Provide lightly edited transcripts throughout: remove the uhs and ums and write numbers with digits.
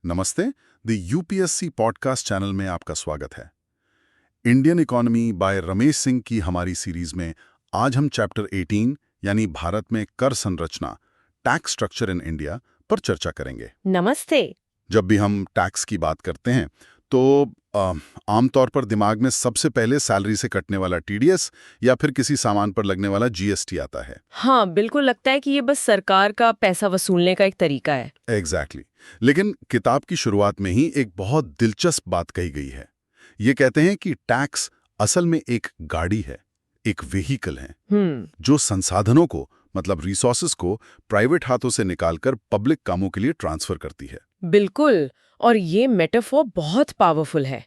नमस्ते। The UPSC podcast channel में आपका स्वागत है। Indian economy bye Ramesh Singh की हमारी सीरीज में आज हम चैप्टर 18 यानी भारत में कर संरचना, टैक्स स्ट्रक्चर इन इंडिया पर चर्चा करेंगे। नमस्ते। जब भी हम टैक्स की बात करते हैं तो आमतौर पर दिमाग में सबसे पहले सैलरी से कटने वाला टीडीएस या फिर किसी सामान पर लगने वाला जीएसटी आता है। हाँ, बिल्कुल लगता है कि ये बस सरकार का पैसा वसूलने का एक तरीका है। एग्जैक्टली। लेकिन किताब की शुरुआत में ही एक बहुत दिलचस्प बात कही गई है। ये कहते हैं कि टैक्स असल में एक गाड़ी है, एक व्हीकल है जो संसाधनों को मतलब रिसोर्सेस को प्राइवेट हाथों से निकालकर पब्लिक कामों के लिए ट्रांसफर करती है। बिल्कुल, और ये मेटाफोर बहुत पावरफुल है।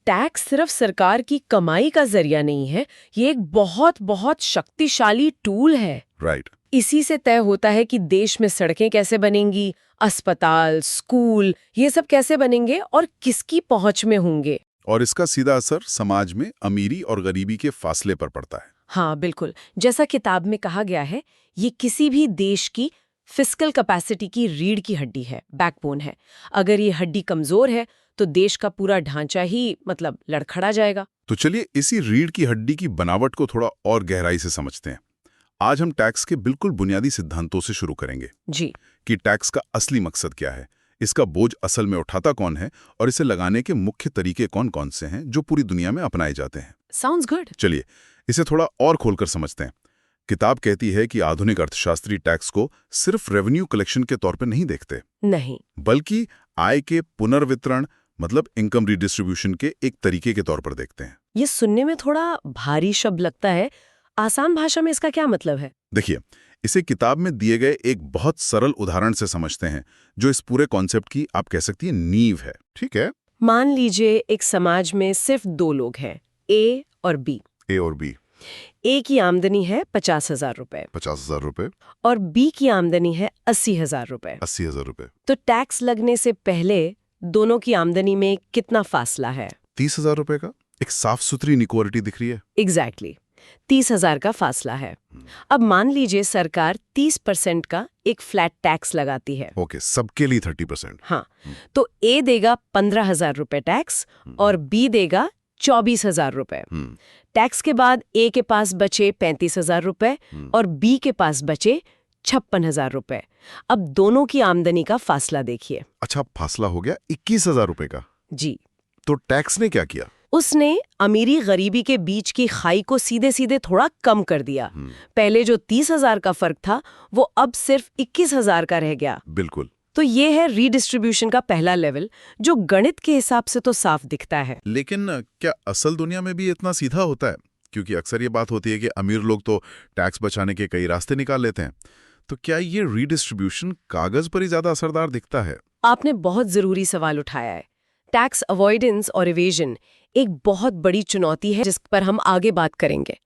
टैक्स सिर्फ सरकार की कमाई का जरिया नहीं है, ये एक बहुत बहुत शक्तिशाली टूल है। राइट। इसी से तय होता है कि देश में सड़कें कैसे बनेंगी, अस्पताल, स्कूल, ये सब कैसे बनेंगे और किसकी पहुंच में होंगे। और इसका सीधा असर समाज में अमीरी और गरीबी के फासले पर पड़ता है। हाँ बिल्कुल, जैसा किताब में कहा गया है, ये किसी भी देश की फिस्कल कैपेसिटी की रीढ़ की हड्डी है, बैकबोन है। अगर ये हड्डी कमजोर है तो देश का पूरा ढांचा ही लड़खड़ा जाएगा। तो चलिए इसी रीढ़ की हड्डी की बनावट को थोड़ा और गहराई से समझते हैं। आज हम टैक्स के बिल्कुल बुनियादी सिद्धांतों से शुरू करेंगे जी। कि टैक्स का असली मकसद क्या है, इसका बोझ असल में उठाता कौन है और इसे लगाने के मुख्य तरीके कौन-कौन से हैं जो पूरी दुनिया में अपनाए जाते हैं। Sounds good. चलिए इसे थोड़ा और खोलकर समझते हैं। किताब कहती है कि आधुनिक अर्थशास्त्री टैक्स को सिर्फ रेवेन्यू कलेक्शन के तौर पर नहीं देखते, नहीं, बल्कि आय के पुनर्वितरण मतलब इनकम रिडिस्ट्रीब्यूशन के एक तरीके के तौर पर देखते हैं। ये सुनने में थोड़ा भारी शब्द लगता है। आसान भाषा में इसका क्या मतलब है? देखिए, इसे किताब में दिए गए एक बहुत सरल उदाहरण से समझते हैं जो इस पूरे कॉन्सेप्ट की आप कह सकती है नींव है। ठीक है, मान लीजिए एक समाज में सिर्फ दो लोग हैं, ए और बी। ए और बी। ए की आमदनी है 50,000 रुपए 50,000 रुपए और बी की आमदनी है 80,000 रुपए। 80,000 रुपए। तो टैक्स लगने से पहले दोनों की आमदनी में कितना फासला है? 30,000 रुपए का एक साफ सुथरी इनइक्वालिटी दिख रही है। एग्जैक्टली 30,000 का फासला है। अब मान लीजिए सरकार 30% का एक फ्लैट टैक्स लगाती है। ओके, सबके लिए 30%। हाँ, तो ए देगा 15,000 रुपए टैक्स और बी देगा 24,000 रुपए। टैक्स के बाद ए के पास बचे 35,000 रुपए और बी के पास बचे 56,000 रुपए। अब दोनों की आमदनी का फासला देखिए। अच्छा, फासला हो गया 21,000 रुपए का। जी। तो टैक्स ने क्या किया? उसने अमीरी गरीबी के बीच की खाई को सीधे सीधे थोड़ा कम कर दिया। पहले जो 30,000 का फर्क था वो अब सिर्फ 21,000 का रह गया। बिल्कुल। तो ये है रीडिस्ट्रीब्यूशन का पहला लेवल, जो गणित के हिसाब से तो साफ दिखता है। लेकिन क्या असल दुनिया में भी इतना सीधा होता है? क्योंकि अक्सर ये बात होती है कि अमीर लोग तो टैक्स बचाने के कई रास्ते निकाल लेते हैं। तो क्या ये रीडिस्ट्रीब्यूशन कागज पर ही ज्यादा असरदार दिखता है? आपने बहुत जरूरी सवाल उठाया है। टैक्स अवॉइडेंस और इवेजन एक बहुत बड़ी चुनौती है जिस पर हम आगे बात करेंगे।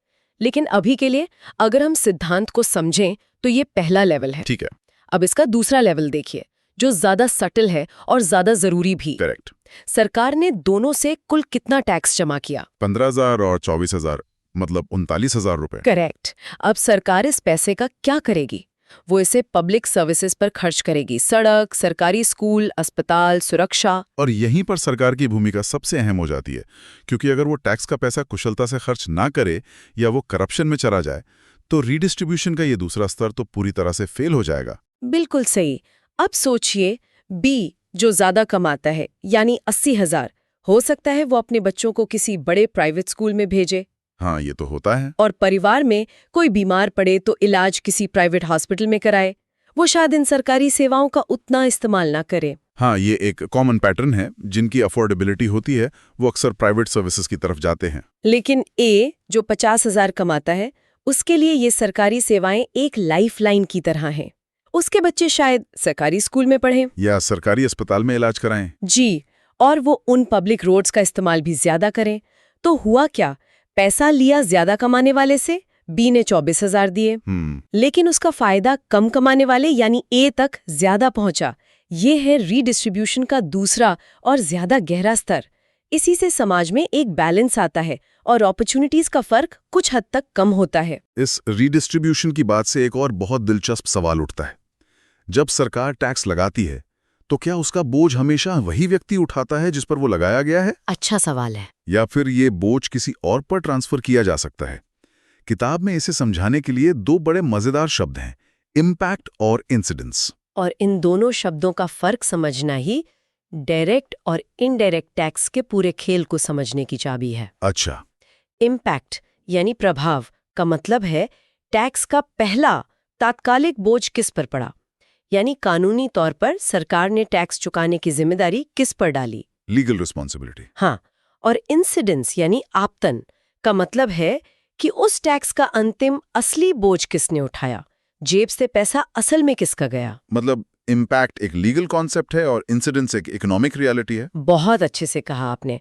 लेकिन अभी के लिए अगर हम सिद्धांत को समझें तो ये पहला लेवल है। ठीक है। अब इसका दूसरा लेवल देखिए, जो ज्यादा सटल है और ज्यादा जरूरी भी। करेक्ट। सरकार ने दोनों से कुल कितना टैक्स जमा किया? 15,000 और 24,000 मतलब 39,000 रुपए। करेक्ट। अब सरकार इस पैसे का क्या करेगी? वो इसे पब्लिक सर्विसेज पर खर्च करेगी, सड़क, सरकारी स्कूल, अस्पताल, सुरक्षा। और यहीं पर सरकार की भूमिका सबसे अहम हो जाती है, क्योंकि अगर वो टैक्स का पैसा कुशलता से खर्च ना करे या वो करप्शन में चला जाए तो रीडिस्ट्रीब्यूशन का ये दूसरा स्तर तो पूरी तरह से फेल हो जाएगा। बिल्कुल सही। अब सोचिए, बी जो ज्यादा कमाता है यानी 80,000, हो सकता है वो अपने बच्चों को किसी बड़े प्राइवेट स्कूल में भेजे। हाँ, ये तो होता है। और परिवार में कोई बीमार पड़े तो इलाज किसी प्राइवेट हॉस्पिटल में कराए। वो शायद इन सरकारी सेवाओं का उतना इस्तेमाल ना करे। हाँ, ये एक कॉमन पैटर्न है। जिनकी अफोर्डेबिलिटी होती है वो अक्सर प्राइवेट सर्विसेज की तरफ जाते हैं। लेकिन ए जो 50,000 कमाता है, उसके लिए ये सरकारी सेवाएं एक लाइफलाइन की तरह हैं। उसके बच्चे शायद सरकारी स्कूल में पढ़ें या सरकारी अस्पताल में इलाज कराएं। जी, और वो उन पब्लिक रोड्स का इस्तेमाल भी ज्यादा करें। तो हुआ क्या? पैसा लिया ज्यादा कमाने वाले से, बी ने 24,000 दिए, लेकिन उसका फायदा कम कमाने वाले यानी ए तक ज्यादा पहुंचा। ये है रीडिस्ट्रीब्यूशन का दूसरा और ज्यादा गहरा स्तर। इसी से समाज में एक बैलेंस आता है और अपॉर्चुनिटीज का फर्क कुछ हद तक कम होता है। इस रीडिस्ट्रीब्यूशन की बात से एक और बहुत दिलचस्प सवाल उठता है। जब सरकार टैक्स लगाती है तो क्या उसका बोझ हमेशा वही व्यक्ति उठाता है जिस पर वो लगाया गया है? अच्छा सवाल है। या फिर ये बोझ किसी और पर ट्रांसफर किया जा सकता है? किताब में इसे समझाने के लिए दो बड़े मजेदार शब्द हैं, इम्पैक्ट और इंसिडेंस। और इन दोनों शब्दों का फर्क समझना ही डायरेक्ट और इनडायरेक्ट टैक्स के पूरे खेल को समझने की चाबी है। अच्छा। इम्पैक्ट यानी प्रभाव का मतलब है टैक्स का पहला तात्कालिक बोझ किस पर पड़ा, यानी कानूनी तौर पर सरकार ने टैक्स चुकाने की जिम्मेदारी किस पर डाली, लीगल रिस्पॉन्सिबिलिटी। हाँ। और इंसिडेंस यानी आपतन का मतलब है कि उस टैक्स का अंतिम असली बोझ किसने उठाया, जेब से पैसा असल में किसका गया। मतलब इम्पैक्ट एक लीगल कॉन्सेप्ट है और इंसिडेंस एक इकोनॉमिक रियलिटी है। बहुत अच्छे से कहा आपने।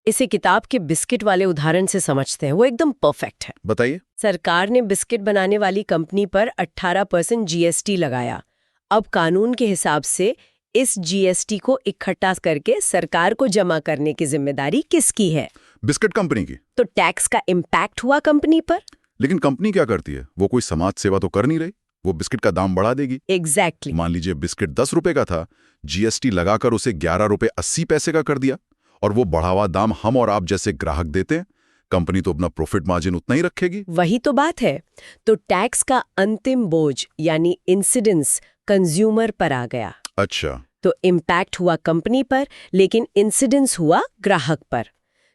इसे किताब के बिस्किट वाले उदाहरण से समझते हैं, वो एकदम परफेक्ट है। बताइए। सरकार ने बिस्किट बनाने वाली कंपनी पर 18% जीएसटी लगाया। अब कानून के हिसाब से इस जीएसटी को इकट्ठा करके सरकार को जमा करने की जिम्मेदारी किसकी है? बिस्किट कंपनी की। तो टैक्स का इम्पैक्ट हुआ कंपनी पर। लेकिन कंपनी क्या करती है? वो कोई समाज सेवा तो कर नहीं रही, वो बिस्किट का दाम बढ़ा देगी। एग्जैक्टली। मान लीजिए बिस्किट 10 रुपए का था, जीएसटी लगाकर उसे 11 रुपए 80 पैसे का कर दिया, और वो बढ़ावा दाम हम और आप जैसे ग्राहक देते हैं। कंपनी तो अपना प्रॉफिट मार्जिन उतना ही रखेगी। वही तो बात है। तो टैक्स का अंतिम बोझ यानी इंसिडेंस कंज्यूमर पर आ गया। अच्छा। तो इम्पैक्ट हुआ कंपनी पर, लेकिन इंसिडेंस हुआ ग्राहक पर।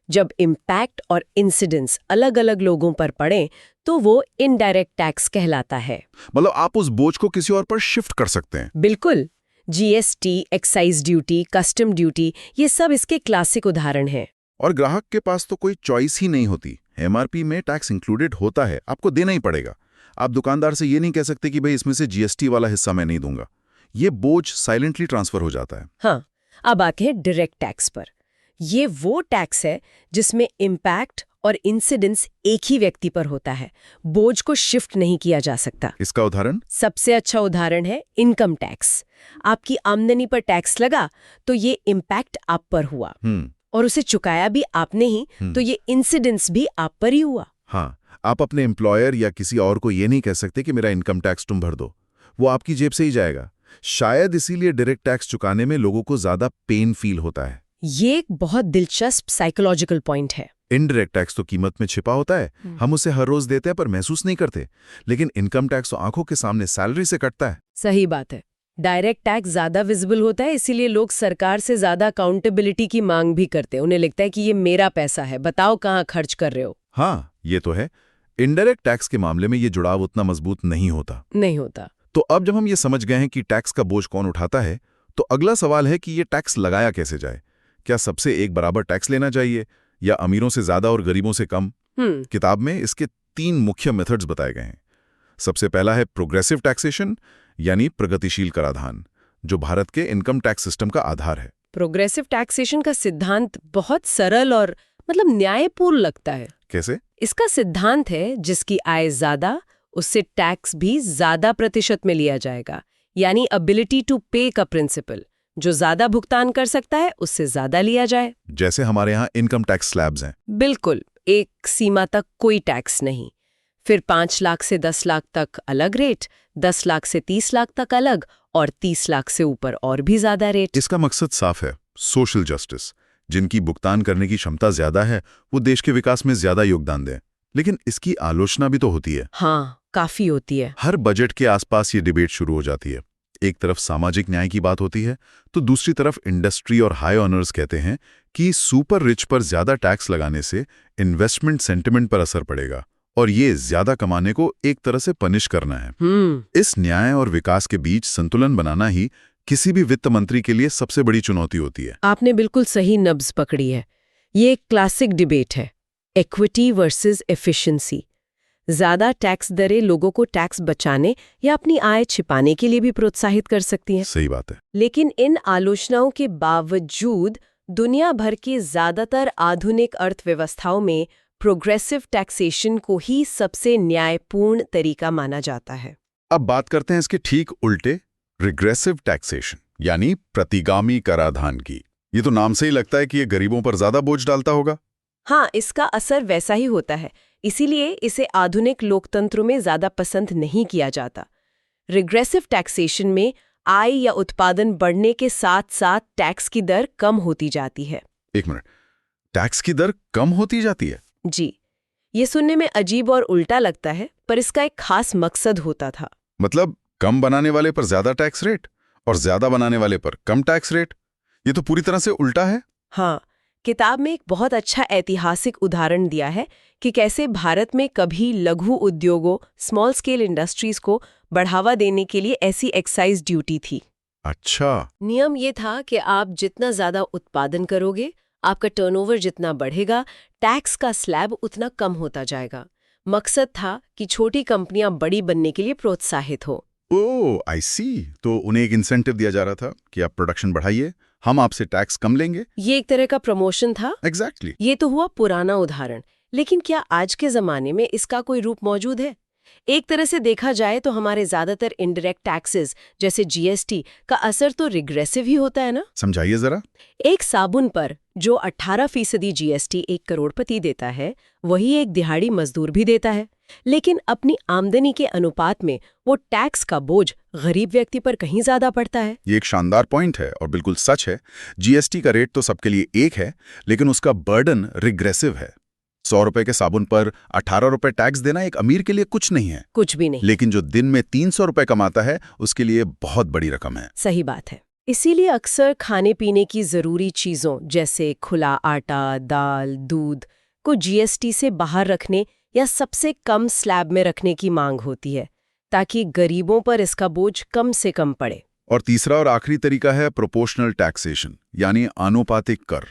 जब इम्पैक्ट और इंसिडेंस अलग अलग लोगों पर पड़े तो वो इनडायरेक्ट टैक्स कहलाता है। मतलब आप उस बोझ को किसी और पर शिफ्ट कर सकते हैं। बिल्कुल। GST, excise duty, custom duty, ये सब इसके क्लासिक उदाहरण हैं। और ग्राहक के पास तो कोई चॉइस ही नहीं होती। एमआरपी में टैक्स इंक्लूडेड होता है, आपको देना ही पड़ेगा। आप दुकानदार से ये नहीं कह सकते कि भाई इसमें से जीएसटी वाला हिस्सा मैं नहीं दूंगा। ये बोझ साइलेंटली ट्रांसफर हो जाता है। हाँ, अब आते हैं डायरेक्ट टैक्स पर। ये वो टैक्स है जिसमें इम्पैक्ट और इंसिडेंस एक ही व्यक्ति पर होता है, बोझ को शिफ्ट नहीं किया जा सकता। इसका उदाहरण? सबसे अच्छा उदाहरण है इनकम टैक्स। आपकी आमदनी पर टैक्स लगा तो ये इम्पैक्ट आप पर हुआ, और उसे चुकाया भी आपने ही, तो ये इंसिडेंस भी आप पर ही हुआ। हाँ, आप अपने एम्प्लॉयर या किसी और को ये नहीं कह सकते कि मेरा इनकम टैक्स तुम भर दो, वो आपकी जेब से ही जाएगा। शायद इसीलिए डायरेक्ट टैक्स चुकाने में लोगों को ज्यादा पेन फील होता है। ये एक बहुत दिलचस्प साइकोलॉजिकल पॉइंट है। इनडायरेक्ट टैक्स तो कीमत में छिपा होता है, हम उसे हर रोज देते हैं पर महसूस नहीं करते। लेकिन इनकम टैक्स तो आंखों के सामने सैलरी से कटता है। सही बात है। डायरेक्ट टैक्स ज्यादा विजिबल होता है, इसीलिए लोग सरकार से ज्यादा अकाउंटेबिलिटी की मांग भी करते हैं। उन्हें लगता है कि ये मेरा पैसा है, बताओ कहाँ खर्च कर रहे हो। हाँ, ये तो है। इनडायरेक्ट टैक्स के मामले में ये जुड़ाव उतना मजबूत नहीं होता। तो अब जब हम ये समझ गए हैं कि टैक्स का बोझ कौन उठाता है, तो अगला सवाल है कि ये टैक्स लगाया कैसे जाए। क्या सबसे एक बराबर टैक्स लेना चाहिए, या अमीरों से ज्यादा और गरीबों से कम? किताब में इसके 3 मुख्य मेथड्स बताए गए हैं। सबसे पहला है प्रोग्रेसिव टैक्सेशन, यानी प्रगतिशील कराधान, जो भारत के इनकम टैक्स सिस्टम का आधार है। प्रोग्रेसिव टैक्सेशन का सिद्धांत बहुत सरल और न्यायपूर्ण लगता है। कैसे? इसका सिद्धांत है जिसकी आय ज्यादा, उससे टैक्स भी ज्यादा प्रतिशत में लिया जाएगा, यानी एबिलिटी टू पे का प्रिंसिपल। जो ज्यादा भुगतान कर सकता है उससे ज्यादा लिया जाए। जैसे हमारे यहाँ इनकम टैक्स स्लैब्स हैं। बिल्कुल, एक सीमा तक कोई टैक्स नहीं, फिर 5 लाख से 10 लाख तक अलग रेट, 10 लाख से 30 लाख तक अलग, और 30 लाख से ऊपर और भी ज्यादा रेट। इसका मकसद साफ है, सोशल जस्टिस। जिनकी भुगतान करने की क्षमता ज्यादा है वो देश के विकास में ज्यादा योगदान दें। लेकिन इसकी आलोचना भी तो होती है। हाँ, काफी होती है। हर बजट के आसपास ये डिबेट शुरू हो जाती है। एक तरफ सामाजिक न्याय की बात होती है, तो दूसरी तरफ इंडस्ट्री और हाई ऑनर्स कहते हैं कि सुपर रिच पर ज्यादा टैक्स लगाने से इन्वेस्टमेंट सेंटिमेंट पर असर पड़ेगा, और ये ज्यादा कमाने को एक तरह से पनिश करना है। इस न्याय और विकास के बीच संतुलन बनाना ही किसी भी वित्त मंत्री के लिए सबसे बड़ी चुनौती होती है। आपने बिल्कुल सही नब्ज पकड़ी है। ये एक क्लासिक डिबेट है, इक्विटी वर्सेस एफिशिएंसी। ज्यादा टैक्स दरें लोगों को टैक्स बचाने या अपनी आय छिपाने के लिए भी प्रोत्साहित कर सकती हैं। सही बात है। लेकिन इन आलोचनाओं के बावजूद दुनिया भर की ज्यादातर आधुनिक अर्थव्यवस्थाओं में प्रोग्रेसिव टैक्सेशन को ही सबसे न्यायपूर्ण तरीका माना जाता है। अब बात करते हैं इसके ठीक उल्टे, रिग्रेसिव टैक्सेशन, यानी प्रतिगामी कराधान की। ये तो नाम से ही लगता है कि ये गरीबों पर ज्यादा बोझ डालता होगा। हाँ, इसका असर वैसा ही होता है, इसीलिए इसे आधुनिक लोकतंत्रों में ज्यादा पसंद नहीं किया जाता। रिग्रेसिव टैक्सेशन में आय या उत्पादन बढ़ने के साथ साथ टैक्स की दर कम होती जाती है। एक मिनट, टैक्स की दर कम होती जाती है? जी, ये सुनने में अजीब और उल्टा लगता है, पर इसका एक खास मकसद होता था। मतलब कम बनाने वाले पर ज्यादा टैक्स रेट और ज्यादा बनाने वाले पर कम टैक्स रेट? ये तो पूरी तरह से उल्टा है। हाँ, किताब में एक बहुत अच्छा ऐतिहासिक उदाहरण दिया है कि कैसे भारत में कभी लघु उद्योगों, स्मॉल स्केल इंडस्ट्रीज को बढ़ावा देने के लिए ऐसी एक्साइज ड्यूटी थी। अच्छा। नियम ये था कि आप जितना ज्यादा उत्पादन करोगे, आपका टर्नओवर जितना बढ़ेगा, टैक्स का स्लैब उतना कम होता जाएगा। मकसद था कि छोटी कंपनियां बड़ी बनने के लिए प्रोत्साहित हो। ओह, आई सी। तो उन्हें एक इंसेंटिव दिया जा रहा था कि आप प्रोडक्शन बढ़ाइए, हम आपसे टैक्स कम लेंगे। ये एक तरह का प्रमोशन था। एग्जैक्टली। ये तो हुआ पुराना उदाहरण, लेकिन क्या आज के जमाने में इसका कोई रूप मौजूद है? एक तरह से देखा जाए तो हमारे ज्यादातर इनडायरेक्ट टैक्सेस जैसे जीएसटी का असर तो रिग्रेसिव ही होता है ना। समझाइए जरा। एक साबुन पर जो 18% जीएसटी एक करोड़पति देता है, वही एक दिहाड़ी मजदूर भी देता है, लेकिन अपनी आमदनी के अनुपात में वो टैक्स का बोझ गरीब व्यक्ति पर कहीं ज्यादा पड़ता है। ये एक शानदार पॉइंट है और बिल्कुल सच है। जीएसटी का रेट तो सबके लिए एक है, लेकिन उसका बर्डन रिग्रेसिव है। 100 रुपए के साबुन पर 18 रुपए टैक्स देना एक अमीर के लिए कुछ नहीं है। कुछ भी नहीं। लेकिन जो दिन में 300 रुपए कमाता है, उसके लिए बहुत बड़ी रकम है। सही बात है। इसीलिए अक्सर खाने पीने की जरूरी चीजों जैसे खुला आटा, दाल, दूध को जीएसटी से बाहर रखने या सबसे कम स्लैब में रखने की मांग होती है, ताकि गरीबों पर इसका बोझ कम से कम पड़े। और तीसरा और आखिरी तरीका है प्रोपोर्शनल टैक्सेशन, यानी आनुपातिक कर।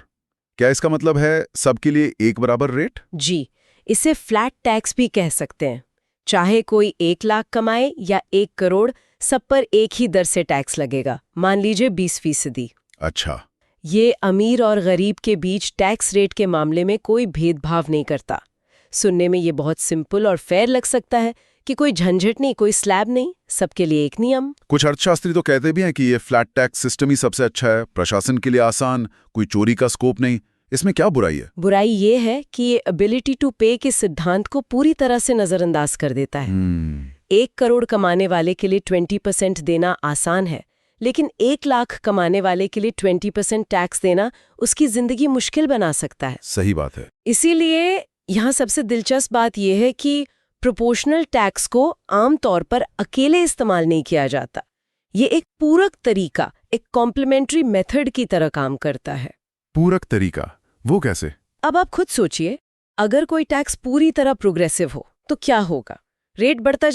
क्या इसका मतलब है सबके लिए एक बराबर रेट? जी, इसे फ्लैट टैक्स भी कह सकते हैं। चाहे कोई 1 लाख कमाए या 1 करोड़, सब पर एक ही दर से टैक्स लगेगा। मान लीजिए 20%। अच्छा। ये अमीर और गरीब के बीच टैक्स रेट के मामले में कोई भेदभाव नहीं करता। सुनने में ये बहुत सिंपल और फेयर लग सकता है कि कोई झंझट नहीं, कोई स्लैब नहीं, सबके लिए एक नियम। कुछ अर्थशास्त्री तो कहते भी हैं कि ये फ्लैट टैक्स सिस्टम ही सबसे अच्छा है, प्रशासन के लिए आसान, कोई चोरी का स्कोप नहीं। इसमें क्या बुराई है? बुराई ये है कि ये एबिलिटी टू पे के सिद्धांत को पूरी तरह से नजरअंदाज कर देता है। 1 करोड़ कमाने वाले के लिए 20% देना आसान है, लेकिन 1 लाख कमाने वाले के लिए 20% टैक्स देना उसकी जिंदगी मुश्किल बना सकता है। सही बात है। इसीलिए यहाँ सबसे दिलचस्प बात यह है कि प्रोपोर्शनल टैक्स को आमतौर पर अकेले इस्तेमाल नहीं किया जाता। ये एक पूरक तरीका, एक कॉम्प्लीमेंट्री मेथड की तरह काम करता है। पूरक तरीका? वो कैसे? अब आप खुद सोचिए, अगर कोई टैक्स पूरी तरह प्रोग्रेसिव हो तो क्या होगा? रेट बढ़ता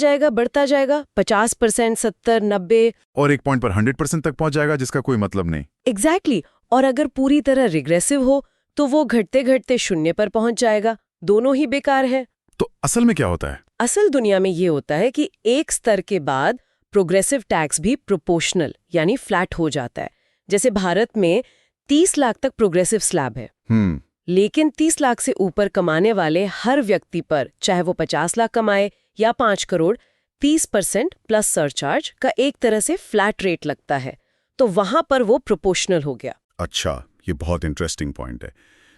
जाएगा 50%, 70, 90 और एक पॉइंट पर 100% तक पहुंच जाएगा, जिसका कोई मतलब नहीं। एग्जैक्टली। और अगर पूरी तरह रिग्रेसिव हो तो वो घटते घटते 0 पर पहुंच जाएगा। दोनों ही बेकार है। तो असल में क्या होता है? असल दुनिया में ये होता है कि एक स्तर के बाद प्रोग्रेसिव टैक्स भी प्रोपोर्शनल यानी फ्लैट हो जाता है। जैसे भारत में 30 लाख तक प्रोग्रेसिव स्लैब है, लेकिन 30 लाख से ऊपर कमाने वाले हर व्यक्ति पर, चाहे वो 50 लाख कमाए या 5 करोड़, 30% प्लस सरचार्ज का एक तरह से फ्लैट रेट लगता है। तो वहां पर वो प्रोपोर्शनल हो गया। अच्छा, ये बहुत इंटरेस्टिंग पॉइंट है।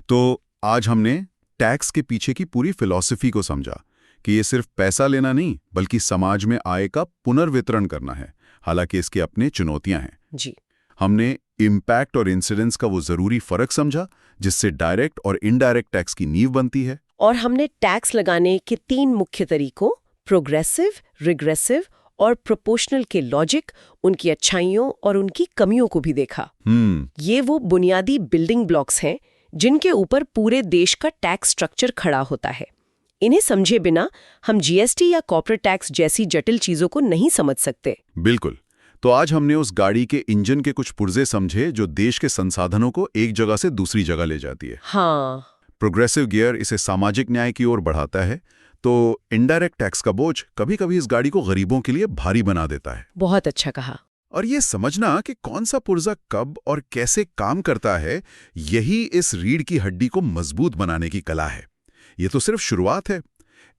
तो आज हमने टैक्स के पीछे की पूरी फिलॉसफी को समझा कि ये सिर्फ पैसा लेना नहीं, बल्कि समाज में आय का पुनर्वितरण करना है। हालांकि इसकी अपनी चुनौतियां हैं। जी। हमने इम्पैक्ट और इंसिडेंस का वो जरूरी फर्क समझा, जिससे डायरेक्ट और इनडायरेक्ट टैक्स की नींव बनती है। और हमने टैक्स लगाने के 3 मुख्य तरीकों, प्रोग्रेसिव, रिग्रेसिव और प्रोपोर्शनल के लॉजिक, उनकी अच्छाइयों और उनकी कमियों को भी देखा। ये वो बुनियादी बिल्डिंग ब्लॉक्स हैं जिनके ऊपर पूरे देश का टैक्स स्ट्रक्चर खड़ा होता है। इन्हें समझे बिना हम जीएसटी या कॉर्पोरेट टैक्स जैसी जटिल चीजों को नहीं समझ सकते। बिल्कुल। तो आज हमने उस गाड़ी के इंजन के कुछ पुर्जे समझे जो देश के संसाधनों को एक जगह से दूसरी जगह ले जाती है। हाँ। प्रोग्रेसिव गियर इसे सामाजिक न्याय की ओर बढ़ाता है, तो इनडायरेक्ट टैक्स का बोझ कभी-कभी इस गाड़ी को गरीबों के लिए भारी बना देता है। बहुत अच्छा कहा। और ये समझना कि कौन सा पुर्जा कब और कैसे काम करता है, यही इस रीढ़ की हड्डी को मजबूत बनाने की कला है। ये तो सिर्फ शुरुआत है।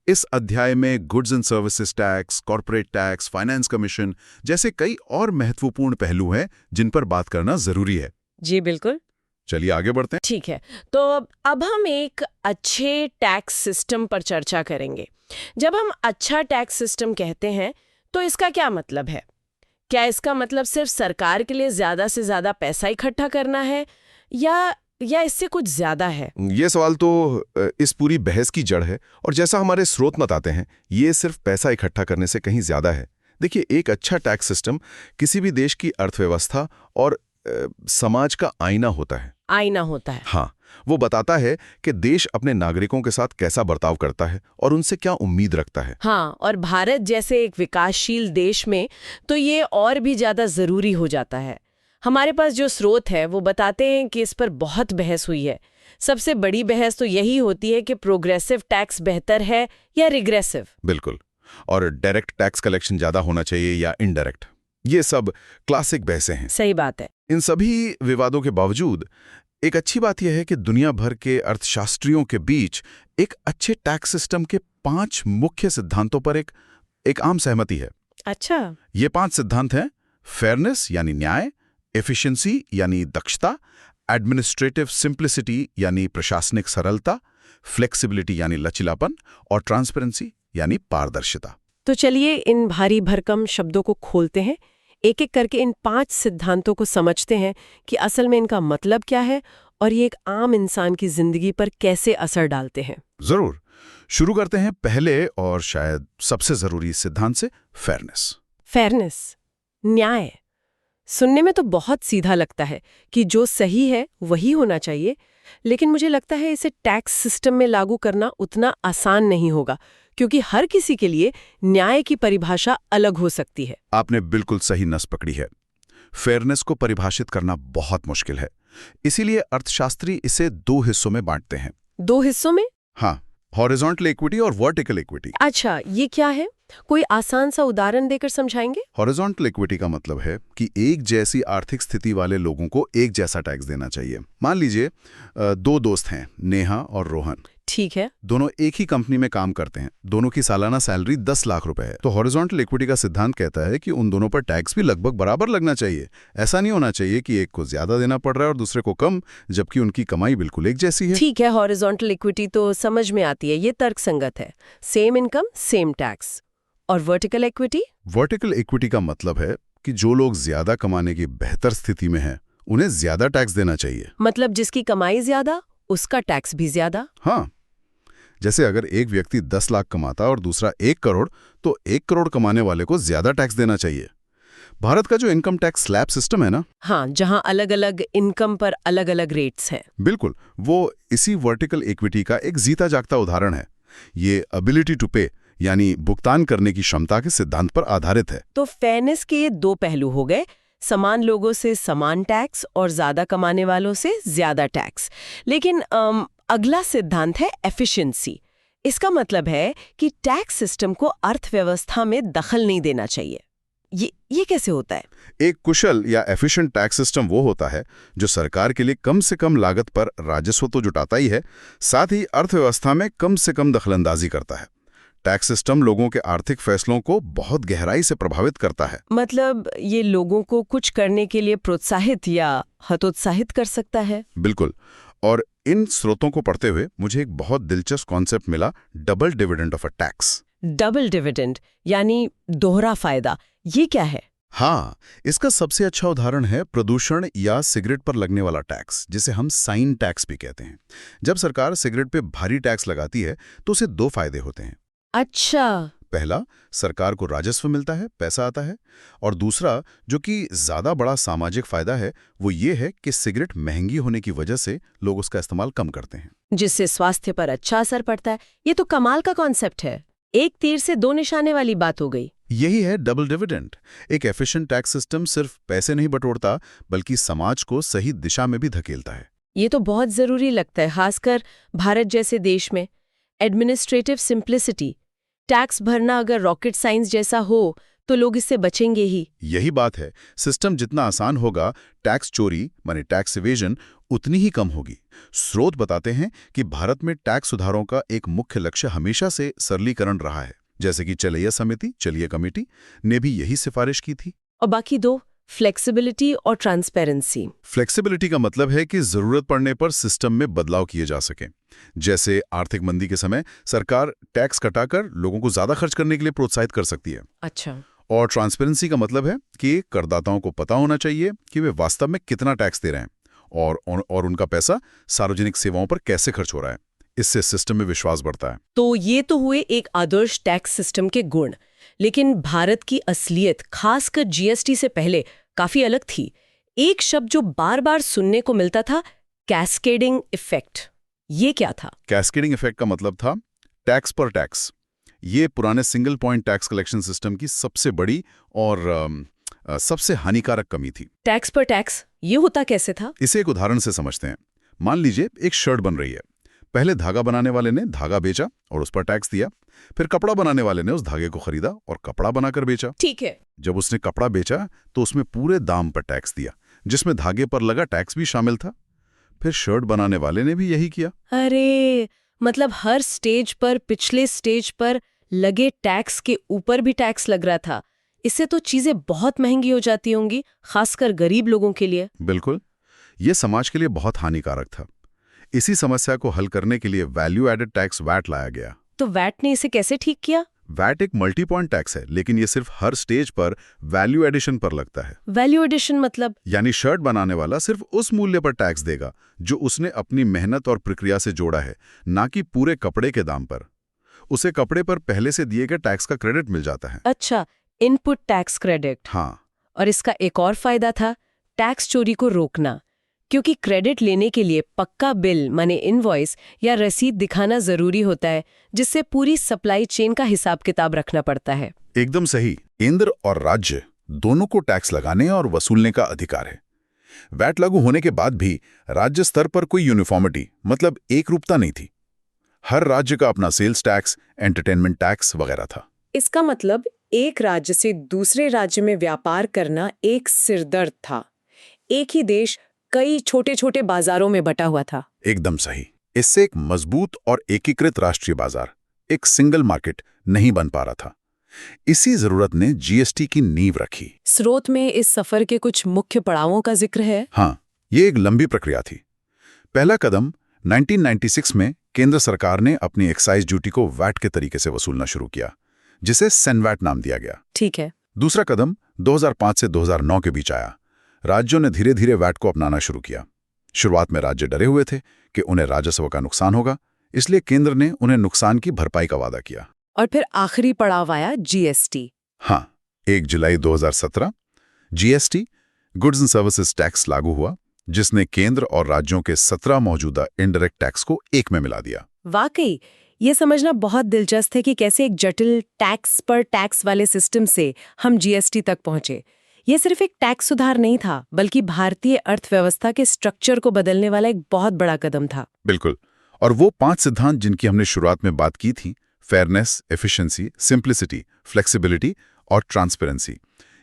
इस अध्याय में goods and services tax, corporate tax, finance commission जैसे कई और महत्वपूर्ण पहलू हैं जिन पर बात करना जरूरी है। जी बिल्कुल। चलिए आगे बढ़ते हैं। ठीक है, तो अब हम एक अच्छे टैक्स सिस्टम पर चर्चा करेंगे। जब हम अच्छा टैक्स सिस्टम कहते हैं तो इसका क्या मतलब है? क्या इसका मतलब सिर्फ सरकार के लिए ज्यादा से ज्यादा पैसा इकट्ठा करना है या इससे कुछ ज्यादा है? ये सवाल तो इस पूरी बहस की जड़ है, और जैसा हमारे स्रोत बताते हैं, ये सिर्फ पैसा इकट्ठा करने से कहीं ज्यादा है। देखिए, एक अच्छा टैक्स सिस्टम किसी भी देश की अर्थव्यवस्था और समाज का आईना होता है। आईना होता है। हाँ, वो बताता है कि देश अपने नागरिकों के साथ कैसा बर्ताव करता है और उनसे क्या उम्मीद रखता है। हाँ, और भारत जैसे एक विकासशील देश में तो ये और भी ज्यादा जरूरी हो जाता है। हमारे पास जो स्रोत है वो बताते हैं कि इस पर बहुत बहस हुई है। सबसे बड़ी बहस तो यही होती है कि प्रोग्रेसिव टैक्स बेहतर है या रिग्रेसिव। बिल्कुल। और डायरेक्ट टैक्स कलेक्शन ज्यादा होना चाहिए या इनडायरेक्ट, ये सब क्लासिक बहसें हैं। सही बात है। इन सभी विवादों के बावजूद एक अच्छी बात यह है कि दुनिया भर के अर्थशास्त्रियों के बीच एक अच्छे टैक्स सिस्टम के 5 मुख्य सिद्धांतों पर एक आम सहमति है। अच्छा। ये 5 सिद्धांत हैं: फेयरनेस यानी न्याय, एफिशिएंसी यानी दक्षता, एडमिनिस्ट्रेटिव सिंप्लिसिटी यानी प्रशासनिक सरलता, फ्लेक्सिबिलिटी यानी लचीलापन, और ट्रांसपेरेंसी यानी पारदर्शिता। तो चलिए इन भारी भरकम शब्दों को खोलते हैं, एक एक करके इन 5 सिद्धांतों को समझते हैं कि असल में इनका मतलब क्या है और ये एक आम इंसान की जिंदगी पर कैसे असर डालते हैं। जरूर। शुरू करते हैं पहले और शायद सबसे जरूरी सिद्धांत से, फेयरनेस। फेयरनेस, न्याय। सुनने में तो बहुत सीधा लगता है कि जो सही है वही होना चाहिए, लेकिन मुझे लगता है इसे टैक्स सिस्टम में लागू करना उतना आसान नहीं होगा, क्योंकि हर किसी के लिए न्याय की परिभाषा अलग हो सकती है। आपने बिल्कुल सही नस पकड़ी है। फेयरनेस को परिभाषित करना बहुत मुश्किल है, इसीलिए अर्थशास्त्री इसे 2 हिस्सों में बांटते हैं। 2 हिस्सों में? हाँ, हॉरिजॉन्टल इक्विटी और वर्टिकल इक्विटी। अच्छा, ये क्या है? कोई आसान सा उदाहरण देकर समझाएंगे? हॉरिजॉन्टल इक्विटी का मतलब है कि एक जैसी आर्थिक स्थिति वाले लोगों को एक जैसा टैक्स देना चाहिए। मान लीजिए 2 दोस्त हैं, नेहा और रोहन। ठीक है। दोनों एक ही कंपनी में काम करते हैं, दोनों की सालाना सैलरी 10 लाख रुपए है। तो हॉरिजॉन्टल इक्विटी का सिद्धांत कहता है कि उन दोनों पर टैक्स भी लगभग बराबर लगना चाहिए। ऐसा नहीं होना चाहिए कि एक को ज्यादा देना पड़ रहा है और दूसरे को कम, जबकि उनकी कमाई बिल्कुल एक जैसी है। ठीक है, हॉरिजॉन्टल इक्विटी तो समझ में आती है, ये तर्कसंगत है। Same income same tax. और वर्टिकल इक्विटी? वर्टिकल इक्विटी का मतलब है कि जो लोग ज्यादा कमाने की बेहतर स्थिति में हैं, उन्हें ज्यादा टैक्स देना चाहिए। मतलब जिसकी कमाई ज्यादा उसका टैक्स भी ज्यादा? हाँ, जैसे अगर एक व्यक्ति 10 लाख कमाता और दूसरा 1 करोड़, तो 1 करोड़ कमाने वाले को ज्यादा टैक्स देना चाहिए। भारत का जो इनकम टैक्स स्लैब सिस्टम है ना, हाँ, जहां अलग अलग इनकम पर अलग अलग रेट्स हैं। बिल्कुल, वो इसी वर्टिकल इक्विटी का एक जीता जागता उदाहरण है। ये एबिलिटी टू पे यानी भुगतान करने की क्षमता के सिद्धांत पर आधारित है। तो फेयरनेस के ये 2 पहलू हो गए, समान लोगों से समान टैक्स और ज्यादा कमाने वालों से ज्यादा टैक्स। लेकिन अगला सिद्धांत है एफिशिएंसी। इसका मतलब है कि टैक्स सिस्टम को अर्थव्यवस्था में दखल नहीं देना चाहिए। ये कैसे होता है? एक कुशल या एफिशिएंट टैक्स सिस्टम वो होता है जो सरकार के लिए कम से कम लागत पर राजस्व तो जुटाता ही है, साथ ही अर्थव्यवस्था में कम से कम दखलंदाजी करता है। टैक्स सिस्टम लोगों के आर्थिक फैसलों को बहुत गहराई से प्रभावित करता है। मतलब ये लोगों को कुछ करने के लिए प्रोत्साहित या हतोत्साहित कर सकता है। बिल्कुल। और इन स्रोतों को पढ़ते हुए मुझे एक बहुत दिलचस्प कॉन्सेप्ट मिला, double dividend of a tax. Double dividend यानी दोहरा फायदा, ये क्या है? हाँ, इसका सबसे अच्छा उदाहरण है प्रदूषण या सिगरेट पर लगने वाला टैक्स, जिसे हम साइन टैक्स भी कहते हैं। जब सरकार सिगरेट पे भारी टैक्स लगाती है तो उसे 2 फायदे होते हैं। अच्छा। पहला, सरकार को राजस्व मिलता है, पैसा आता है। और दूसरा, जो कि ज्यादा बड़ा सामाजिक फायदा है, वो ये है कि सिगरेट महंगी होने की वजह से लोग उसका इस्तेमाल कम करते हैं, जिससे स्वास्थ्य पर अच्छा असर पड़ता है। ये तो कमाल का कॉन्सेप्ट है। एक तीर से 2 निशाने वाली बात हो गई। यही है डबल डिविडेंड। एक एफिशिएंट टैक्स सिस्टम सिर्फ पैसे नहीं बटोरता, बल्कि समाज को सही दिशा में भी धकेलता है। ये तो बहुत जरूरी लगता है, खासकर भारत जैसे देश में। एडमिनिस्ट्रेटिव सिंप्लिसिटी, टैक्स भरना अगर रॉकेट साइंस जैसा हो तो लोग इससे बचेंगे ही। यही बात है, सिस्टम जितना आसान होगा, टैक्स चोरी माने टैक्स इवेजन उतनी ही कम होगी। स्रोत बताते हैं कि भारत में टैक्स सुधारों का एक मुख्य लक्ष्य हमेशा से सरलीकरण रहा है, जैसे कि चलैया समिति, चलिए कमेटी ने भी यही सिफारिश की थी। और बाकी 2, फ्लेक्सिबिलिटी और ट्रांसपेरेंसी। फ्लेक्सिबिलिटी का मतलब है कि जरूरत पड़ने पर सिस्टम में बदलाव किए जा सकें। जैसे आर्थिक मंदी के समय सरकार टैक्स घटाकर लोगों को ज्यादा खर्च करने के लिए प्रोत्साहित कर सकती है। अच्छा। और ट्रांसपेरेंसी का मतलब है कि करदाताओं को पता होना चाहिए कि वे वास्तव में कितना टैक्स दे रहे हैं और उनका पैसा सार्वजनिक सेवाओं पर कैसे खर्च हो रहा है। इससे सिस्टम में विश्वास बढ़ता है। तो ये तो हुए एक आदर्श टैक्स सिस्टम के गुण, लेकिन भारत की असलियत खासकर जीएसटी से पहले काफी अलग थी। एक शब्द जो बार बार सुनने को मिलता था, कैस्केडिंग इफेक्ट। ये क्या था? कैस्केडिंग इफेक्ट का मतलब था टैक्स पर टैक्स। ये पुराने single point tax collection system की सबसे बड़ी और सबसे हानिकारक कमी थी। टैक्स पर टैक्स, ये होता कैसे था? इसे एक उदाहरण से समझते हैं। मान लीजिए एक शर्ट बन रही है। पहले धागा बनाने वाले ने धागा बेचा और उस पर टैक्स दिया। फिर कपड़ा बनाने वाले ने उस धागे को खरीदा और कपड़ा बनाकर बेचा। ठीक है। जब उसने कपड़ा बेचा तो उसमें पूरे दाम पर टैक्स दिया, जिसमें धागे पर लगा टैक्स भी शामिल था। फिर शर्ट बनाने वाले ने भी यही किया। अरे, मतलब हर स्टेज पर, पिछले स्टेज पर लगे टैक्स के ऊपर भी टैक्स लग रहा था। इससे तो चीजें बहुत महंगी हो जाती होंगी, खासकर गरीब लोगों के लिए। बिल्कुल, ये समाज के लिए बहुत हानिकारक था। इसी समस्या को हल करने के लिए वैल्यू एडेड टैक्स वैट लाया गया। तो वैट ने इसे कैसे ठीक किया? वैट एक मल्टी पॉइंट टैक्स है, लेकिन ये सिर्फ हर स्टेज पर वैल्यू एडिशन पर लगता है। वैल्यू एडिशन मतलब? यानी शर्ट बनाने वाला सिर्फ उस मूल्य पर टैक्स देगा जो उसने अपनी मेहनत और प्रक्रिया से जोड़ा है, ना कि पूरे कपड़े के दाम पर। उसे कपड़े पर पहले से दिए गए टैक्स का क्रेडिट मिल जाता है। अच्छा, इनपुट टैक्स क्रेडिट। हाँ। और इसका एक और फायदा था, टैक्स चोरी को रोकना, क्योंकि क्रेडिट लेने के लिए पक्का बिल माने इनवॉइस या रसीद दिखाना जरूरी होता है, जिससे पूरी सप्लाई चेन का हिसाब किताब रखना पड़ता है। एकदम सही। केंद्र और राज्य दोनों को टैक्स लगाने और वसूलने का अधिकार है। वैट लागू होने के बाद भी राज्य स्तर पर कोई यूनिफॉर्मिटी मतलब एक रूपता नहीं थी। हर राज्य का अपना सेल्स टैक्स, एंटरटेनमेंट टैक्स वगैरह था। इसका मतलब एक राज्य से दूसरे राज्य में व्यापार करना एक सिरदर्द था। एक ही देश कई छोटे छोटे बाजारों में बटा हुआ था। एकदम सही। इससे एक मजबूत और एकीकृत राष्ट्रीय बाजार, एक सिंगल मार्केट नहीं बन पा रहा था। इसी जरूरत ने जीएसटी की नींव रखी। स्रोत में इस सफर के कुछ मुख्य पड़ावों का जिक्र है। हाँ, ये एक लंबी प्रक्रिया थी। पहला कदम 1996 में केंद्र सरकार ने अपनी एक्साइज ड्यूटी को वैट के तरीके से वसूलना शुरू किया, जिसे सेनवैट नाम दिया गया। ठीक है। दूसरा कदम 2005 से 2009 के बीच आया। राज्यों ने धीरे धीरे वैट को अपनाना शुरू किया। शुरुआत में राज्य डरे हुए थे कि उन्हें राजस्व का नुकसान होगा, इसलिए केंद्र ने उन्हें नुकसान की भरपाई का वादा किया। और फिर आखिरी पड़ाव आया जीएसटी। हाँ, 1 जुलाई 2017 GST goods and services tax लागू हुआ, जिसने केंद्र और राज्यों के 17 मौजूदा इनडायरेक्ट टैक्स को एक में मिला दिया। वाकई ये समझना बहुत दिलचस्प है कि कैसे एक जटिल टैक्स पर टैक्स वाले सिस्टम से हम जीएसटी तक पहुंचे। ये सिर्फ एक टैक्स सुधार नहीं था, बल्कि भारतीय अर्थव्यवस्था के स्ट्रक्चर को बदलने वाला एक बहुत बड़ा कदम था। बिल्कुल। और वो 5 सिद्धांत जिनकी हमने शुरुआत में बात की थी, फेयरनेस, एफिशिएंसी, सिंप्लिसिटी, फ्लेक्सिबिलिटी और ट्रांसपेरेंसी,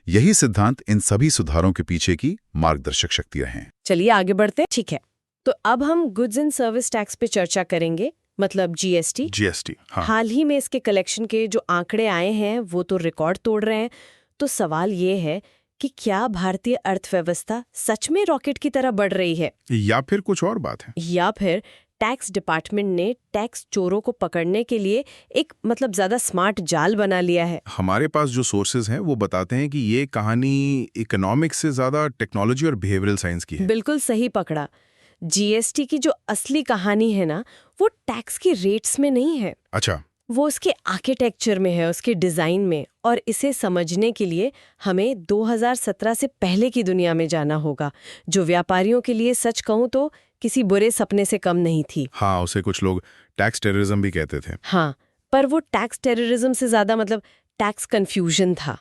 यही सिद्धांत इन सभी सुधारों के पीछे की मार्गदर्शक शक्ति रहे हैं। चलिए आगे बढ़ते हैं। ठीक है, तो अब हम गुड्स एंड सर्विस टैक्स पे चर्चा करेंगे, मतलब जीएसटी। हाँ। हाल ही में इसके कलेक्शन के जो आंकड़े आए हैं वो तो रिकॉर्ड तोड़ रहे हैं। तो सवाल ये है कि क्या भारतीय अर्थव्यवस्था सच में रॉकेट की तरह बढ़ रही है, या फिर कुछ और बात है, या फिर टैक्स डिपार्टमेंट ने टैक्स चोरों को पकड़ने के लिए एक ज्यादा स्मार्ट जाल बना लिया है। हमारे पास जो सोर्सेज हैं वो बताते हैं कि ये कहानी इकोनॉमिक्स से ज्यादा टेक्नोलॉजी और बिहेवियरल साइंस की है। बिल्कुल सही पकड़ा। जीएसटी की जो असली कहानी है ना, वो टैक्स के रेट्स में नहीं है। अच्छा। वो उसके आर्किटेक्चर में है, उसके डिजाइन में। और इसे समझने के लिए हमें 2017 से पहले की दुनिया में जाना होगा, जो व्यापारियों के लिए सच कहूं तो किसी बुरे सपने से कम नहीं थी। हाँ, उसे कुछ लोग टैक्स टेररिज्म भी कहते थे। हाँ, पर वो टैक्स टेररिज्म से ज्यादा टैक्स कंफ्यूजन था,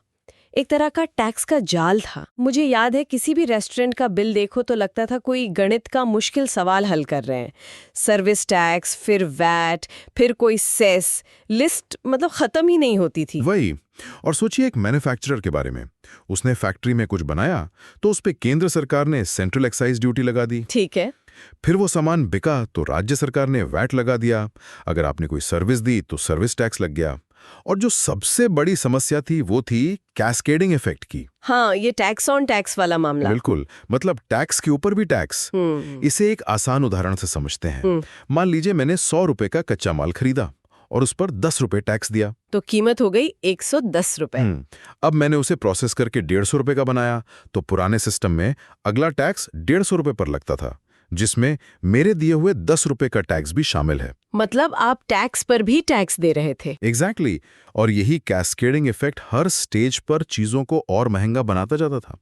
एक तरह का टैक्स का जाल था। मुझे याद है किसी भी रेस्टोरेंट का बिल देखो तो लगता था कोई गणित का मुश्किल सवाल हल कर रहे हैं। सर्विस टैक्स, फिर वैट, फिर कोई सेस, लिस्ट खत्म ही नहीं होती थी। वही। और सोचिए एक मैन्युफैक्चरर के बारे में, उसने फैक्ट्री में कुछ बनाया तो उस पे केंद्र सरकार ने सेंट्रल एक्साइज ड्यूटी लगा दी। ठीक है। फिर वो सामान बिका तो राज्य सरकार ने वैट लगा दिया। अगर आपने कोई सर्विस दी तो सर्विस टैक्स लग गया। और जो सबसे बड़ी समस्या थी वो थी कैस्केडिंग इफेक्ट की। हाँ, ये टैक्स ऑन टैक्स वाला मामला। बिल्कुल, मतलब टैक्स के ऊपर भी टैक्स। इसे एक आसान उदाहरण से समझते हैं। मान लीजिए मैंने 100 रुपए का कच्चा माल खरीदा और उस पर 10 रुपए टैक्स दिया। तो कीमत हो गई 110 रुपए। अब मैंने उसे प्रोसेस करके 150 रुपए का बनाया, तो पुराने सिस्टम में अगला टैक्स 150 रुपए पर लगता था, जिसमें मेरे दिए हुए 10 रुपए का टैक्स भी शामिल है। मतलब आप टैक्स पर भी टैक्स दे रहे थे। एग्जैक्टली और यही कैस्केडिंग इफेक्ट हर स्टेज पर चीजों को और महंगा बनाता जाता था।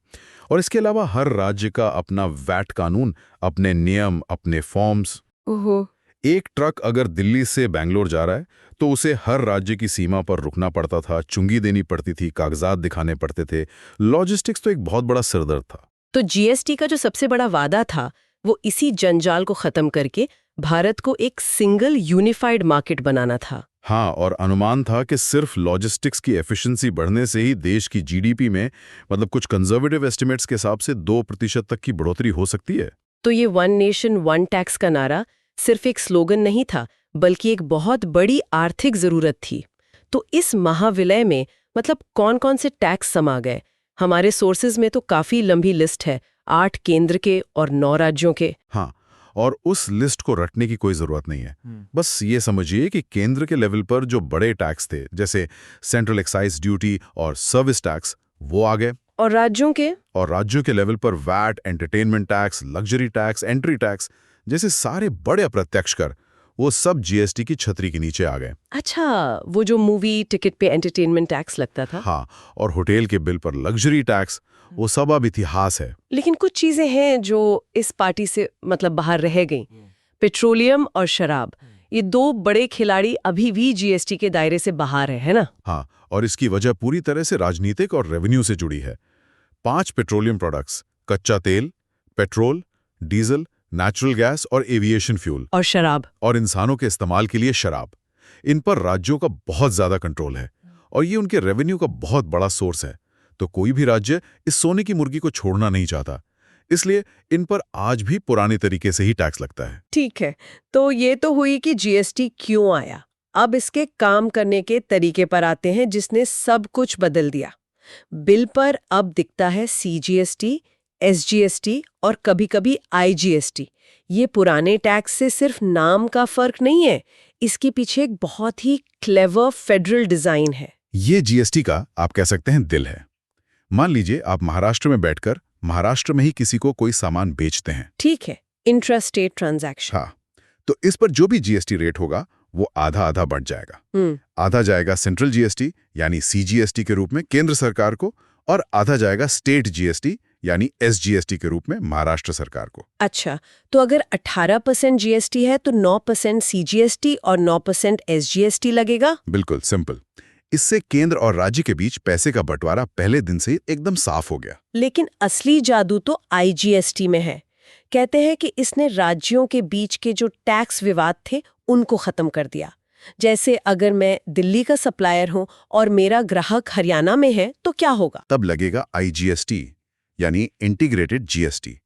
और इसके अलावा हर राज्य का अपना वैट कानून, अपने नियम, अपने फॉर्म्स। ओहो। एक ट्रक अगर दिल्ली से बैंगलोर जा रहा है तो उसे हर राज्य की सीमा पर रुकना पड़ता था, चुंगी देनी पड़ती थी, कागजात दिखाने पड़ते थे। लॉजिस्टिक्स तो एक बहुत बड़ा सिरदर्द था। तो जीएसटी का जो सबसे बड़ा वादा था वो इसी जंजाल को खत्म करके भारत को एक सिंगल यूनिफाइड मार्केट बनाना था। हाँ, और अनुमान था कि सिर्फ लॉजिस्टिक्स की एफिशिएंसी बढ़ने से ही देश की जीडीपी में, मतलब कुछ कंजर्वेटिव एस्टिमेट्स के हिसाब से 2% तक की बढ़ोतरी हो सकती है। तो ये वन नेशन वन टैक्स का नारा सिर्फ एक स्लोगन नहीं था, बल्कि एक बहुत बड़ी आर्थिक जरूरत थी। तो इस महाविलय में मतलब कौन-कौन से टैक्स समा गए? हमारे सोर्सेज में तो काफी लंबी लिस्ट है, 8 केंद्र के और 9 राज्यों के। हाँ, और उस लिस्ट को रटने की कोई जरूरत नहीं है। बस ये समझिए कि केंद्र के लेवल पर जो बड़े टैक्स थे, जैसे सेंट्रल एक्साइज ड्यूटी और सर्विस टैक्स, वो आ गए। और राज्यों के? और राज्यों के लेवल पर VAT, entertainment tax, luxury tax, entry tax जैसे सारे बड़े अप्रत्यक्ष कर, वो सब जीएसटी की छतरी के नीचे आ गए। अच्छा, वो जो मूवी टिकट पे एंटरटेनमेंट टैक्स लगता था। हाँ, और होटल के बिल पर लग्जरी टैक्स, वो सब अब इतिहास है। लेकिन कुछ चीजें हैं जो इस पार्टी से मतलब बाहर रह गईं। पेट्रोलियम और शराब, ये 2 बड़े खिलाड़ी अभी भी जीएसटी के दायरे से बाहर है ना? हाँ, और इसकी वजह पूरी तरह से राजनीतिक और रेवेन्यू से जुड़ी है। 5 पेट्रोलियम प्रोडक्ट्स, कच्चा तेल, पेट्रोल, डीजल, नेचुरल गैस और एविएशन फ्यूल, और शराब, और इंसानों के इस्तेमाल के लिए शराब, इन पर राज्यों का बहुत ज्यादा कंट्रोल है और ये उनके रेवेन्यू का बहुत बड़ा सोर्स है। तो कोई भी राज्य इस सोने की मुर्गी को छोड़ना नहीं चाहता, इसलिए इन पर आज भी पुराने तरीके से ही टैक्स लगता है। ठीक है, तो ये तो हुई कि जीएसटी क्यों आया। अब इसके काम करने के तरीके पर आते हैं, जिसने सब कुछ बदल दिया। बिल पर अब दिखता है सीजीएसटी, एसजीएसटी और कभी-कभी आईजीएसटी। ये पुराने टैक्स से सिर्फ नाम का फर्क नहीं है, इसके पीछे एक बहुत ही क्लेवर फेडरल डिजाइन है। ये जीएसटी का आप कह सकते हैं दिल है। मान लीजिए आप महाराष्ट्र में बैठकर महाराष्ट्र में ही किसी को कोई सामान बेचते हैं। ठीक है, इंट्रास्टेट ट्रांजैक्शन। हाँ, तो इस पर जो भी जीएसटी रेट होगा वो आधा-आधा बढ़ जाएगा। आधा जाएगा सेंट्रल जीएसटी यानी सीजीएसटी के रूप में केंद्र सरकार को, और आधा जाएगा स्टेट जीएसटी यानी एसजीएसटी के रूप में महाराष्ट्र सरकार को। अच्छा, तो अगर 18% जीएसटी है तो 9% सीजीएसटी और 9% एसजीएसटी लगेगा? बिल्कुल सिंपल। इससे केंद्र और राज्य के बीच पैसे का बंटवारा पहले दिन से एकदम साफ हो गया। लेकिन असली जादू तो आईजीएसटी में है। कहते हैं कि इसने राज्यों के बीच के जो टैक्स विवाद थे उनको खत्म कर दिया। जैसे अगर मैं दिल्ली का सप्लायर हूं और मेरा ग्राहक हरियाणा में है तो क्या होगा? तब लगेगा आईजीएसटी यानी इंटीग्रेटेड जीएसटी।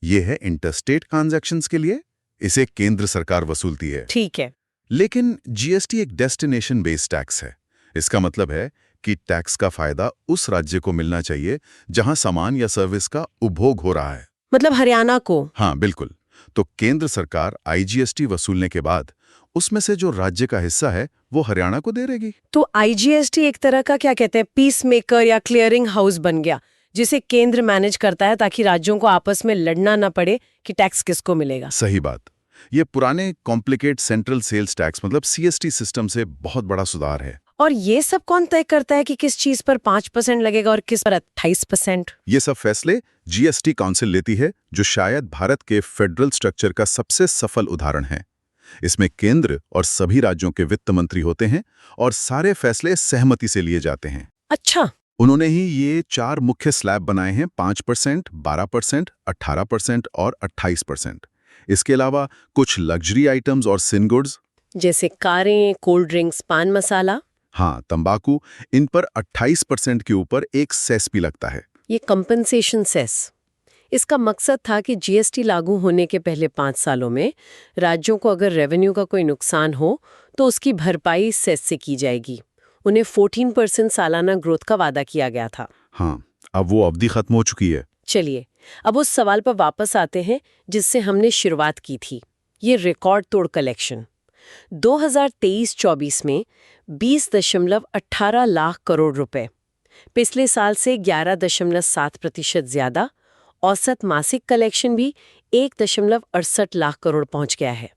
ये है इंटरस्टेट ट्रांजैक्शंस के लिए, इसे केंद्र सरकार वसूलती है। ठीक है, लेकिन जीएसटी एक डेस्टिनेशन बेस्ड टैक्स है। इसका मतलब है कि टैक्स का फायदा उस राज्य को मिलना चाहिए जहां सामान या सर्विस का उपभोग हो रहा है। मतलब हरियाणा को? हाँ बिल्कुल। तो केंद्र सरकार आईजीएसटी वसूलने के बाद उसमें से जो राज्य का हिस्सा है वो हरियाणा को दे देगी। तो आईजीएसटी एक तरह का क्या कहते हैं, पीस मेकर या क्लियरिंग हाउस बन गया, जिसे केंद्र मैनेज करता है ताकि राज्यों को आपस में लड़ना ना पड़े कि टैक्स किसको मिलेगा। सही बात। ये पुराने कॉम्प्लिकेट सेंट्रल सेल्स टैक्स मतलब सीएसटी सिस्टम से बहुत बड़ा सुधार है। और ये सब कौन तय करता है कि किस चीज पर 5% लगेगा और किस पर 28%? ये सब फैसले जीएसटी काउंसिल लेती है, जो शायद भारत के फेडरल स्ट्रक्चर का सबसे सफल उदाहरण है। इसमें केंद्र और सभी राज्यों के वित्त मंत्री होते हैं और सारे फैसले सहमति से लिए जाते हैं। अच्छा, उन्होंने ही ये 4 मुख्य स्लैब बनाए हैं, 5%, 12%, 18% और 28%। इसके अलावा कुछ लग्जरी आइटम्स और सिन गुड्स जैसे कारें, कोल्ड ड्रिंक्स, पान मसाला, हाँ तंबाकू, इन पर 28% के ऊपर एक सेस भी लगता है। ये कंपनसेशन सेस। इसका मकसद था कि जीएसटी लागू होने के पहले 5 सालों में राज्यों को अगर रेवेन्यू का कोई नुकसान हो तो उसकी भरपाई सेस से की जाएगी। उन्हें 14% सालाना ग्रोथ का वादा किया गया था। हाँ, अब वो अवधि खत्म हो चुकी है। चलिए, अब उस सवाल पर वापस आते हैं जिससे हमने शुरुआत की थी, ये रिकॉर्ड तोड़ कलेक्शन। 2023-24 में 20.18 लाख करोड़ रुपए, पिछले साल से 11.7% ज्यादा। औसत मासिक कलेक्शन भी 1.68 लाख करोड़ पहुंच गया है।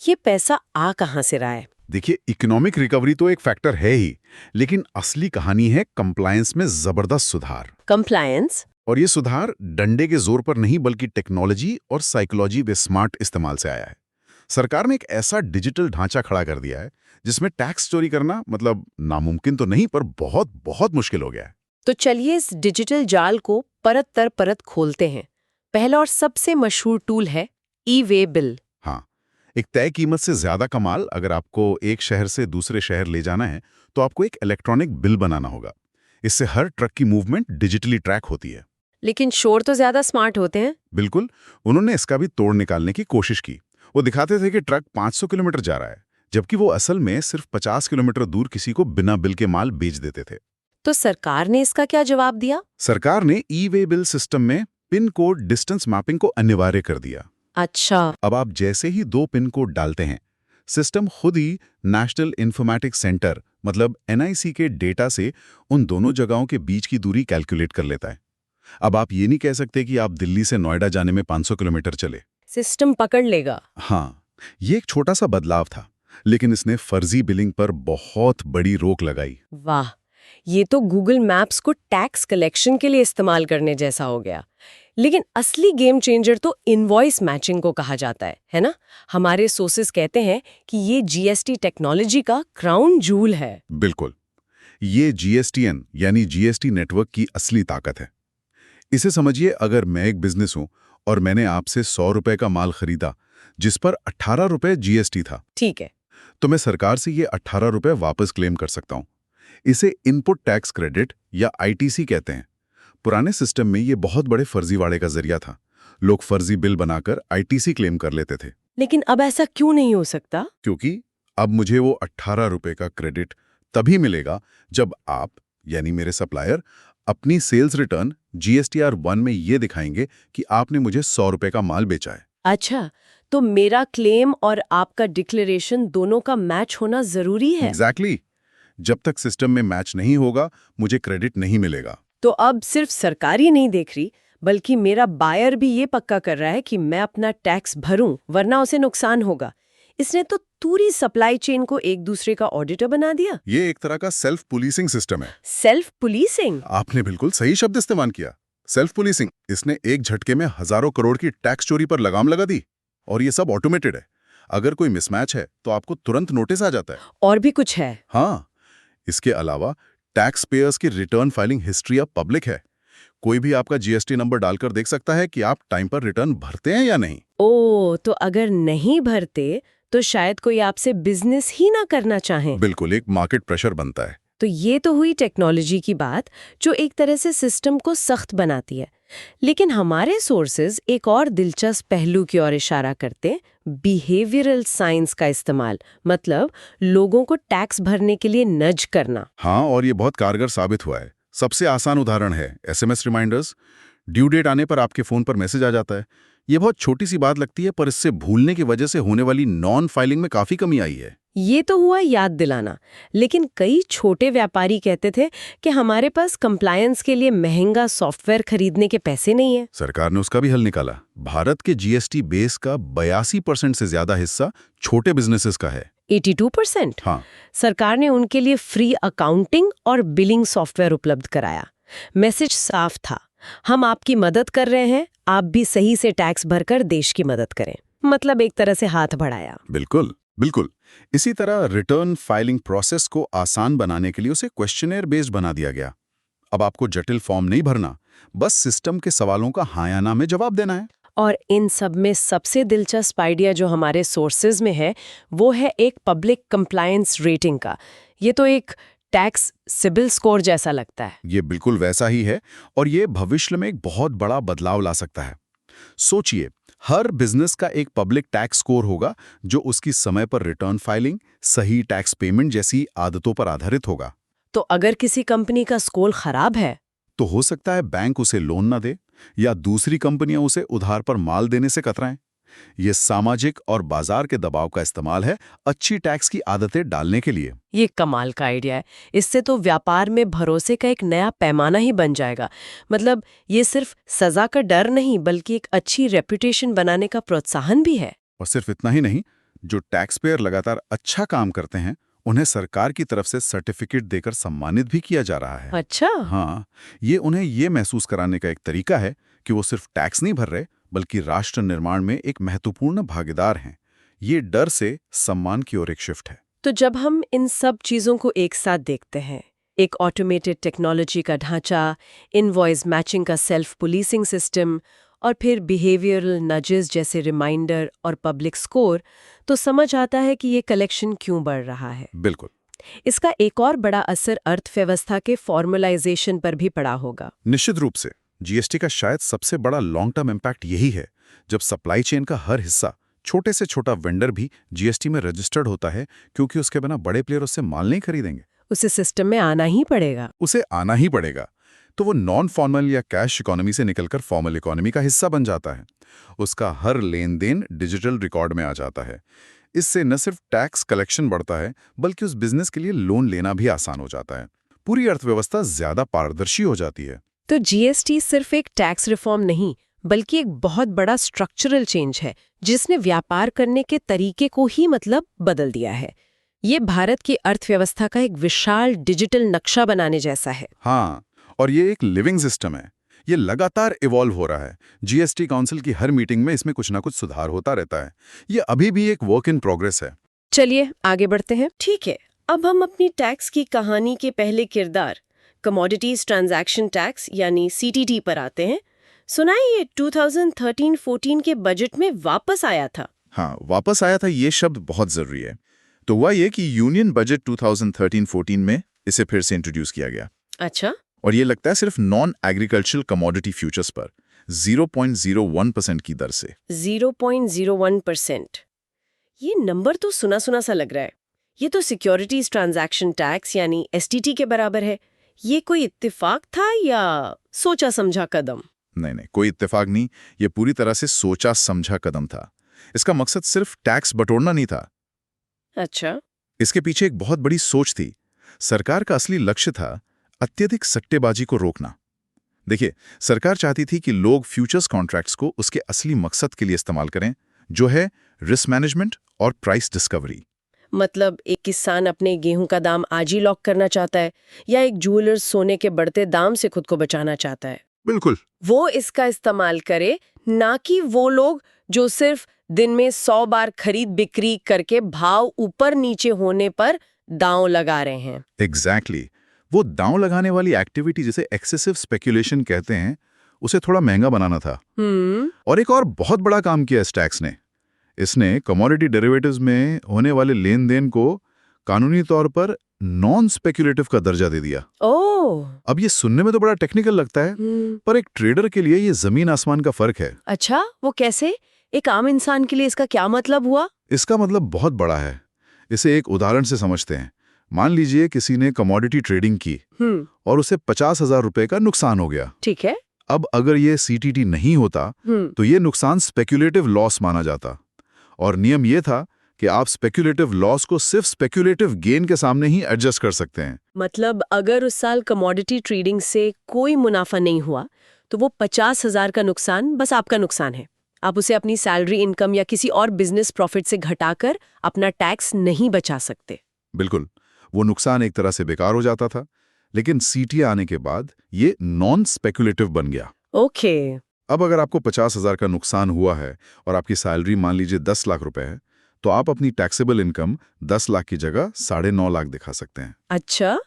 ये पैसा आ कहां से रहा है? देखिए, इकोनॉमिक रिकवरी तो एक फैक्टर है ही, लेकिन असली कहानी है कंप्लायंस में जबरदस्त सुधार। कंप्लायंस? और ये सुधार डंडे के जोर पर नहीं, बल्कि टेक्नोलॉजी और साइकोलॉजी व स्मार्ट इस्तेमाल से आया है। सरकार ने एक ऐसा डिजिटल ढांचा खड़ा कर दिया है जिसमें टैक्स चोरी करना मतलब नामुमकिन तो नहीं, पर बहुत बहुत मुश्किल हो गया है। तो चलिए इस डिजिटल जाल को परत दर परत खोलते हैं। पहला और सबसे मशहूर टूल है ई-वे बिल। हाँ, एक तय कीमत से ज्यादा का माल अगर आपको एक शहर से दूसरे शहर ले जाना है तो आपको एक इलेक्ट्रॉनिक बिल बनाना होगा। इससे हर ट्रक की मूवमेंट डिजिटली ट्रैक होती है। लेकिन शोर तो ज्यादा स्मार्ट होते हैं। बिल्कुल, उन्होंने इसका भी तोड़ निकालने की कोशिश की। वो दिखाते थे कि ट्रक 500 किलोमीटर जा रहा है, जबकि वो असल में सिर्फ 50 किलोमीटर दूर किसी को बिना बिल के माल बेच देते थे। तो सरकार ने इसका क्या जवाब दिया? सरकार ने ई-वे बिल सिस्टम में पिन कोड डिस्टेंस मैपिंग को अनिवार्य कर दिया। अच्छा। अब आप जैसे ही 2 पिन कोड डालते हैं, सिस्टम खुद ही नेशनल इंफॉर्मेटिक्स सेंटर मतलब NIC के डेटा से उन दोनों जगहों के बीच की दूरी कैलकुलेट कर लेता है। अब आप ये नहीं कह सकते कि आप दिल्ली से नोएडा जाने में 500 किलोमीटर चले। सिस्टम पकड़ लेगा। हाँ, ये एक छोटा सा बदलाव था, लेकिन इसने फर्जी बिलिंग पर बहुत बड़ी रोक लगाई। वाह, ये तो गूगल मैप्स को टैक्स कलेक्शन के लिए इस्तेमाल करने जैसा हो गया। लेकिन असली गेम चेंजर तो इनवॉइस मैचिंग को कहा जाता है ना? हमारे सोर्सेस कहते हैं कि ये GST टेक्नोलॉजी का क्राउन जूल है। बिल्कुल, ये GSTN यानी GST नेटवर्क की असली ताकत है। इसे समझिए, अगर मैं एक बिजनेस हूं और मैंने आपसे 100 रुपए का माल खरीदा जिस पर 18 रुपए GST था, ठीक है, तो मैं सरकार से ये 18 रुपए वापस क्लेम कर सकता हूं। इसे इनपुट टैक्स क्रेडिट या ITC कहते हैं। पुराने सिस्टम में ये बहुत बड़े फर्जीवाड़े का जरिया था। लोग फर्जी बिल बनाकर ITC क्लेम कर लेते थे। लेकिन अब ऐसा क्यों नहीं हो सकता? क्योंकि अब मुझे वो 18 रुपए का क्रेडिट तभी मिलेगा जब आप यानी मेरे सप्लायर अपनी सेल्स रिटर्न GSTR 1 में ये दिखाएंगे कि आपने मुझे 100 रुपए का माल बेचा है। अच्छा, तो मेरा क्लेम और आपका डिक्लेरेशन दोनों का मैच होना जरूरी है। एग्जैक्टली। जब तक सिस्टम में मैच नहीं होगा, मुझे क्रेडिट नहीं मिलेगा। तो अब सिर्फ सरकार ही नहीं देख रही, बल्कि मेरा बायर भी ये पक्का कर रहा है कि मैं अपना टैक्स भरूं, वरना उसे नुकसान होगा। इसने तो पूरी सप्लाई चेन को एक दूसरे का ऑडिटर बना दिया। ये एक तरह का सेल्फ पुलिसिंग सिस्टम है। Self policing? आपने बिल्कुल सही शब्द इस्तेमाल किया, सेल्फ पुलिसिंग। इसने एक झटके में हजारों करोड़ की टैक्स चोरी पर लगाम लगा दी, और ये सब ऑटोमेटेड है। अगर कोई मिसमैच है तो आपको तुरंत नोटिस आ जाता है। और भी कुछ है? हाँ, इसके अलावा टैक्स पेयर्स की रिटर्न फाइलिंग हिस्ट्री अब पब्लिक है। कोई भी आपका GST नंबर डालकर देख सकता है कि आप टाइम पर रिटर्न भरते हैं या नहीं। ओ, तो अगर नहीं भरते तो शायद कोई आपसे बिजनेस ही ना करना चाहे। बिल्कुल, एक मार्केट प्रेशर बनता है। तो ये तो हुई टेक्नोलॉजी की बात, जो एक तरह से सिस्टम को सख्त बनाती है। लेकिन हमारे सोर्सेज एक और दिलचस्प पहलू की ओर इशारा करते, बिहेवियरल साइंस का इस्तेमाल, मतलब लोगों को टैक्स भरने के लिए नज करना। हाँ, और ये बहुत कारगर साबित हुआ है। सबसे आसान उदाहरण है SMS रिमाइंडर्स। ड्यू डेट आने पर आपके फोन पर मैसेज आ जाता है। ये बहुत छोटी सी बात लगती है, पर इससे भूलने की वजह से होने वाली नॉन फाइलिंग में काफी कमी आई है। ये तो हुआ याद दिलाना, लेकिन कई छोटे व्यापारी कहते थे कि हमारे पास कंप्लायंस के लिए महंगा सॉफ्टवेयर खरीदने के पैसे नहीं है। सरकार ने उसका भी हल निकाला। भारत के GST बेस का 82% से ज्यादा हिस्सा छोटे बिजनेसेस का है। 82%? हाँ। सरकार ने उनके लिए फ्री अकाउंटिंग और बिलिंग सॉफ्टवेयर उपलब्ध कराया। मैसेज साफ था, हम आपकी मदद कर रहे हैं, आप भी सही से टैक्स भरकर देश की मदद करें। मतलब एक तरह से हाथ बढ़ाया। बिल्कुल बिल्कुल। इसी तरह रिटर्न फाइलिंग प्रोसेस को आसान बनाने के लिए उसे क्वेश्चनेयर बेस्ड बना दिया गया। अब आपको जटिल फॉर्म नहीं भरना, बस सिस्टम के सवालों का हाँ या ना में जवाब देना है। और इन सब में सबसे दिलचस्प आइडिया जो हमारे सोर्सेज में है, वो है एक पब्लिक कंप्लायंस रेटिंग का। ये तो एक टैक्स सिबिल स्कोर जैसा लगता है। ये बिल्कुल वैसा ही है, और ये भविष्य में एक बहुत बड़ा बदलाव ला सकता है। सोचिए, हर बिजनेस का एक पब्लिक टैक्स स्कोर होगा जो उसकी समय पर रिटर्न फाइलिंग, सही टैक्स पेमेंट जैसी आदतों पर आधारित होगा। तो अगर किसी कंपनी का स्कोर खराब है तो हो सकता है बैंक उसे लोन ना दे, या दूसरी कंपनियां उसे उधार पर माल देने से कतराएं। ये सामाजिक और बाजार के दबाव का इस्तेमाल है अच्छी टैक्स की आदतें डालने के लिए। ये कमाल का आइडिया है। इससे तो व्यापार में भरोसे का एक नया पैमाना ही बन जाएगा। मतलब ये सिर्फ सजा का डर नहीं बल्कि एक अच्छी रेपुटेशन बनाने का प्रोत्साहन भी है। और सिर्फ इतना ही नहीं, जो टैक्स पेयर लगातार अच्छा काम करते हैं उन्हें सरकार की तरफ से सर्टिफिकेट देकर सम्मानित भी किया जा रहा है। अच्छा। हाँ, ये उन्हें ये महसूस कराने का एक तरीका है कि वो सिर्फ टैक्स नहीं भर रहे बल्कि राष्ट्र निर्माण में एक महत्वपूर्ण भागीदार हैं। ये डर से सम्मान की ओर एक शिफ्ट है। तो जब हम इन सब चीजों को एक साथ देखते हैं, एक ऑटोमेटेड टेक्नोलॉजी का ढांचा, इनवॉइस मैचिंग का सेल्फ पुलिसिंग सिस्टम और फिर बिहेवियरल नजेस जैसे रिमाइंडर और पब्लिक स्कोर, तो समझ आता है कि ये कलेक्शन क्यों बढ़ रहा है। बिल्कुल। इसका एक और बड़ा असर अर्थव्यवस्था के फॉर्मलाइजेशन पर भी पड़ा होगा। निश्चित रूप से जीएसटी का शायद सबसे बड़ा लॉन्ग टर्म इम्पैक्ट यही है। जब सप्लाई चेन का हर हिस्सा, छोटे से छोटा वेंडर भी जीएसटी में रजिस्टर्ड होता है, क्योंकि उसके बिना बड़े प्लेयर उससे माल नहीं खरीदेंगे, उसे सिस्टम में आना ही पड़ेगा। उसे आना ही पड़ेगा। तो वो नॉन फॉर्मल या कैश इकोनॉमी से निकलकर फॉर्मल इकोनॉमी का हिस्सा बन जाता है। उसका हर लेन देन डिजिटल रिकॉर्ड में आ जाता है। इससे न सिर्फ टैक्स कलेक्शन बढ़ता है बल्कि उस बिजनेस के लिए लोन लेना भी आसान हो जाता है। पूरी अर्थव्यवस्था ज्यादा पारदर्शी हो जाती है। तो जीएसटी सिर्फ एक टैक्स रिफॉर्म नहीं बल्कि एक बहुत बड़ा स्ट्रक्चरल चेंज है जिसने व्यापार करने के तरीके को ही मतलब बदल दिया है। ये भारत की अर्थव्यवस्था का एक विशाल डिजिटल नक्शा बनाने जैसा है। हाँ, और ये एक लिविंग सिस्टम है। ये लगातार इवॉल्व हो रहा है। जीएसटी काउंसिल की हर मीटिंग में इसमें कुछ ना कुछ सुधार होता रहता है। ये अभी भी एक वर्क इन प्रोग्रेस है। चलिए आगे बढ़ते हैं। ठीक है, अब हम अपनी टैक्स की कहानी के पहले किरदार कमोडिटीज ट्रांजैक्शन टैक्स यानी सीटीटी पर आते हैं। सुना है ये 2013-14 के बजट में वापस आया था। हाँ, वापस आया था, ये शब्द बहुत जरूरी है। तो हुआ ये कि यूनियन बजट 2013-14 में इसे फिर से इंट्रोड्यूस किया गया। अच्छा। और ये लगता है सिर्फ नॉन एग्रीकल्चरल कमोडिटी फ्यूचर्स पर 0.01% की दर से। 0.01%। ये नंबर तो सुना सुना सा लग रहा है। ये तो सिक्योरिटीज ट्रांजैक्शन टैक्स यानी एसटीटी के बराबर है। ये कोई इत्तेफाक था या सोचा समझा कदम? नहीं, कोई इत्तेफाक नहीं। ये पूरी तरह से सोचा समझा कदम था। इसका मकसद सिर्फ टैक्स बटोरना नहीं था। अच्छा। इसके पीछे एक बहुत बड़ी सोच थी। सरकार का असली लक्ष्य था अत्यधिक सट्टेबाजी को रोकना। देखिए, सरकार चाहती थी कि लोग फ्यूचर्स कॉन्ट्रैक्ट्स को उसके असली मकसद के लिए इस्तेमाल करें, जो है रिस्क मैनेजमेंट और प्राइस डिस्कवरी। मतलब एक किसान अपने गेहूं का दाम आज ही लॉक करना चाहता है या एक ज्वेलर सोने के बढ़ते दाम से खुद को बचाना चाहता है। बिल्कुल। वो इसका इस्तेमाल करे, ना कि वो लोग जो सिर्फ दिन में 100 बार खरीद बिक्री करके भाव ऊपर नीचे होने पर दांव लगा रहे हैं। एग्जैक्टली। वो दांव लगाने वाली एक्टिविटी जिसे एक्सेसिव स्पेकुलेशन कहते हैं, उसे थोड़ा महंगा बनाना था। और एक और बहुत बड़ा काम किया इस टैक्स ने। इसने कमोडिटी डेरिवेटिव्स में होने वाले लेन देन को कानूनी तौर पर नॉन स्पेकुलेटिव का दर्जा दे दिया। ओह। अब ये सुनने में तो बड़ा टेक्निकल लगता है, पर एक ट्रेडर के लिए ये जमीन आसमान का फर्क है। अच्छा, वो कैसे? एक आम इंसान के लिए इसका क्या मतलब हुआ? इसका मतलब बहुत बड़ा है। इसे एक उदाहरण से समझते हैं। मान लीजिए किसी ने कमोडिटी ट्रेडिंग की और उसे 50,000 रुपए का नुकसान हो गया। ठीक है। अब अगर ये सीटीटी नहीं होता तो ये नुकसान स्पेक्युलेटिव लॉस माना जाता, और नियम ये था कि आप स्पेक्युलेटिव लॉस को सिर्फ स्पेक्युलेटिव गेन के सामने ही एडजस्ट कर सकते हैं। मतलब अगर उस साल कमोडिटी ट्रेडिंग से कोई मुनाफा नहीं हुआ तो वो 50,000 का नुकसान बस आपका नुकसान है। आप उसे अपनी सैलरी इनकम या किसी और बिजनेस प्रॉफिट से घटाकर अपना टैक्स नहीं बचा सकते। बिल्कुल, वो नुकसान एक तरह से बेकार हो जाता था। लेकिन सीटीटी आने के बाद ये नॉन स्पेकुलेटिव बन गया। ओके। अब अगर आपको 50,000 का नुकसान हुआ है और आपकी सैलरी मान लीजिए 10 लाख रुपए है, तो आप अपनी टैक्सेबल इनकम 10 लाख की जगह 9.5 लाख दिखा सकते हैं। अच्छा,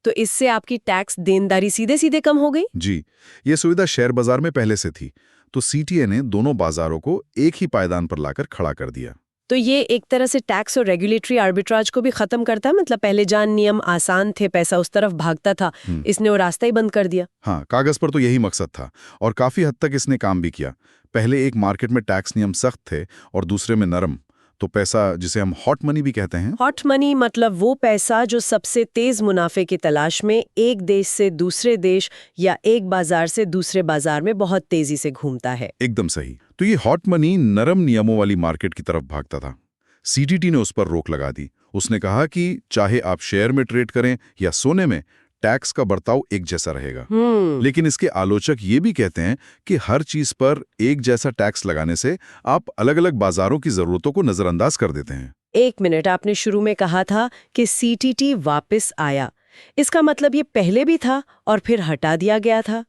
तो इससे आपकी टैक्स देनदारी सीधे सीधे कम हो गई? जी, ये सुविधा शेयर बाजार में पहले से थी, तो सीटीए ने दोनों बाजारों को एक ही पायदान पर लाकर खड़ा कर दिया। तो ये एक तरह से टैक्स और रेगुलेटरी आर्बिट्राज को भी खत्म करता है। मतलब पहले जहां नियम आसान थे, पैसा उस तरफ भागता था, इसने वो रास्ता ही बंद कर दिया। हाँ, कागज पर तो यही मकसद था और काफी हद तक इसने काम भी किया। पहले एक मार्केट में टैक्स नियम सख्त थे और दूसरे में नरम। तो पैसा, जिसे हम हॉट मनी भी कहते हैं। हॉट मनी मतलब वो पैसा जो सबसे तेज मुनाफे की तलाश में एक देश से दूसरे देश या एक बाजार से दूसरे बाजार में बहुत तेजी से घूमता है। एकदम सही। तो ये हॉट मनी नरम नियमों वाली मार्केट की तरफ भागता था। सीटीटी ने उस पर रोक लगा दी। उसने कहा कि चाहे आप शेयर में ट्रेड करें या सोने में, टैक्स का बर्ताव एक जैसा रहेगा। लेकिन इसके आलोचक ये भी कहते हैं कि हर चीज पर एक जैसा टैक्स लगाने से आप अलग-अलग बाजारों की जरूरतों को नजरअंदाज कर देते हैं। एक मिनट, आपने शुरू में कहा था कि सीटीटी वापस आया। इसका मतलब ये पहले भी था और फिर हटा दिया गया था।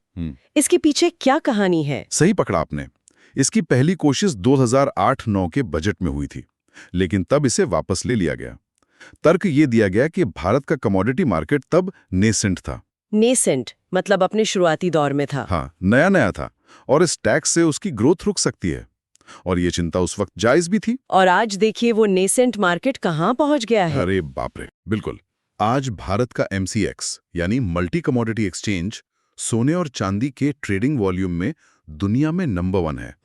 इसके पीछे क्या कहानी है? सही पकड़ा आपने। इसकी पहली कोशिश 2008-9 के बजट में हुई थी, लेकिन तब इसे वापस ले लिया गया। तर्क ये दिया गया कि भारत का कमोडिटी मार्केट तब नेसेंट था। नेसेंट मतलब अपने शुरुआती दौर में था। हाँ, नया था, और इस टैक्स से उसकी ग्रोथ रुक सकती है। और ये चिंता उस वक्त जायज भी थी। और आज देखिए वो नेसेंट मार्केट कहाँ पहुंच गया है। अरे बाप रे, बिल्कुल। आज भारत का MCX यानी मल्टी कमोडिटी एक्सचेंज सोने और चांदी के ट्रेडिंग वॉल्यूम में दुनिया में नंबर 1 है,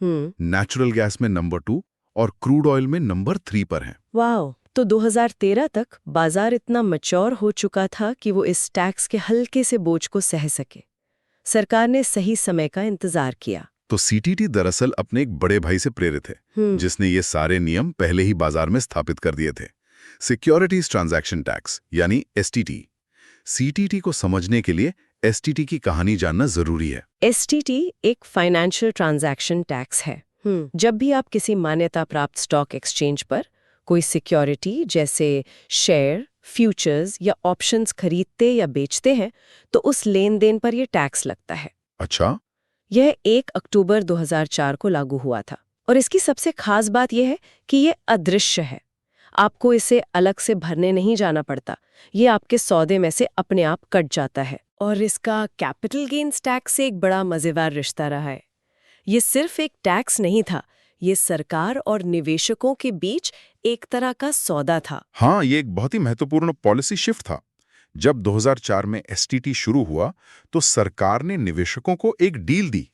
नेचुरल गैस में नंबर 2 और क्रूड ऑयल में नंबर 3 पर है। वाह, तो 2013 तक बाजार इतना मैच्योर हो चुका था कि वो इस टैक्स के हल्के से बोझ को सह सके। सरकार ने सही समय का इंतजार किया। तो सीटीटी दरअसल अपने एक बड़े भाई से प्रेरित है, जिसने ये सारे नियम पहले ही बाजार में स्थापित कर दिए थे। सिक्योरिटीज ट्रांजैक्शन टैक्स यानी STT। सीटीटी को समझने के लिए STT की कहानी जानना जरूरी है। STT एक फाइनेंशियल ट्रांजैक्शन टैक्स है। जब भी आप किसी मान्यता प्राप्त स्टॉक एक्सचेंज पर कोई सिक्योरिटी जैसे शेयर, फ्यूचर्स या ऑप्शंस खरीदते या बेचते हैं, तो उस लेन देन पर यह टैक्स लगता है। अच्छा। यह 1 अक्टूबर 2004 को लागू हुआ था, और इसकी सबसे खास बात यह है कि यह अदृश्य है। आपको इसे अलग से भरने नहीं जाना पड़ता, ये आपके सौदे में से अपने आप कट जाता है। और इसका कैपिटल गेन्स टैक्स से एक बड़ा मजेदार रिश्ता रहा है। ये सिर्फ एक टैक्स नहीं था, ये सरकार और निवेशकों के बीच एक तरह का सौदा था। हाँ, ये एक बहुत ही महत्वपूर्ण पॉलिसी शिफ्ट था। जब 2004 में STT शुरू हुआ तो सरकार ने निवेशकों को एक डील दी।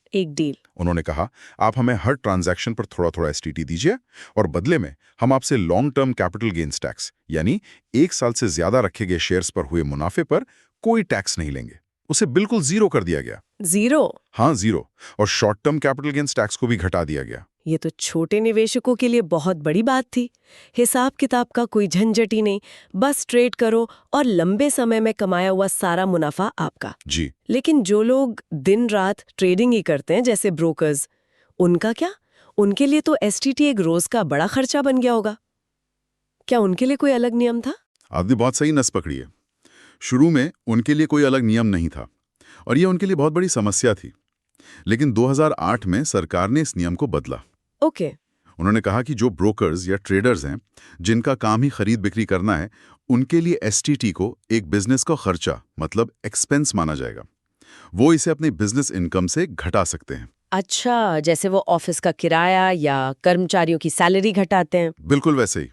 उन्होंने कहा, आप हमें हर ट्रांजैक्शन पर थोड़ा-थोड़ा STT दीजिए और बदले में हम आपसे long term capital gains tax यानी 1 साल से ज्यादा रखे गए शेयर्स पर हुए मुनाफे पर कोई टैक्स नहीं लेंगे। उसे बिल्कुल जीरो कर दिया गया। जीरो? हाँ, जीरो। और short term capital gains tax को भी घटा दिया गया। ये तो छोटे निवेशकों के लिए बहुत बड़ी बात थी। हिसाब किताब का कोई झंझट ही नहीं, बस ट्रेड करो और लंबे समय में कमाया हुआ सारा मुनाफा आपका। जी। लेकिन जो लोग दिन रात ट्रेडिंग ही करते हैं, जैसे ब्रोकर्स, उनका क्या? उनके लिए तो STT एक रोज का बड़ा खर्चा बन गया होगा। क्या उनके लिए कोई अलग नियम था? आपने बहुत सही नस पकड़ी है। शुरू में उनके लिए कोई अलग नियम नहीं था और ये उनके लिए बहुत बड़ी समस्या थी। लेकिन 2008 में सरकार ने इस नियम को बदला। ओके। उन्होंने कहा कि जो ब्रोकर्स या ट्रेडर्स हैं, जिनका काम ही खरीद बिक्री करना है, उनके लिए STT को एक बिजनेस का खर्चा मतलब एक्सपेंस माना जाएगा। वो इसे अपनी बिजनेस इनकम से घटा सकते हैं। अच्छा, जैसे वो ऑफिस का किराया या कर्मचारियों की सैलरी घटाते हैं। बिल्कुल वैसे ही।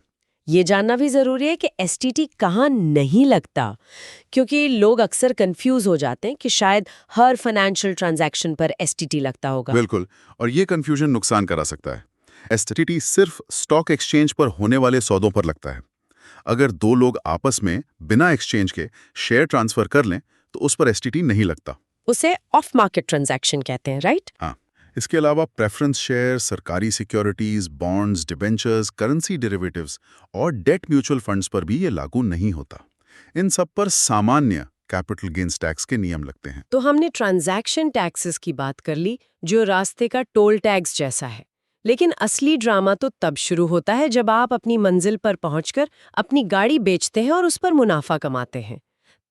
ये जानना भी जरूरी है कि STT कहाँ नहीं लगता, क्योंकि लोग अक्सर कंफ्यूज हो जाते हैं कि शायद हर फाइनेंशियल ट्रांजैक्शन पर STT लगता होगा। बिल्कुल, और ये कंफ्यूजन नुकसान करा सकता है। STT सिर्फ स्टॉक एक्सचेंज पर होने वाले सौदों पर लगता है। अगर 2 लोग आपस में बिना एक्सचेंज के शेयर ट्रांसफर कर लें तो उस पर STT नहीं लगता। उसे ऑफ मार्केट ट्रांजैक्शन कहते हैं, राइट? हाँ। इसके अलावा प्रेफरेंस शेयर, सरकारी securities, bonds, debentures, currency derivatives और डेट म्यूचुअल फंड्स पर भी ये लागू नहीं होता। इन सब पर सामान्य कैपिटल गेन्स टैक्स के नियम लगते हैं। तो हमने ट्रांजैक्शन टैक्सेस की बात कर ली, जो रास्ते का टोल टैक्स जैसा है। लेकिन असली ड्रामा तो तब शुरू होता है जब आप अपनी मंजिल पर पहुंचकर अपनी गाड़ी बेचते हैं और उस पर मुनाफा कमाते हैं।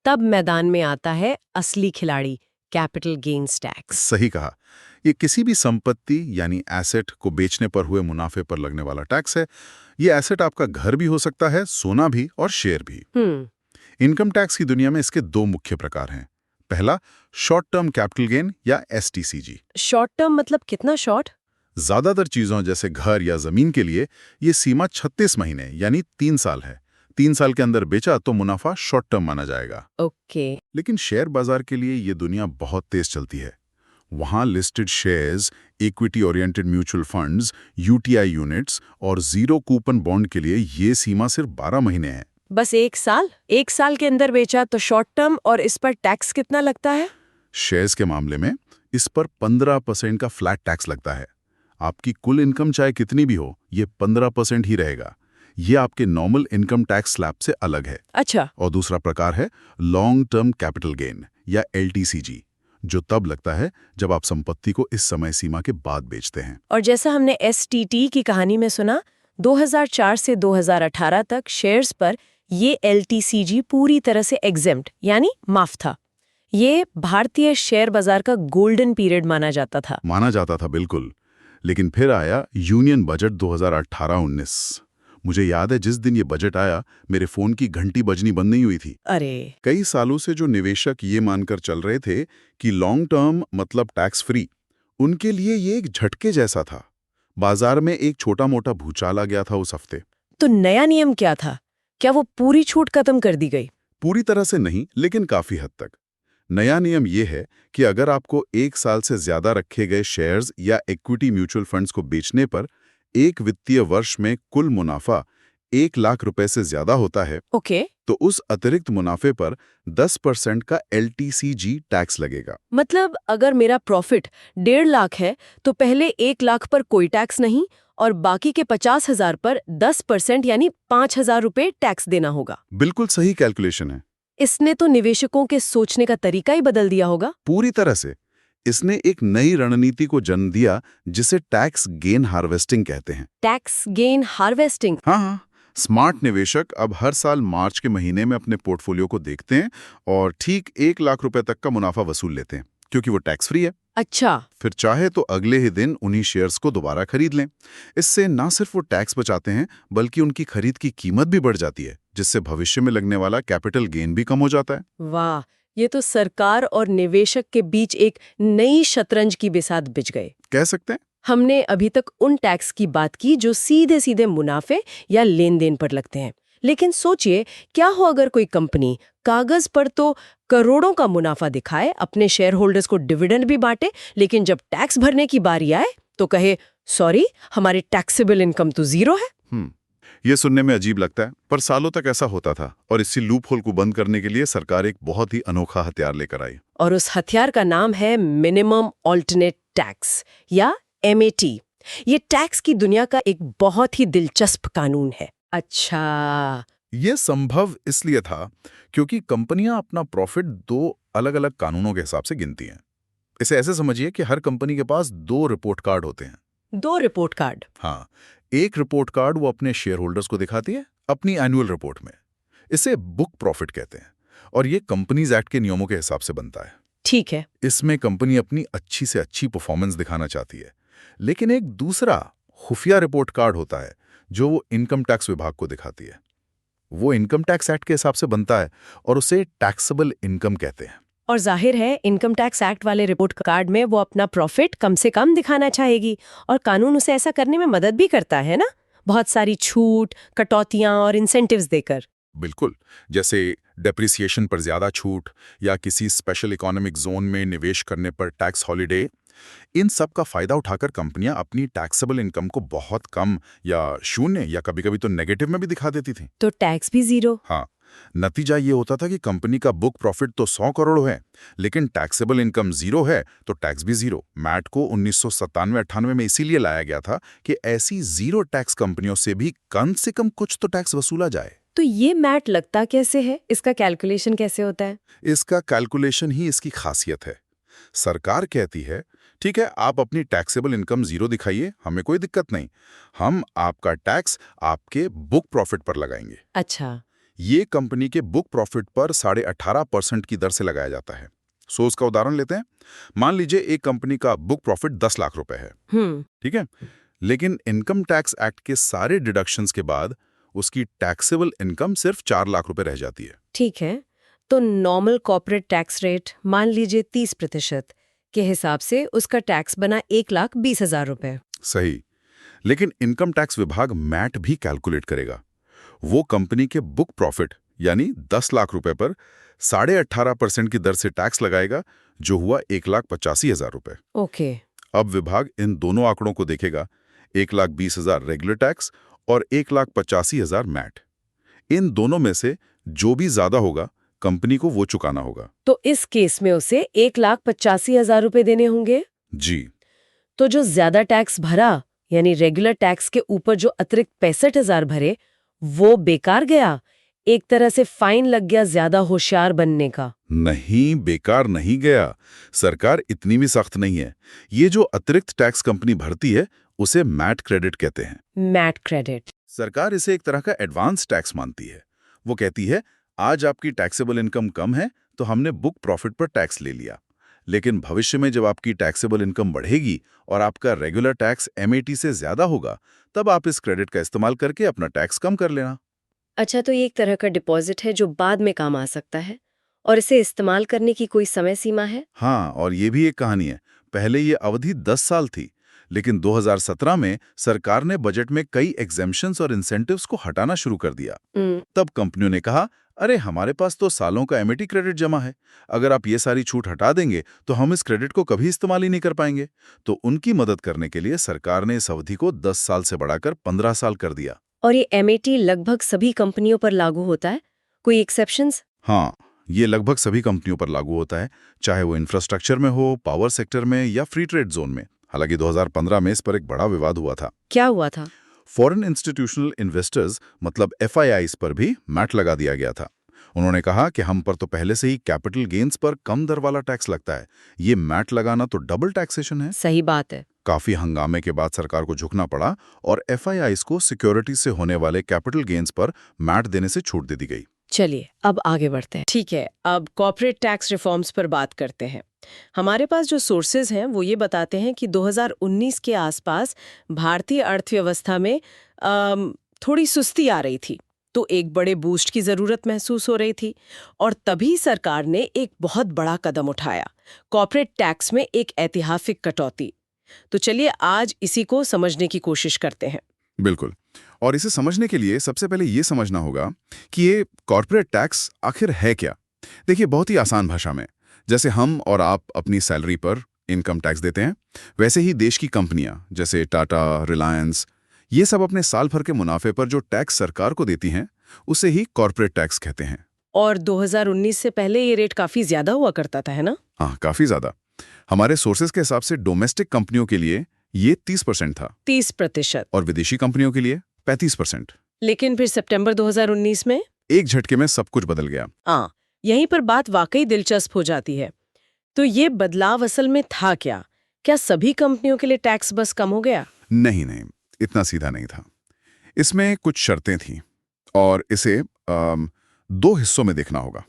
तब मैदान में आता है असली खिलाड़ी, कैपिटल गेन्स टैक्स। सही कहा। ये किसी भी संपत्ति यानी एसेट को बेचने पर हुए मुनाफे पर लगने वाला टैक्स है। ये एसेट आपका घर भी हो सकता है, सोना भी और शेयर भी। इनकम टैक्स की दुनिया में इसके 2 मुख्य प्रकार हैं। पहला, शॉर्ट टर्म कैपिटल गेन या STCG। शॉर्ट टर्म मतलब कितना शॉर्ट? ज्यादातर चीजों जैसे घर या जमीन के लिए ये सीमा 36 महीने यानी 3 साल है। 3 साल के अंदर बेचा तो मुनाफा शॉर्ट टर्म माना जाएगा। ओके। लेकिन शेयर बाजार के लिए ये दुनिया बहुत तेज चलती है। वहां listed shares, equity oriented mutual funds, UTI units और जीरो कूपन बॉन्ड के लिए ये सीमा सिर्फ 12 महीने है। बस 1 साल? 1 साल के अंदर बेचा तो शॉर्ट टर्म, और इस पर टैक्स कितना लगता है? शेयर्स के मामले में इस पर 15% का फ्लैट टैक्स लगता है। आपकी कुल इनकम चाहे कितनी भी हो, ये 15% ही रहेगा। ये आपके नॉर्मल इनकम टैक्स स्लैब से अलग है। अच्छा। और दूसरा प्रकार है लॉन्ग टर्म कैपिटल गेन या LTCG, जो तब लगता है जब आप संपत्ति को इस समय सीमा के बाद बेचते हैं। और जैसा हमने STT की कहानी में सुना, 2004 से 2018 तक शेयर्स पर ये LTCG पूरी तरह से एग्जेम्प्ट यानी माफ था। ये भारतीय शेयर बाजार का गोल्डन पीरियड माना जाता था। बिल्कुल। लेकिन फिर आया यूनियन बजट 2018-19। मुझे याद है जिस दिन ये बजट आया, मेरे फोन की घंटी बजनी बंद नहीं हुई थी। अरे, कई सालों से जो निवेशक ये मानकर चल रहे थे कि लॉन्ग टर्म मतलब टैक्स फ्री, उनके लिए ये एक झटके जैसा था। बाजार में एक छोटा मोटा भूचाल आ गया था उस हफ्ते। तो नया नियम क्या था? क्या वो पूरी छूट खत्म कर दी गई? पूरी तरह से नहीं, लेकिन काफी हद तक। नया नियम ये है कि अगर आपको 1 साल से ज्यादा रखे गए शेयर्स या इक्विटी म्यूचुअल फंड्स को बेचने पर एक वित्तीय वर्ष में कुल मुनाफा 1 लाख रुपए से ज्यादा होता है, ओके। तो उस अतिरिक्त मुनाफे पर 10% का LTCG टैक्स लगेगा। मतलब अगर मेरा प्रॉफिट 1.5 लाख है तो पहले 1 लाख पर कोई टैक्स नहीं और बाकी के 50,000 पर 10% यानी 5,000 रुपए टैक्स देना होगा। बिल्कुल सही कैलकुलेशन है। इसने तो निवेशकों के सोचने का तरीका ही बदल दिया होगा। पूरी तरह से। इसने एक नई रणनीति को जन्म दिया जिसे टैक्स गेन हार्वेस्टिंग कहते हैं। Tax gain harvesting. हाँ, स्मार्ट निवेशक अब हर साल मार्च के महीने में अपने पोर्टफोलियो को देखते हैं और ठीक 1 लाख रुपए तक का मुनाफा वसूल लेते हैं, क्योंकि वो टैक्स फ्री है। अच्छा। फिर चाहे तो अगले ही दिन उन्हीं शेयर्स को दोबारा खरीद लें। इससे ना सिर्फ वो टैक्स बचाते हैं, बल्कि उनकी खरीद की कीमत भी बढ़ जाती है, जिससे भविष्य में लगने वाला कैपिटल गेन भी कम हो जाता है। वाह, ये तो सरकार और निवेशक के बीच एक नई शतरंज की बिसात बिछ गए, कह सकते हैं। हमने अभी तक उन टैक्स की बात की जो सीधे सीधे मुनाफे या लेन देन पर लगते हैं, लेकिन सोचिए क्या हो अगर कोई कंपनी कागज पर तो करोड़ों का मुनाफा दिखाए, अपने शेयर होल्डर्स को डिविडेंड भी बांटे, लेकिन जब टैक्स भरने की बारी आए तो कहे सॉरी, हमारी टैक्सेबल इनकम तो 0 है। ये सुनने में अजीब लगता है, पर सालों तक ऐसा होता था और इसी लूप होल को बंद करने के लिए सरकार एक बहुत ही अनोखा हथियार लेकर आई। और उस हथियार का नाम है मिनिमम ऑल्टरनेट टैक्स या MAT। ये टैक्स की दुनिया का एक बहुत ही दिलचस्प कानून है। अच्छा। ये संभव इसलिए था क्योंकि कंपनियां अपना प्रॉफिट 2 अलग-अलग कानूनों के हिसाब से गिनती हैं। इसे ऐसे समझिए कि हर कंपनी के पास 2 रिपोर्ट कार्ड होते हैं। 2 रिपोर्ट कार्ड? हाँ, एक रिपोर्ट कार्ड वो अपने शेयर होल्डर्स को दिखाती है अपनी एनुअल रिपोर्ट में। इसे बुक प्रॉफिट कहते हैं और ये कंपनीज एक्ट के नियमों के हिसाब से बनता है। ठीक है। इसमें कंपनी अपनी अच्छी से अच्छी परफॉर्मेंस दिखाना चाहती है, लेकिन एक दूसरा खुफिया रिपोर्ट कार्ड होता है जो वो इनकम टैक्स विभाग को दिखाती है। वो इनकम टैक्स एक्ट के हिसाब से बनता है और उसे टैक्सेबल इनकम कहते हैं। और जाहिर है इनकम टैक्स एक्ट वाले रिपोर्ट कार्ड में वो अपना प्रॉफिट कम से कम दिखाना चाहेगी और कानून उसे ऐसा करने में मदद भी करता है ना, बहुत सारी छूट, कटौतियां और इंसेंटिव्स देकर। बिल्कुल, जैसे डेप्रिसिएशन पर ज्यादा छूट या किसी स्पेशल इकोनॉमिक जोन में निवेश करने पर टैक्स हॉलिडे। इन सब का फायदा उठाकर कंपनियां अपनी टैक्सेबल इनकम को बहुत कम या शून्य या कभी-कभी तो नेगेटिव में भी दिखा देती थी। तो टैक्स भी 0। हाँ, नतीजा ये होता था कि कंपनी का बुक प्रॉफिट तो 100 करोड़ है, लेकिन टैक्सेबल इनकम 0 है तो टैक्स भी 0। मैट को 1997-98 में इसीलिए लाया गया था कि ऐसी 0 टैक्स कंपनियों से भी कम से कम कुछ तो टैक्स वसूला जाए। तो ये मैट लगता कैसे है? इसका कैलकुलेशन कैसे होता है? इसका कैलकुलेशन ही इसकी खासियत है। सरकार कहती है, ठीक है, आप अपनी टैक्सेबल इनकम 0 दिखाइए, हमें कोई दिक्कत नहीं, हम आपका टैक्स आपके बुक प्रॉफिट पर लगाएंगे। अच्छा। ये कंपनी के बुक प्रॉफिट पर 18.5% की दर से लगाया जाता है। सो उसका उदाहरण लेते हैं। मान लीजिए एक कंपनी का बुक प्रॉफिट 10 लाख रुपए है, ठीक है, लेकिन इनकम टैक्स एक्ट के सारे डिडक्शंस के बाद उसकी टैक्सेबल इनकम सिर्फ 4 लाख रुपए रह जाती है। ठीक है, तो नॉर्मल कॉर्पोरेट टैक्स रेट मान लीजिए 30% के हिसाब से उसका टैक्स बना 1,20,000 रुपए। सही, लेकिन इनकम टैक्स विभाग मैट भी कैलकुलेट करेगा। वो कंपनी के बुक प्रॉफिट यानी 10 लाख रुपए पर 18.5% की दर से टैक्स लगाएगा, जो हुआ 1,85,000 रुपए। ओके। अब विभाग इन दोनों आंकड़ों को देखेगा, 1,20,000 रेगुलर टैक्स और 1,85,000 मैट। इन दोनों में से जो भी ज्यादा होगा कंपनी को वो चुकाना होगा। तो इस केस में उसे 1,85,000 रुपए देने होंगे। जी। तो जो ज्यादा टैक्स भरा, यानी रेगुलर टैक्स के ऊपर जो अतिरिक्त 65,000 भरे, वो बेकार गया? एक तरह से फाइन लग गया ज्यादा होशियार बनने का? नहीं, बेकार नहीं गया। सरकार इतनी भी सख्त नहीं है। ये जो अतिरिक्त टैक्स कंपनी भरती है उसे मैट क्रेडिट कहते हैं। MAT credit? सरकार इसे एक तरह का एडवांस टैक्स मानती है। वो कहती है आज आपकी टैक्सेबल इनकम कम है तो हमने बुक प्रॉफिट पर टैक्स ले लिया, लेकिन भविष्य में जब आपकी टैक्सेबल इनकम बढ़ेगी और आपका रेगुलर टैक्स MAT से ज्यादा होगा, तब आप इस क्रेडिट का इस्तेमाल करके अपना टैक्स कम कर लेना। अच्छा, तो ये एक तरह का डिपॉजिट है जो बाद में काम आ सकता है, और इसे इस्तेमाल करने की कोई समय सीमा है? हाँ, और ये भी एक कहानी है। पहले ये अवधि 10 साल थी, लेकिन 2017 में सरकार ने बजट में कई एग्जेम्पशंस और इंसेंटिव्स को हटाना शुरू कर दिया। तब कंपनियों ने कहा, अरे हमारे पास तो सालों का MAT क्रेडिट जमा है, अगर आप ये सारी छूट हटा देंगे तो हम इस क्रेडिट को कभी इस्तेमाल ही नहीं कर पाएंगे। तो उनकी मदद करने के लिए सरकार ने इस अवधि को 10 साल से बढ़ाकर 15 साल कर दिया। और ये MAT लगभग सभी कंपनियों पर लागू होता है? कोई एक्सेप्शंस? हाँ, ये लगभग सभी कंपनियों पर लागू होता है, चाहे वो इंफ्रास्ट्रक्चर में हो, पावर सेक्टर में या फ्री ट्रेड जोन में। हालांकि 2015 में इस पर एक बड़ा विवाद हुआ था। क्या हुआ था? फॉरेन इंस्टीट्यूशनल इन्वेस्टर्स मतलब FIIs पर भी मैट लगा दिया गया था। उन्होंने कहा कि हम पर तो पहले से ही कैपिटल गेन्स पर कम दर वाला टैक्स लगता है, ये मैट लगाना तो डबल टैक्सेशन है। सही बात है। काफी हंगामे के बाद सरकार को झुकना पड़ा और FIIs को सिक्योरिटी से होने वाले कैपिटल गेन्स पर मैट देने से छूट दे दी गई। चलिए अब आगे बढ़ते हैं। ठीक है, अब कॉर्पोरेट टैक्स रिफॉर्म्स पर बात करते हैं। हमारे पास जो सोर्सेज हैं वो ये बताते हैं कि 2019 के आसपास भारतीय अर्थव्यवस्था में थोड़ी सुस्ती आ रही थी, तो एक बड़े बूस्ट की जरूरत महसूस हो रही थी, और तभी सरकार ने एक बहुत बड़ा कदम उठाया, कॉर्पोरेट टैक्स में एक ऐतिहासिक कटौती। तो चलिए आज इसी को समझने की कोशिश करते हैं। बिल्कुल, और इसे समझने के लिए सबसे पहले ये समझना होगा कि ये कॉर्पोरेट टैक्स आखिर है क्या। देखिए, बहुत ही आसान भाषा में, जैसे हम और आप अपनी सैलरी पर इनकम टैक्स देते हैं, वैसे ही देश की कंपनियां जैसे टाटा, रिलायंस, ये सब अपने साल भर के मुनाफे पर जो टैक्स सरकार को देती हैं उसे ही कॉर्पोरेट टैक्स कहते हैं। और 2019 से पहले ये रेट काफी ज्यादा हुआ करता था, है ना? हाँ, काफी ज्यादा। हमारे सोर्सेज के हिसाब से डोमेस्टिक कंपनियों के लिए ये 30% था। 30%? और विदेशी कंपनियों के लिए 35%। लेकिन फिर सितंबर 2019 में एक झटके में सब कुछ बदल गया। हाँ, यहीं पर बात वाकई दिलचस्प हो जाती है। तो ये बदलाव असल में था क्या? क्या सभी कंपनियों के लिए टैक्स बस कम हो गया? नहीं, इतना सीधा नहीं था। इसमें कुछ शर्तें थीं और इसे 2 हिस्सों में देखना होगा।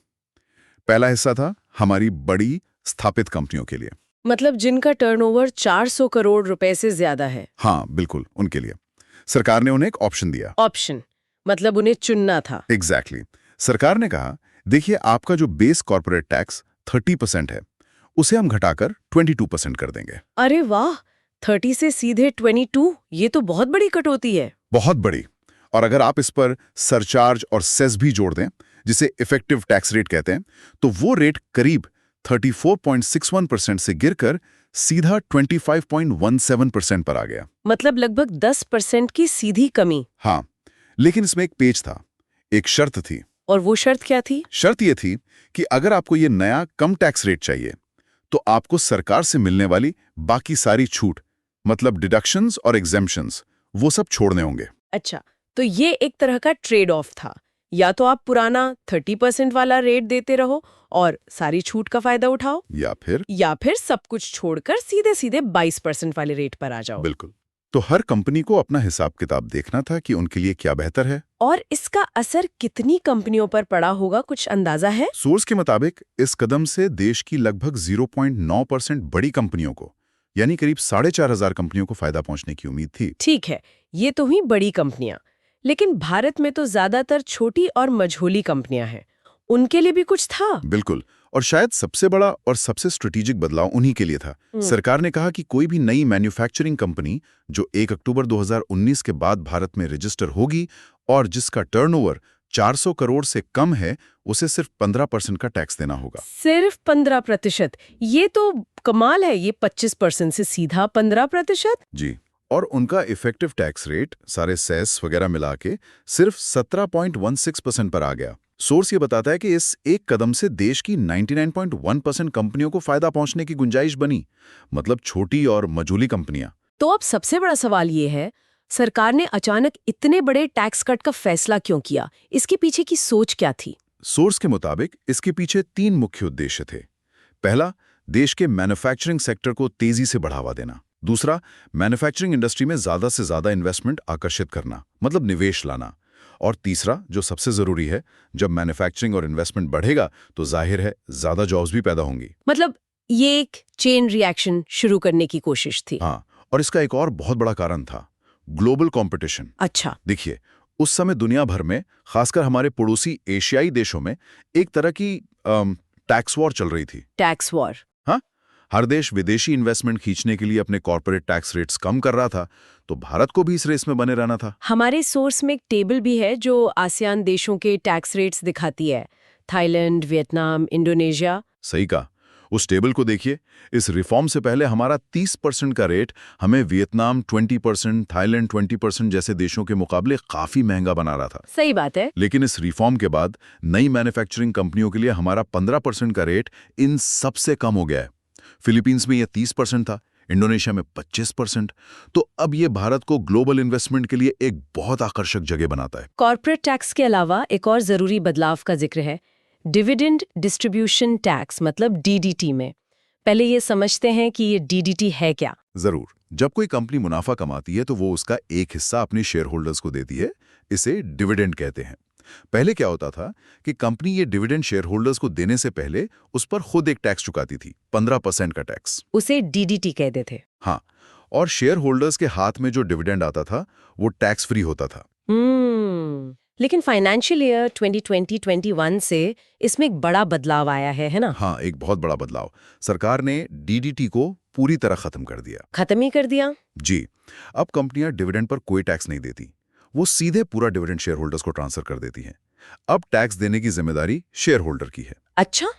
पहला हिस्सा था हमारी बड़ी स्थापित कंपनियों के लिए, मतलब जिनका टर्नओवर 400 करोड़ रुपए से ज्यादा है। हाँ बिल्कुल, उनके लिए सरकार ने उन्हें एक ऑप्शन दिया। ऑप्शन मतलब उन्हें चुनना था। एग्जैक्टली। सरकार ने कहा, देखिए आपका जो बेस कॉर्पोरेट टैक्स 30% है, उसे हम घटाकर 22% कर देंगे। अरे वाह, 30 से सीधे 22, ये तो बहुत बड़ी कटौती है। बहुत बड़ी। और अगर आप इस पर सरचार्ज और सेस भी जोड़ दें, जिसे इफेक्टिव टैक्स रेट कहते हैं, तो वो रेट करीब 34.61% से गिरकर सीधा 25.17% पर आ गया। मतलब लगभग 10% की सीधी कमी। हाँ, लेकिन इसमें एक पेच था, एक शर्त थी। और वो शर्त क्या थी? शर्त ये थी कि अगर आपको ये नया कम टैक्स रेट चाहिए, तो आपको सरकार से मिलने वाली बाकी सारी छूट, मतलब डिडक्शंस और एग्जेम्पशंस, वो सब छोड़ने होंगे। अच्छा, तो ये एक तरह का ट्रेड ऑफ था। या तो आप पुराना 30% वाला रेट देते रहो और सारी छूट का फायदा उठाओ, या फिर सब कुछ छोड़कर सीधे सीधे 22% वाले रेट पर आ जाओ। बिल्कुल। तो हर कंपनी को अपना हिसाब किताब देखना था कि उनके लिए क्या बेहतर है। और इसका असर कितनी कंपनियों पर पड़ा होगा, कुछ अंदाजा है? सोर्स के मुताबिक इस कदम से देश की लगभग 0.9% बड़ी कंपनियों को, यानी करीब 4,500 कंपनियों को फायदा पहुंचने की उम्मीद थी। ठीक है, ये तो हुई बड़ी कंपनियां, लेकिन भारत में तो ज्यादातर छोटी और मझोली कंपनियां हैं, उनके लिए भी कुछ था? बिल्कुल, और शायद सबसे बड़ा और सबसे स्ट्रेटेजिक बदलाव उन्हीं के लिए था। सरकार ने कहा कि कोई भी नई मैन्युफैक्चरिंग कंपनी जो 1 अक्टूबर 2019 के बाद भारत में रजिस्टर होगी और जिसका टर्नओवर 400 करोड़ से कम है, उसे सिर्फ 15% का टैक्स देना होगा। सिर्फ 15%? ये तो कमाल है। ये 25% से सीधा 15%? जी, और उनका इफेक्टिव टैक्स रेट सारे सेस वगैरह मिला के सिर्फ 17.16% पर आ गया। सोर्स ये बताता है कि इस एक कदम से देश की 99.1% कंपनियों को फायदा पहुंचने की गुंजाइश बनी, मतलब छोटी और मझोली कंपनियां। तो अब सबसे बड़ा सवाल ये है, सरकार ने अचानक इतने बड़े टैक्स कट का फैसला क्यों किया? इसके पीछे की सोच क्या थी? सोर्स के मुताबिक इसके पीछे 3 मुख्य उद्देश्य थे। पहला, देश के मैन्युफैक्चरिंग सेक्टर को तेजी से बढ़ावा देना। दूसरा, मैन्युफैक्चरिंग इंडस्ट्री में ज्यादा से ज्यादा इन्वेस्टमेंट आकर्षित करना, मतलब निवेश लाना। और तीसरा, जो सबसे जरूरी है, जब मैन्युफैक्चरिंग और इन्वेस्टमेंट बढ़ेगा तो जाहिर है ज्यादा जॉब्स भी पैदा होंगी। मतलब ये एक चेन रिएक्शन शुरू करने की कोशिश थी। हाँ, और इसका एक और बहुत बड़ा कारण था ग्लोबल कंपटीशन। अच्छा। देखिए, उस समय दुनिया भर में, खासकर हमारे पड़ोसी एशियाई देशों में, एक तरह की टैक्स वॉर चल रही थी। Tax war? हाँ, हर देश विदेशी इन्वेस्टमेंट खींचने के लिए अपने कॉर्पोरेट टैक्स रेट्स कम कर रहा था, तो भारत को भी इस रेस में बने रहना था। हमारे सोर्स में एक टेबल भी है जो आसियान देशों के टैक्स रेट्स दिखाती है। Thailand, Vietnam, Indonesia. सही कहा। उस टेबल को देखिए। इस रिफॉर्म से पहले हमारा 30% का रेट हमें वियतनाम 20%, थाईलैंड 20% जैसे देशों के मुकाबले काफी महंगा बना रहा था। सही बात है। लेकिन इस रिफॉर्म के बाद नई मैन्युफैक्चरिंग कंपनियों के लिए हमारा 15% का रेट इन सबसे कम हो गया है। फिलीपींस में यह 30% था, इंडोनेशिया में 25%। तो अब ये भारत को ग्लोबल इन्वेस्टमेंट के लिए एक बहुत आकर्षक जगह बनाता है। कॉर्पोरेट टैक्स के अलावा एक और जरूरी बदलाव का जिक्र है, डिविडेंड डिस्ट्रीब्यूशन टैक्स, मतलब डीडीटी में। पहले ये समझते हैं कि ये डीडीटी है क्या? जरूर। जब कोई कंपनी मुनाफा कमाती है तो वो उसका एक हिस्सा अपने शेयर होल्डर्स को देती है। इसे डिविडेंड कहते हैं। पहले क्या होता था कि कंपनी ये डिविडेंड शेयर होल्डर्स को देने से पहले उस पर खुद एक टैक्स चुकाती थी, 15% का टैक्स। उसे डीडीटी कहते थे। हाँ, और शेयर होल्डर्स के हाथ में जो डिविडेंड आता था वो टैक्स फ्री होता था। लेकिन फाइनेंशियल ईयर 2020-21 से इसमें एक बड़ा बदलाव आया है ना? हाँ, एक बहुत बड़ा बदलाव। सरकार ने डीडीटी को पूरी तरह खत्म कर दिया। खत्म ही कर दिया? जी। अब कंपनियां डिविडेंड पर कोई टैक्स नहीं देती, वो सीधे पूरा डिविडेंड शेयर होल्डर्स को ट्रांसफर कर देती हैं। अब टैक्स देने की जिम्मेदारी शेयर होल्डर की है। अच्छा।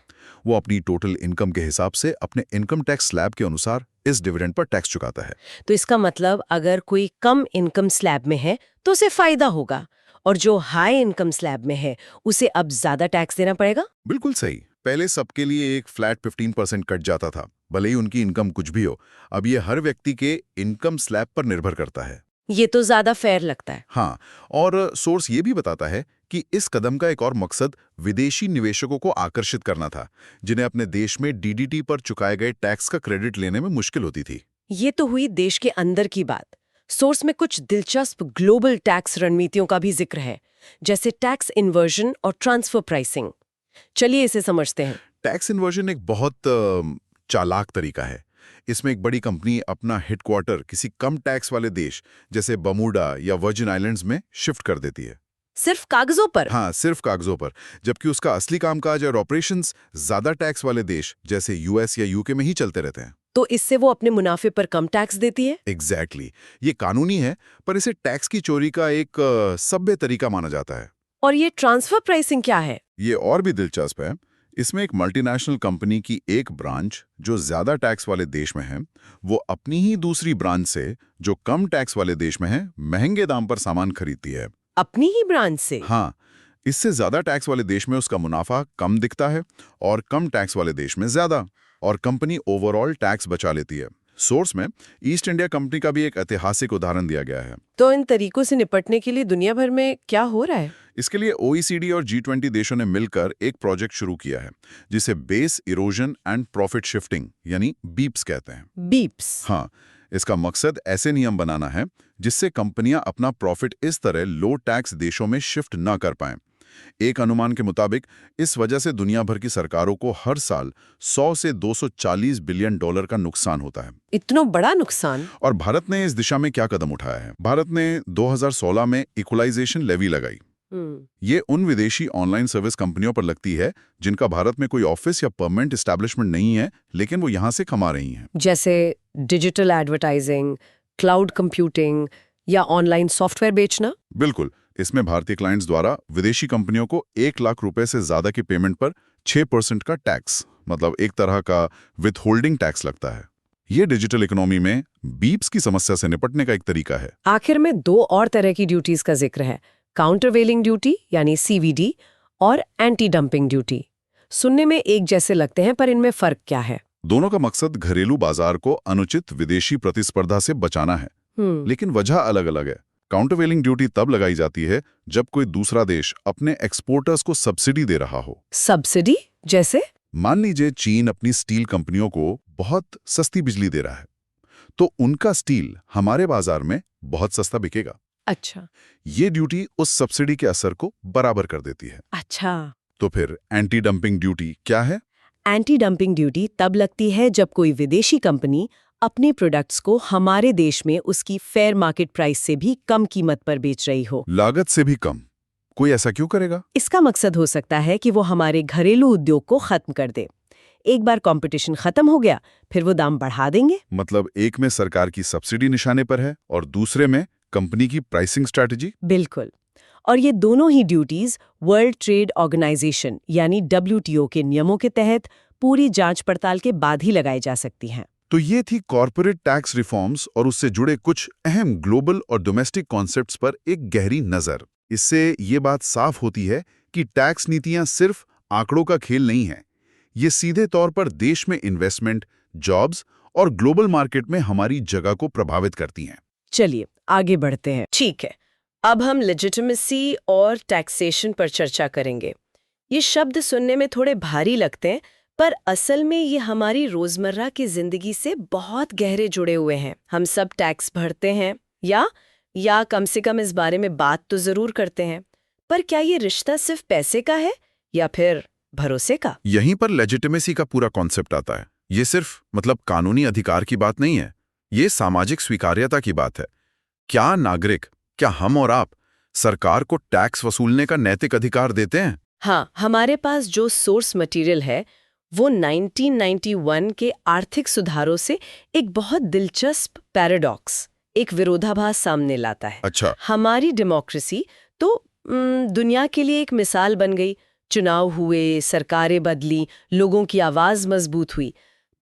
वो अपनी टोटल इनकम के हिसाब से अपने इनकम टैक्स स्लैब के अनुसार इस डिविडेंड पर टैक्स चुकाता है। तो इसका मतलब अगर कोई कम इनकम स्लैब में है तो उसे फायदा होगा, और जो हाई इनकम स्लैब में है उसे अब ज्यादा टैक्स देना पड़ेगा? बिल्कुल सही। पहले सबके लिए एक फ्लैट 15% कट जाता था, भले ही उनकी इनकम कुछ भी हो। अब ये हर व्यक्ति के इनकम स्लैब पर निर्भर करता है। ये तो ज्यादा फेयर लगता है। हाँ, और सोर्स ये भी बताता है कि इस कदम का एक और मकसद विदेशी निवेशकों को आकर्षित करना था, जिन्हें अपने देश में डीडीटी पर चुकाए गए टैक्स का क्रेडिट लेने में मुश्किल होती थी। ये तो हुई देश के अंदर की बात। सोर्स में कुछ दिलचस्प ग्लोबल टैक्स रणनीतियों का भी जिक्र है, जैसे टैक्स इन्वर्जन और ट्रांसफर प्राइसिंग। चलिए इसे समझते हैं। टैक्स इन्वर्जन एक बहुत चालाक तरीका है। इसमें एक बड़ी कंपनी अपना हेडक्वार्टर किसी कम टैक्स वाले देश जैसे बर्मुडा या वर्जिन आइलैंड्स में शिफ्ट कर देती है। सिर्फ कागजों पर? हाँ, सिर्फ कागजों पर। जबकि उसका असली कामकाज और ऑपरेशंस ज्यादा टैक्स वाले देश जैसे यूएस या यूके में ही चलते रहते हैं। तो इससे वो अपने मुनाफे पर कम टैक्स देती है? एग्जैक्टली। ये कानूनी है, पर इसे टैक्स की चोरी का एक सभ्य तरीका माना जाता है। और ये ट्रांसफर प्राइसिंग क्या है? ये और भी दिलचस्प है। इसमें एक मल्टीनेशनल कंपनी की एक ब्रांच जो ज्यादा टैक्स वाले देश में है, वो अपनी ही दूसरी ब्रांच से जो कम टैक्स वाले देश में है, महंगे दाम पर सामान खरीदती है। अपनी ही ब्रांच से? हाँ, इससे ज्यादा टैक्स वाले देश में उसका मुनाफा कम दिखता है और कम टैक्स वाले देश में ज्यादा, और कंपनी ओवरऑल टैक्स बचा लेती है। सोर्स में ईस्ट इंडिया कंपनी का भी एक ऐतिहासिक उदाहरण दिया गया है। तो इन तरीकों से निपटने के लिए दुनिया भर में क्या हो रहा है? इसके लिए OECD और G20 देशों ने मिलकर एक प्रोजेक्ट शुरू किया है, जिसे base erosion and profit shifting यानी बीप्स कहते हैं। बीप्स? हाँ, इसका मकसद ऐसे नियम बनाना है जिससे कंपनियां अपना प्रॉफिट इस तरह लो टैक्स देशों में शिफ्ट न कर पाएं। एक अनुमान के मुताबिक इस वजह से दुनिया भर की सरकारों को हर साल 100 से 240 बिलियन डॉलर का नुकसान होता है। इतना बड़ा नुकसान? और भारत ने इस दिशा में क्या कदम उठाया है? भारत ने 2016 में इक्वलाइजेशन लेवी लगाई। ये उन विदेशी ऑनलाइन सर्विस कंपनियों पर लगती है जिनका भारत में कोई ऑफिस या परमानेंट एस्टैब्लिशमेंट नहीं है, लेकिन वो यहां से कमा रही हैं। जैसे डिजिटल एडवर्टाइजिंग, क्लाउड कंप्यूटिंग या ऑनलाइन सॉफ्टवेयर बेचना? बिल्कुल। इसमें भारतीय क्लाइंट्स द्वारा विदेशी कंपनियों को 1 लाख रुपए से ज्यादा की पेमेंट पर 6% का टैक्स, मतलब एक तरह का विथहोल्डिंग टैक्स लगता है। ये डिजिटल इकोनॉमी में बीप्स की समस्या से निपटने का एक तरीका है। आखिर में 2 और तरह की ड्यूटीज का जिक्र है, काउंटरवेलिंग ड्यूटी यानी CVD और एंटी डंपिंग ड्यूटी। सुनने में एक जैसे लगते हैं, पर इनमें फर्क क्या है? दोनों का मकसद घरेलू बाजार को अनुचित विदेशी प्रतिस्पर्धा से बचाना है, लेकिन वजह अलग अलग है। काउंटरवेलिंग ड्यूटी तब लगाई जाती है जब कोई दूसरा देश अपने एक्सपोर्टर्स को सब्सिडी दे रहा हो। सब्सिडी जैसे? मान लीजिए चीन अपनी स्टील कंपनियों को बहुत सस्ती बिजली दे रहा है, तो उनका स्टील हमारे बाजार में बहुत सस्ता बिकेगा। अच्छा। ये ड्यूटी उस सब्सिडी के असर को बराबर कर देती है। अच्छा। तो फिर एंटी डंपिंग ड्यूटी क्या है? एंटी डंपिंग ड्यूटी तब लगती है जब कोई विदेशी कंपनी अपने प्रोडक्ट्स को हमारे देश में उसकी फेयर मार्केट प्राइस से भी कम कीमत पर बेच रही हो। लागत से भी कम। कोई ऐसा क्यों करेगा? इसका मकसद हो सकता है कि वो हमारे घरेलू उद्योग को खत्म कर दे। एक बार कंपटीशन खत्म हो गया, फिर वो दाम बढ़ा देंगे। मतलब एक में सरकार की सब्सिडी निशाने पर है और दूसरे में कंपनी की प्राइसिंग स्ट्रैटेजी। बिल्कुल। और ये दोनों ही ड्यूटीज वर्ल्ड ट्रेड ऑर्गेनाइजेशन यानी WTO के नियमों के तहत पूरी जांच पड़ताल के बाद ही लगाई जा सकती हैं। तो ये थी कॉर्पोरेट टैक्स रिफॉर्म्स और उससे जुड़े कुछ अहम ग्लोबल और डोमेस्टिक कॉन्सेप्ट्स पर एक गहरी नज़र। इससे ये बात साफ होती है कि टैक्स नीतियां सिर्फ आंकड़ों का खेल नहीं है। ये सीधे तौर पर देश में इन्वेस्टमेंट, जॉब्स और ग्लोबल मार्केट में हमारी जगह को प्रभावित करती हैं। चलिए आगे बढ़ते हैं। ठीक है, अब हम लेजिटिमेसी और टैक्सेशन पर चर्चा करेंगे। ये शब्द सुनने में थोड़े भारी लगते हैं, पर असल में ये हमारी रोजमर्रा की जिंदगी से बहुत गहरे जुड़े हुए हैं। हम सब टैक्स भरते हैं या कम से कम इस बारे में बात तो जरूर करते हैं, पर क्या ये रिश्ता सिर्फ पैसे का है या फिर भरोसे का? यहीं पर लेजिटिमेसी का पूरा कॉन्सेप्ट आता है। ये सिर्फ कानूनी अधिकार की बात नहीं है, ये सामाजिक स्वीकार्यता की बात है। क्या नागरिक, क्या हम और आप सरकार को टैक्स वसूलने का नैतिक अधिकार देते हैं? हाँ, हमारे पास जो सोर्स मटेरियल है वो 1991 के आर्थिक सुधारों से एक बहुत दिलचस्प पैराडॉक्स, एक विरोधाभास सामने लाता है। अच्छा। हमारी डेमोक्रेसी तो दुनिया के लिए एक मिसाल बन गई। चुनाव हुए, सरकारें बदली, लोगों की आवाज मजबूत हुई,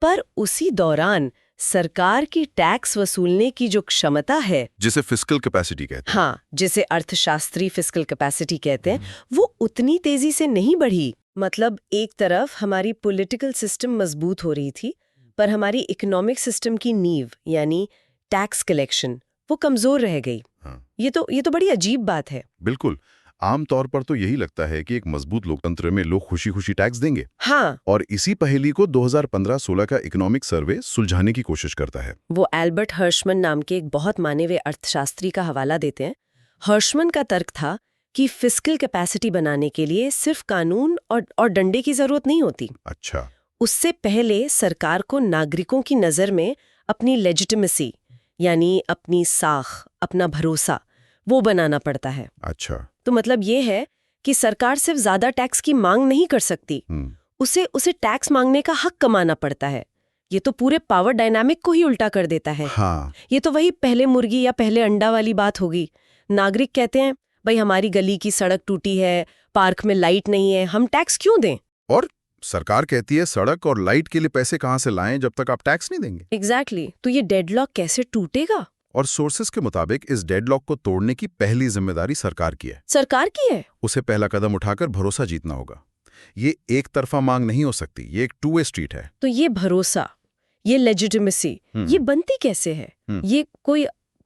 पर उसी दौरान सरकार की टैक्स वसूलने की जो क्षमता है, जिसे फिस्कल कैपेसिटी कहते हैं। हाँ, जिसे अर्थशास्त्री फिस्कल कैपेसिटी कहते हैं, वो उतनी तेजी से नहीं बढ़ी। मतलब एक तरफ हमारी पॉलिटिकल सिस्टम मजबूत हो रही थी, पर हमारी इकोनॉमिक सिस्टम की नींव यानी टैक्स कलेक्शन वो कमजोर रह गई। हाँ। ये तो बड़ी अजीब बात है। बिल्कुल। आमतौर पर तो यही लगता है कि एक मजबूत लोकतंत्र में लोग खुशी खुशी टैक्स देंगे। हाँ। और इसी पहेली को 2015-16 का इकोनॉमिक सर्वे सुलझाने की कोशिश करता है। वो एल्बर्ट हर्शमन नाम के एक बहुत माने हुए अर्थशास्त्री का हवाला देते हैं। हर्शमन का तर्क था कि फिस्कल कैपेसिटी बनाने के लिए सिर्फ कानून और डंडे की जरूरत नहीं होती। अच्छा। उससे पहले सरकार को नागरिकों की नजर में अपनी लेजिटिमेसी यानी अपनी साख, अपना भरोसा वो बनाना पड़ता है। अच्छा। तो मतलब ये है कि सरकार सिर्फ ज्यादा टैक्स की मांग नहीं कर सकती, उसे टैक्स मांगने का हक कमाना पड़ता है। ये तो पूरे पावर डायनामिक को ही उल्टा कर देता है। हाँ। ये तो वही पहले मुर्गी या पहले अंडा वाली बात होगी। नागरिक कहते हैं, भाई हमारी गली की सड़क टूटी है, पार्क में लाइट नहीं है, हम टैक्स क्यों दें? और सरकार कहती है सड़क और लाइट के लिए पैसे कहां से लाएं जब तक आप टैक्स नहीं देंगे। एग्जैक्टली। तो ये डेडलॉक कैसे टूटेगा? और सोर्सेस के मुताबिक इस डेडलॉक को तोड़ने की पहली जिम्मेदारी सरकार की है। सरकार की है? उसे पहला कदम उठाकर भरोसा जीतना होगा। ये एक तरफा मांग नहीं हो सकती, ये एक टू वे स्ट्रीट है। तो ये भरोसा, ये लेजिटिमेसी, ये बनती कैसे है? ये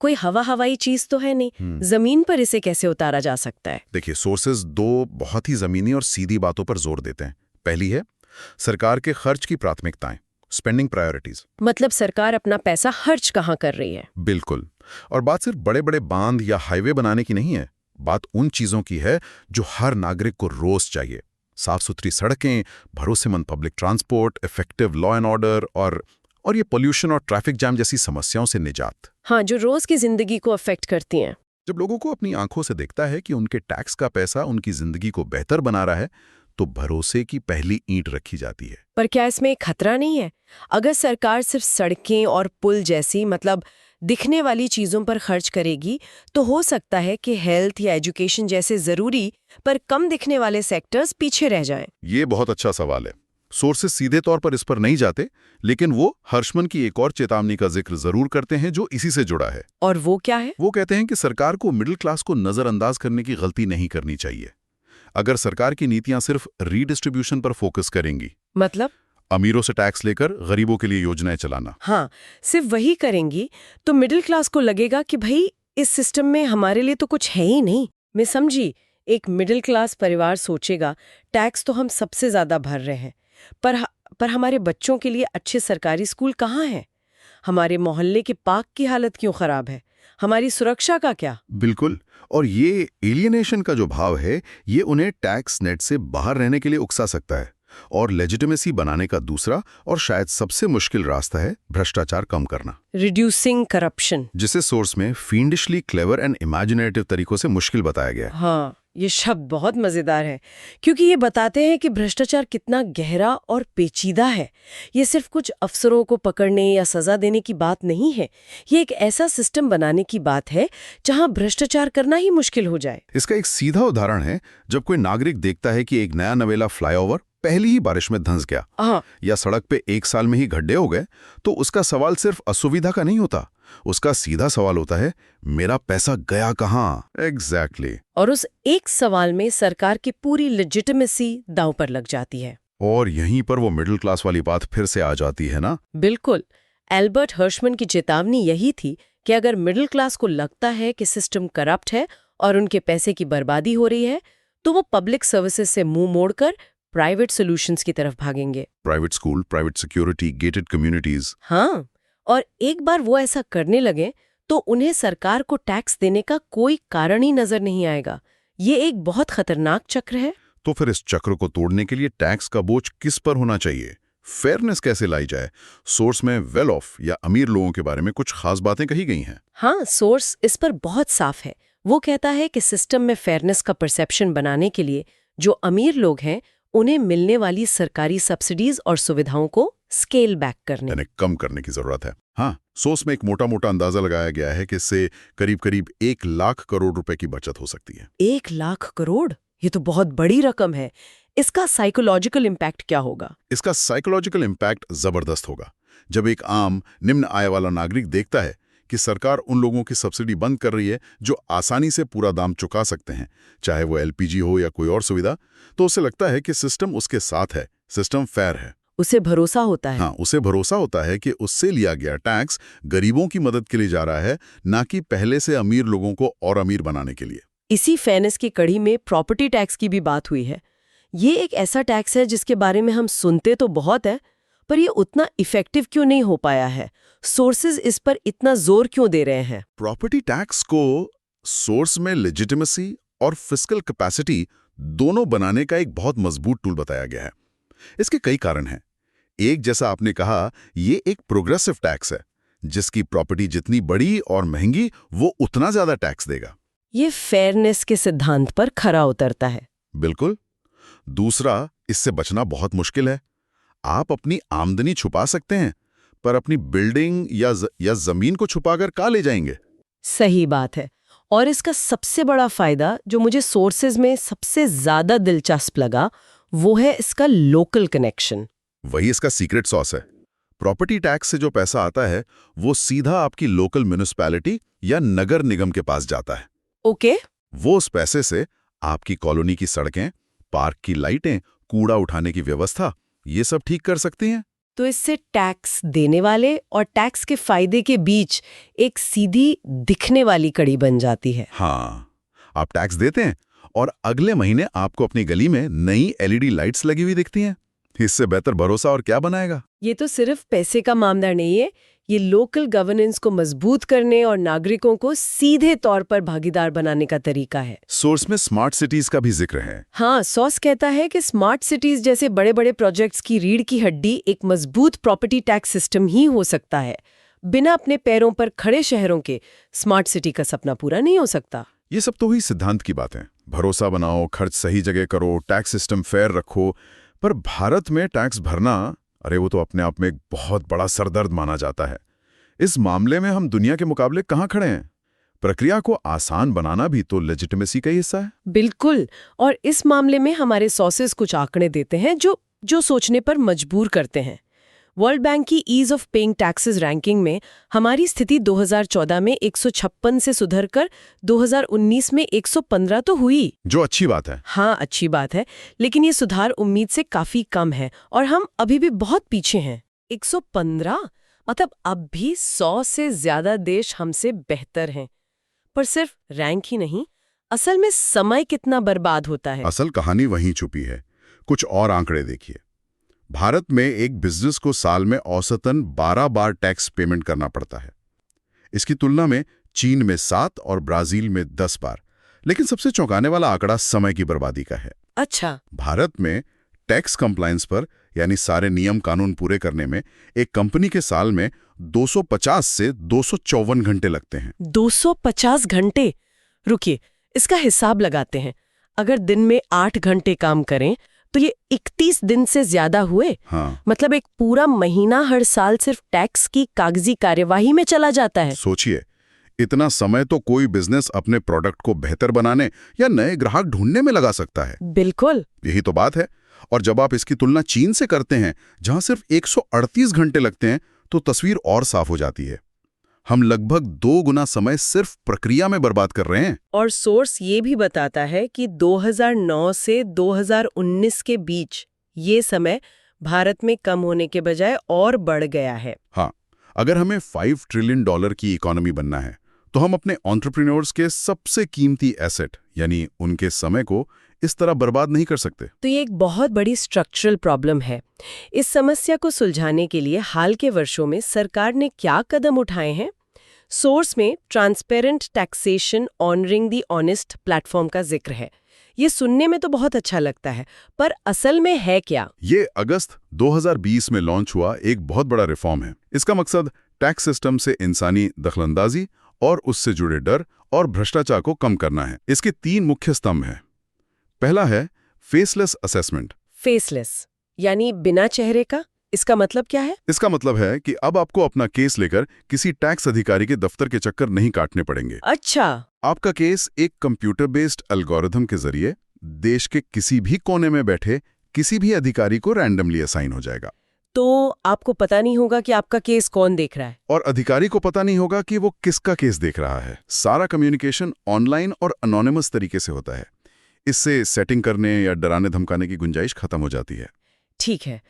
कोई हवाई चीज तो है नहीं। जमीन पर इसे कैसे उतारा जा सकता है? देखिए, सोर्सेस दो बहुत ही जमीनी और सीधी बातों पर जोर देते हैं। पहली है सरकार के खर्च की प्राथमिकताएं, स्पेंडिंग प्रायोरिटीज। मतलब सरकार अपना पैसा खर्च कहाँ कर रही है? बिल्कुल। और बात सिर्फ बड़े बड़े बांध या हाईवे बनाने की नहीं है, बात उन चीजों की है जो हर नागरिक को रोज चाहिए। साफ सुथरी सड़कें, भरोसेमंद public transport, effective law and order और ये पोल्यूशन और ट्रैफिक जाम जैसी समस्याओं से निजात। हाँ, जो रोज की जिंदगी को अफेक्ट करती हैं। जब लोगों को अपनी आंखों से दिखता है कि उनके टैक्स का पैसा उनकी जिंदगी को बेहतर बना रहा है, तो भरोसे की पहली ईंट रखी जाती है। पर क्या इसमें एक खतरा नहीं है? अगर सरकार सिर्फ सड़कें और पुल जैसी मतलब दिखने वाली चीजों पर खर्च करेगी, तो हो सकता है कि हेल्थ या एजुकेशन जैसे जरूरी पर कम दिखने वाले सेक्टर्स पीछे रह जाएं। ये बहुत अच्छा सवाल है। सोर्सेस सीधे तौर पर इस पर नहीं जाते, लेकिन वो हर्शमन की एक और चेतावनी का जिक्र जरूर करते हैं जो इसी से जुड़ा है। और वो क्या है? वो कहते हैं कि सरकार को मिडिल क्लास को नजरअंदाज करने की गलती नहीं करनी चाहिए। अगर सरकार की नीतियां सिर्फ रीडिस्ट्रीब्यूशन पर फोकस करेंगी, मतलब? अमीरों से टैक्स लेकर गरीबों के लिए योजनाएं चलाना। हाँ, सिर्फ वही करेंगी तो मिडिल क्लास को लगेगा कि भाई इस सिस्टम में हमारे लिए तो कुछ है ही नहीं। मैं समझी, एक मिडिल क्लास परिवार सोचेगा टैक्स तो हम सबसे ज्यादा भर रहे हैं, पर हमारे बच्चों के लिए अच्छे सरकारी स्कूल कहाँ हैं? हमारे मोहल्ले के पार्क की हालत क्यों खराब है? हमारी सुरक्षा का क्या? बिल्कुल। और ये एलियनेशन का जो भाव है, ये उन्हें टैक्स नेट से बाहर रहने के लिए उकसा सकता है। और लेजिटिमेसी बनाने का दूसरा और शायद सबसे मुश्किल रास्ता है भ्रष्टाचार कम करना, रिड्यूसिंग करप्शन, जिसे सोर्स में फील्डिशली क्लेवर एंड इमेजिनेटिव तरीकों से मुश्किल बताया गया है। हाँ, ये शब्द बहुत मजेदार है क्योंकि ये बताते हैं कि भ्रष्टाचार कितना गहरा और पेचीदा है। ये सिर्फ कुछ अफसरों को पकड़ने या सजा देने की बात नहीं है, ये एक ऐसा सिस्टम बनाने की बात है जहां भ्रष्टाचार करना ही मुश्किल हो जाए। इसका एक सीधा उदाहरण है, जब कोई नागरिक देखता है कि एक नया नवेला फ्लाईओवर पहली ही बारिश में धंस गया या सड़क पे 1 साल में ही गड्ढे हो गए, तो उसका सवाल सिर्फ असुविधा का नहीं होता, उसका सीधा सवाल होता है मेरा पैसा गया कहां? एग्जैक्टली। और उस एक सवाल में सरकार की पूरी लेजिटिमेसी दांव पर लग जाती है। और यहीं पर वो मिडिल क्लास वाली बात फिर से आ जाती है ना। बिल्कुल। एल्बर्ट हर्शमैन की चेतावनी यही थी कि अगर मिडिल क्लास को लगता है कि सिस्टम करप्ट है और उनके पैसे की बर्बादी हो रही है, तो वो पब्लिक सर्विसेज से मुंह मोड़कर प्राइवेट सॉल्यूशंस की तरफ भागेंगे। Private school, private security, gated communities. हाँ, और एक बार वो ऐसा करने लगे तो उन्हें सरकार को टैक्स देने का कोई कारण ही नजर नहीं आएगा। ये एक बहुत खतरनाक चक्र है। तो फिर इस चक्र को तोड़ने के लिए टैक्स का बोझ किस पर होना चाहिए? फेयरनेस कैसे लाई जाए? सोर्स में वेल ऑफ या अमीर लोगों के बारे में कुछ खास बातें कही गई हैं। हाँ, सोर्स इस पर बहुत साफ है। वो कहता है कि सिस्टम में फेयरनेस का परसेप्शन बनाने के लिए जो अमीर लोग हैं उन्हें मिलने वाली सरकारी सब्सिडीज और सुविधाओं को स्केल बैक करने, यानी कम करने की जरूरत है। हाँ, सोर्स में एक मोटा अंदाजा लगाया गया है कि इससे करीब 1 लाख करोड़ रुपए की बचत हो सकती है। 1 लाख करोड़? ये तो बहुत बड़ी रकम है। इसका साइकोलॉजिकल इम्पैक्ट क्या होगा? इसका साइकोलॉजिकल इम्पैक्ट जबरदस्त होगा। जब एक आम निम्न आय वाला नागरिक देखता है कि सरकार उन लोगों की सब्सिडी बंद कर रही है जो आसानी से पूरा दाम चुका सकते हैं, चाहे वो एलपीजी हो या कोई और सुविधा, तो उसे लगता है कि सिस्टम उसके साथ है, सिस्टम फेयर है। उसे भरोसा होता है। हाँ, उसे भरोसा होता है कि उससे लिया गया टैक्स गरीबों की मदद के लिए जा रहा है, ना कि पहले से अमीर लोगों को और अमीर बनाने के लिए। इसी फेयरनेस की कड़ी में प्रॉपर्टी टैक्स की भी बात हुई है। ये एक ऐसा टैक्स है जिसके बारे में हम सुनते तो बहुत है, पर ये उतना इफेक्टिव क्यों नहीं हो पाया है? सोर्सेज इस पर इतना जोर क्यों दे रहे हैं? प्रॉपर्टी टैक्स को सोर्स में लेजिटिमेसी और फिस्कल कैपेसिटी दोनों बनाने का एक बहुत मजबूत टूल बताया गया है। इसके कई कारण हैं। एक, जैसा आपने कहा, ये एक प्रोग्रेसिव टैक्स है, जिसकी प्रॉपर्टी जितनी बड़ी और महंगी वो उतना ज्यादा टैक्स देगा। ये फेयरनेस के सिद्धांत पर खरा उतरता है। बिल्कुल। दूसरा, इससे बचना बहुत मुश्किल है। आप अपनी आमदनी छुपा सकते हैं, पर अपनी बिल्डिंग या जमीन को छुपाकर कहाँ ले जाएंगे? सही बात है। और इसका सबसे बड़ा फायदा जो मुझे सोर्सेज में सबसे ज्यादा दिलचस्प लगा वो है इसका लोकल कनेक्शन। वही इसका सीक्रेट सॉस है। प्रॉपर्टी टैक्स से जो पैसा आता है वो सीधा आपकी लोकल म्युनिसिपैलिटी या नगर निगम के पास जाता है। ओके। वो उस पैसे से आपकी कॉलोनी की सड़कें, पार्क की लाइटें, कूड़ा उठाने की व्यवस्था, ये सब ठीक कर सकती हैं। तो इससे टैक्स देने वाले और टैक्स के फायदे के बीच एक सीधी दिखने वाली कड़ी बन जाती है। हाँ, आप टैक्स देते हैं और अगले महीने आपको अपनी गली में नई एलईडी लाइट्स लगी हुई दिखती हैं। इससे बेहतर भरोसा और क्या बनाएगा? ये तो सिर्फ पैसे का मामला नहीं है, ये लोकल गवर्नेंस को मजबूत करने और नागरिकों को सीधे तौर पर भागीदार बनाने का तरीका है। सोर्स में स्मार्ट सिटीज का भी जिक्र है। हाँ, सॉस कहता है कि स्मार्ट सिटीज जैसे बड़े बड़े प्रोजेक्ट्स की रीढ़ की हड्डी एक मजबूत प्रॉपर्टी टैक्स सिस्टम ही हो सकता है। बिना अपने पैरों पर खड़े शहरों के स्मार्ट सिटी का सपना पूरा नहीं हो सकता। ये सब तो हुई सिद्धांत की बातें। भरोसा बनाओ, खर्च सही जगह करो, टैक्स सिस्टम फेयर रखो, पर भारत में टैक्स भरना, अरे वो तो अपने आप में एक बहुत बड़ा सरदर्द माना जाता है। इस मामले में हम दुनिया के मुकाबले कहाँ खड़े हैं? प्रक्रिया को आसान बनाना भी तो लेजिटिमेसी का ही हिस्सा है। बिल्कुल। और इस मामले में हमारे सोर्सेज कुछ आंकड़े देते हैं जो सोचने पर मजबूर करते हैं। वर्ल्ड बैंक की ease of paying taxes ranking में हमारी स्थिति 2014 में 156 से सुधरकर 2019 में 115 तो हुई, जो अच्छी बात है। हाँ अच्छी बात है, लेकिन ये सुधार उम्मीद से काफी कम है और हम अभी भी बहुत पीछे हैं। 115 मतलब अब भी 100 से ज्यादा देश हमसे बेहतर हैं। पर सिर्फ रैंक ही नहीं, असल में समय कितना बर्बाद होता है। असल कहानी वहीं छुपी है। कुछ और आंकड़े देखिए। भारत में एक बिजनेस को साल में औसतन 12 बार टैक्स पेमेंट करना पड़ता है। इसकी तुलना में चीन में 7 और ब्राजील में 10 बार। लेकिन सबसे चौंकाने वाला आंकड़ा समय की बर्बादी का है। अच्छा। भारत में टैक्स कंप्लायंस पर, यानी सारे नियम कानून पूरे करने में, एक कंपनी के साल में 250 से 254 घंटे लगते हैं। 250 घंटे? रुकिए, इसका हिसाब लगाते हैं। अगर दिन में 8 घंटे काम करें तो ये 31 दिन से ज्यादा हुए। हाँ। मतलब एक पूरा महीना हर साल सिर्फ टैक्स की कागजी कार्यवाही में चला जाता है। सोचिए, इतना समय तो कोई बिजनेस अपने प्रोडक्ट को बेहतर बनाने या नए ग्राहक ढूंढने में लगा सकता है। बिल्कुल। यही तो बात है। और जब आप इसकी तुलना चीन से करते हैं, जहां सिर्फ 138 घंटे लगते हैं, तो तस्वीर और साफ हो जाती है। हम लगभग 2 गुना समय सिर्फ प्रक्रिया में बर्बाद कर रहे हैं। और सोर्स ये भी बताता है कि 2009 से 2019 के बीच ये समय भारत में कम होने के बजाय और बढ़ गया है। हाँ, अगर हमें $5 ट्रिलियन की इकोनॉमी बनना है, तो हम अपने एंटरप्रेन्योर्स के सबसे कीमती एसेट, यानी उनके समय को इस तरह बर्बाद नहीं कर सकते। तो ये एक बहुत बड़ी स्ट्रक्चरल प्रॉब्लम है। इस समस्या को सुलझाने के लिए हाल के वर्षों में सरकार ने क्या कदम उठाए हैं? सोर्स में transparent taxation honouring the honest platform का जिक्र है। ये सुनने में तो बहुत अच्छा लगता है, पर असल में है क्या? ये अगस्त 2020 में लॉन्च हुआ एक बहुत बड़ा रिफॉर्म है। इसका मकसद टैक्स सिस्टम से इंसानी दखलंदाजी और उससे जुड़े डर और भ्रष्टाचार को कम करना है। इसके 3 मुख्य स्तंभ हैं। पहला है फेसलेस असेसमेंट। फेसलेस यानी बिना चेहरे का? इसका मतलब क्या है? इसका मतलब है कि अब आपको अपना केस लेकर किसी टैक्स अधिकारी के दफ्तर के चक्कर नहीं काटने पड़ेंगे। अच्छा। आपका केस एक कंप्यूटर बेस्ड एल्गोरिथम के जरिए देश के किसी भी कोने में बैठे किसी भी अधिकारी को रैंडमली असाइन हो जाएगा। तो आपको पता नहीं होगा कि आपका केस कौन देख रहा है, और अधिकारी को पता नहीं होगा कि वो किसका केस देख रहा है। सारा कम्युनिकेशन ऑनलाइन और अनोनिमस तरीके से होता है। इससे सेटिंग करने या डराने धमकाने की गुंजाइश खत्म हो जाती है। ठीक है,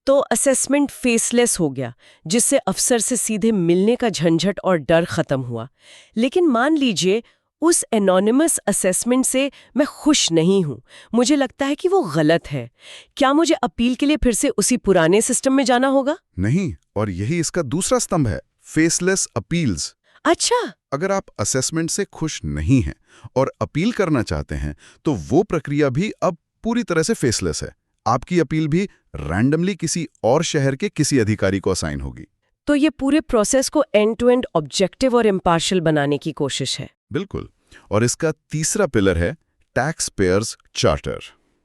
तो असेसमेंट फेसलेस हो गया, जिससे अफसर से सीधे मिलने का झंझट और डर खत्म हुआ। लेकिन मान लीजिए उस एनोनिमस असेसमेंट से मैं खुश नहीं हूं, मुझे लगता है कि वो गलत है। क्या मुझे अपील के लिए फिर से उसी पुराने सिस्टम में जाना होगा? नहीं, और यही इसका दूसरा स्तंभ है, फेसलेस अपील्स। अच्छा। अगर आप असेसमेंट से खुश नहीं हैं और अपील करना चाहते हैं, तो वो प्रक्रिया भी अब पूरी तरह से फेसलेस है। आपकी अपील भी रैंडमली किसी और शहर के किसी अधिकारी को असाइन होगी। तो ये पूरे प्रोसेस को एंड टू एंड ऑब्जेक्टिव और इम्पार्शियल बनाने की कोशिश है। बिल्कुल। और इसका तीसरा पिलर है टैक्स पेयर्स चार्टर।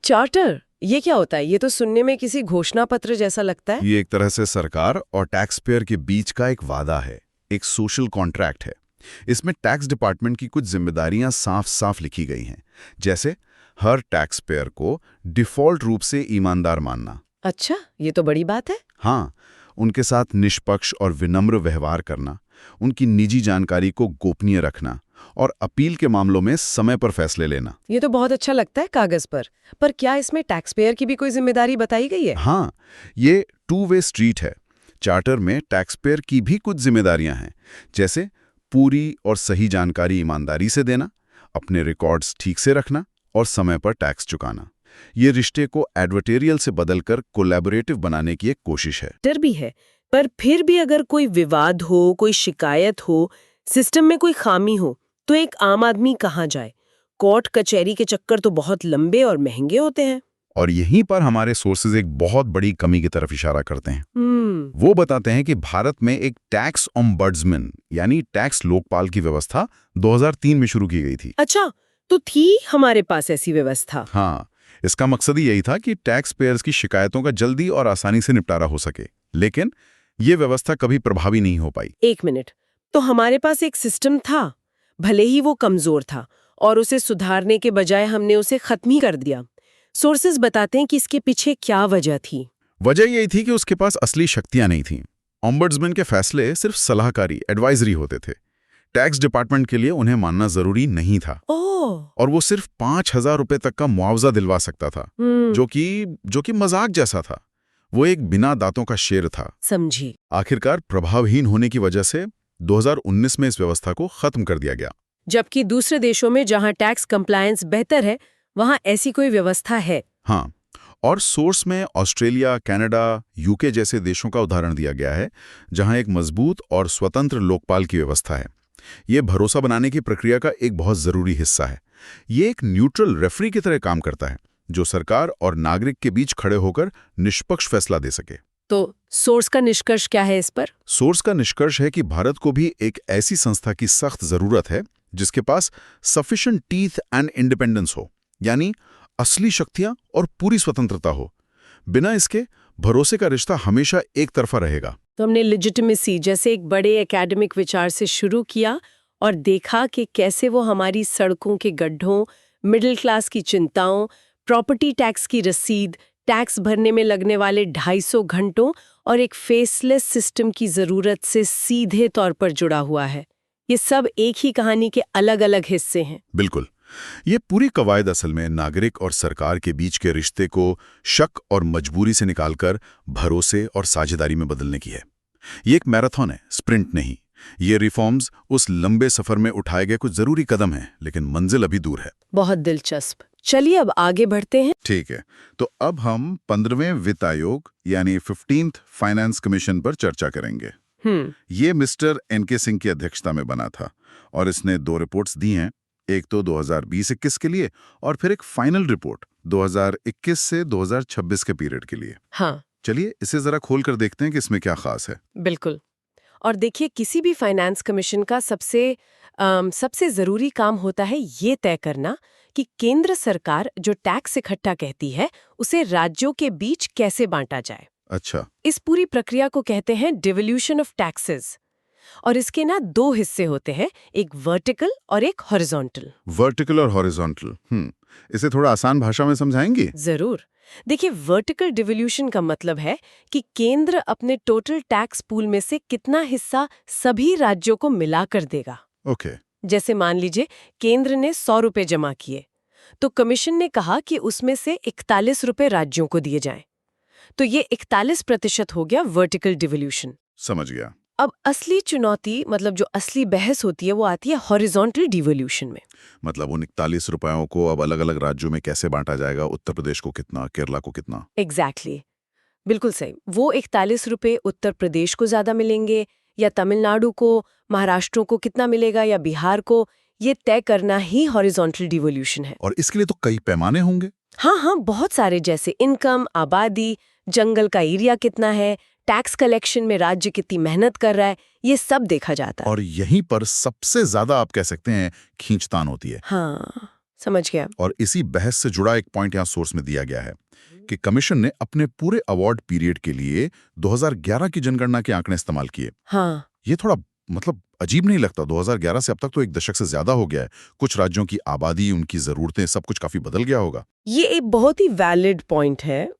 चार्टर? ये क्या होता है? ये तो सुनने में किसी घोषणा पत्र जैसा लगता है। ये एक तरह से सरकार और टैक्स पेयर के बीच का एक वादा है, एक सोशल कॉन्ट्रैक्ट है। इसमें टैक्स डिपार्टमेंट की कुछ जिम्मेदारियां साफ साफ लिखी गई हैं, जैसे हर टैक्स पेयर को डिफॉल्ट रूप से ईमानदार मानना। अच्छा, ये तो बड़ी बात है। हाँ, उनके साथ निष्पक्ष और विनम्र व्यवहार करना, उनकी निजी जानकारी को गोपनीय रखना और अपील के मामलों में समय पर फैसले लेना। ये तो बहुत अच्छा लगता है कागज पर क्या इसमें टैक्स पेयर की भी कोई जिम्मेदारी बताई गई है? हाँ, ये 2 वे स्ट्रीट है। चार्टर में टैक्स पेयर की भी कुछ जिम्मेदारियां हैं, जैसे पूरी और सही जानकारी ईमानदारी से देना, अपने रिकॉर्ड्स ठीक से रखना और समय पर टैक्स चुकाना। ये रिश्ते को एडवर्टेरियल से बदलकर कोलैबोरेटिव बनाने की एक कोशिश है। डर भी है, पर फिर भी अगर कोई विवाद हो, कोई शिकायत हो, सिस्टम में कोई खामी हो, तो एक आम आदमी कहाँ जाए? कोर्ट कचहरी के चक्कर तो बहुत लंबे और महंगे होते हैं। और यहीं पर हमारे सोर्सेज एक बहुत बड़ी कमी की तरफ इशारा करते हैं। वो बताते हैं कि भारत में एक टैक्स ओम्बड्समैन यानी टैक्स लोकपाल की व्यवस्था 2003 में शुरू की गई थी। अच्छा, तो थी हमारे पास ऐसी व्यवस्था? हाँ, इसका मकसद ही यही था कि टैक्स पेयर्स की शिकायतों का जल्दी और आसानी से निपटारा हो सके। लेकिन ये व्यवस्था कभी प्रभावी नहीं हो पाई। 1 मिनट, तो हमारे पास एक सिस्टम था, भले ही वो कमजोर था, और उसे सुधारने के बजाय हमने उसे खत्म ही कर दिया। सोर्सेज बताते हैं कि इसके पीछे क्या वजह थी। वजह यही थी कि उसके पास असली शक्तियां नहीं थीं। ऑम्बड्समैन के फैसले सिर्फ सलाहकारी, एडवाइजरी होते थे। टैक्स डिपार्टमेंट के लिए उन्हें मानना जरूरी नहीं था। और वो सिर्फ 5,000 रुपए तक का मुआवजा दिलवा सकता था, जो कि मजाक जैसा था। वो एक बिना दांतों का शेर था। समझी। आखिरकार प्रभावहीन होने की वजह से 2019 में इस व्यवस्था को खत्म कर दिया गया। जबकि दूसरे देशों में जहां टैक्स कंप्लायंस बेहतर है, वहां ऐसी कोई व्यवस्था है। हाँ, और सोर्स में ऑस्ट्रेलिया, कनाडा, यूके जैसे देशों का उदाहरण दिया गया है, जहां एक मजबूत और स्वतंत्र लोकपाल की व्यवस्था है। ये भरोसा बनाने की प्रक्रिया का एक बहुत जरूरी हिस्सा है। ये एक न्यूट्रल रेफरी की तरह काम करता है, जो सरकार और नागरिक के बीच खड़े होकर निष्पक्ष फैसला दे सके। तो सोर्स का निष्कर्ष क्या है इस पर? सोर्स का निष्कर्ष है कि भारत को भी एक ऐसी संस्था की सख्त जरूरत है जिसके पास सफिशिएंट टीथ एंड इंडिपेंडेंस हो, यानी असली शक्तियां और पूरी स्वतंत्रता हो। बिना इसके भरोसे का रिश्ता हमेशा एक तरफा रहेगा। तो हमने लेजिटिमेसी जैसे एक बड़े एकेडमिक विचार से शुरू किया और देखा कि कैसे वो हमारी सड़कों के गड्ढों, मिडिल क्लास की चिंताओं, प्रॉपर्टी टैक्स की रसीद, टैक्स भरने में लगने वाले 250 घंटों और एक फेसलेस सिस्टम की जरूरत से सीधे तौर पर जुड़ा हुआ है। ये सब एक ही कहानी के अलग अलग हिस्से हैं। बिल्कुल। ये पूरी कवायद असल में नागरिक और सरकार के बीच के रिश्ते को शक और मजबूरी से निकालकर भरोसे और साझेदारी में बदलने की है। ये एक मैराथन है, स्प्रिंट नहीं। ये रिफॉर्म्स उस लंबे सफर में उठाए गए कुछ जरूरी कदम हैं, लेकिन मंजिल अभी दूर है। बहुत दिलचस्प। चलिए अब आगे बढ़ते हैं। ठीक है, तो अब हम 15वें वित्त आयोग यानी 15th फाइनेंस कमीशन पर चर्चा करेंगे। ये मिस्टर एनके सिंह की अध्यक्षता में बना था और इसने 2 रिपोर्ट्स दी हैं, एक तो 2020-21 के लिए और फिर एक फाइनल रिपोर्ट 2021 से 2026 के पीरियड के लिए। हाँ, चलिए इसे जरा खोल कर देखते हैं कि इसमें क्या खास है। बिल्कुल। और देखिए, किसी भी फाइनेंस कमीशन का सबसे जरूरी काम होता है ये तय करना कि केंद्र सरकार जो टैक्स इकट्ठा कहती है उसे राज्यों के बीच कैसे बांटा जाए। अच्छा। इस पूरी प्रक्रिया को कहते हैं डिवोल्यूशन ऑफ टैक्सेस। और इसके 2 हिस्से होते हैं, एक वर्टिकल और एक हॉरिजॉन्टल। वर्टिकल और हॉरिजॉन्टल, इसे थोड़ा आसान भाषा में समझाएंगी? जरूर। देखिए, वर्टिकल डिवोल्यूशन का मतलब है कि केंद्र अपने टोटल टैक्स पूल में से कितना हिस्सा सभी राज्यों को मिलाकर देगा। ओके। जैसे मान लीजिए केंद्र ने 100 रुपए जमा किए, तो कमीशन ने कहा कि उसमें से 41 रुपए राज्यों को दिए जाएं। तो ये 41% हो गया वर्टिकल डिवोल्यूशन। समझ गया। अब असली चुनौती, मतलब जो असली बहस होती है, वो आती है हॉरिजॉन्टल डिवोल्यूशन में। मतलब उन 41 रुपयों को अब अलग अलग राज्यों में कैसे बांटा जाएगा? उत्तर प्रदेश को कितना, केरला को कितना? एग्जैक्टली, बिल्कुल सही। वो 41 रुपए उत्तर प्रदेश को ज्यादा मिलेंगे या तमिलनाडु को, महाराष्ट्र को कितना मिलेगा या बिहार को, ये तय करना ही हॉरिजॉन्टल डिवोल्यूशन है। और इसके लिए तो कई पैमाने होंगे। हाँ, बहुत सारे, जैसे इनकम, आबादी, जंगल का एरिया कितना है, टैक्स कलेक्शन में राज्य कितनी मेहनत कर रहा है, ये सब देखा जाता है। और यहीं पर सबसे ज्यादा आप कह सकते हैं खींचतान होती है। हाँ, समझ गया। और इसी बहस से जुड़ा एक पॉइंट यहाँ सोर्स में दिया गया है कि कमीशन ने अपने पूरे अवार्ड पीरियड के लिए 2011 की जनगणना के आंकड़े इस्तेमाल किए। हाँ, ये थोड़ा अजीब नहीं लगता? 2011 से अब तक तो 1 दशक से ज्यादा हो गया है। कुछ राज्यों की आबादी, उनकी जरूरतें, सब कुछ काफी बदल गया होगा। ये एक बहुत ही वैलिड पॉइंट है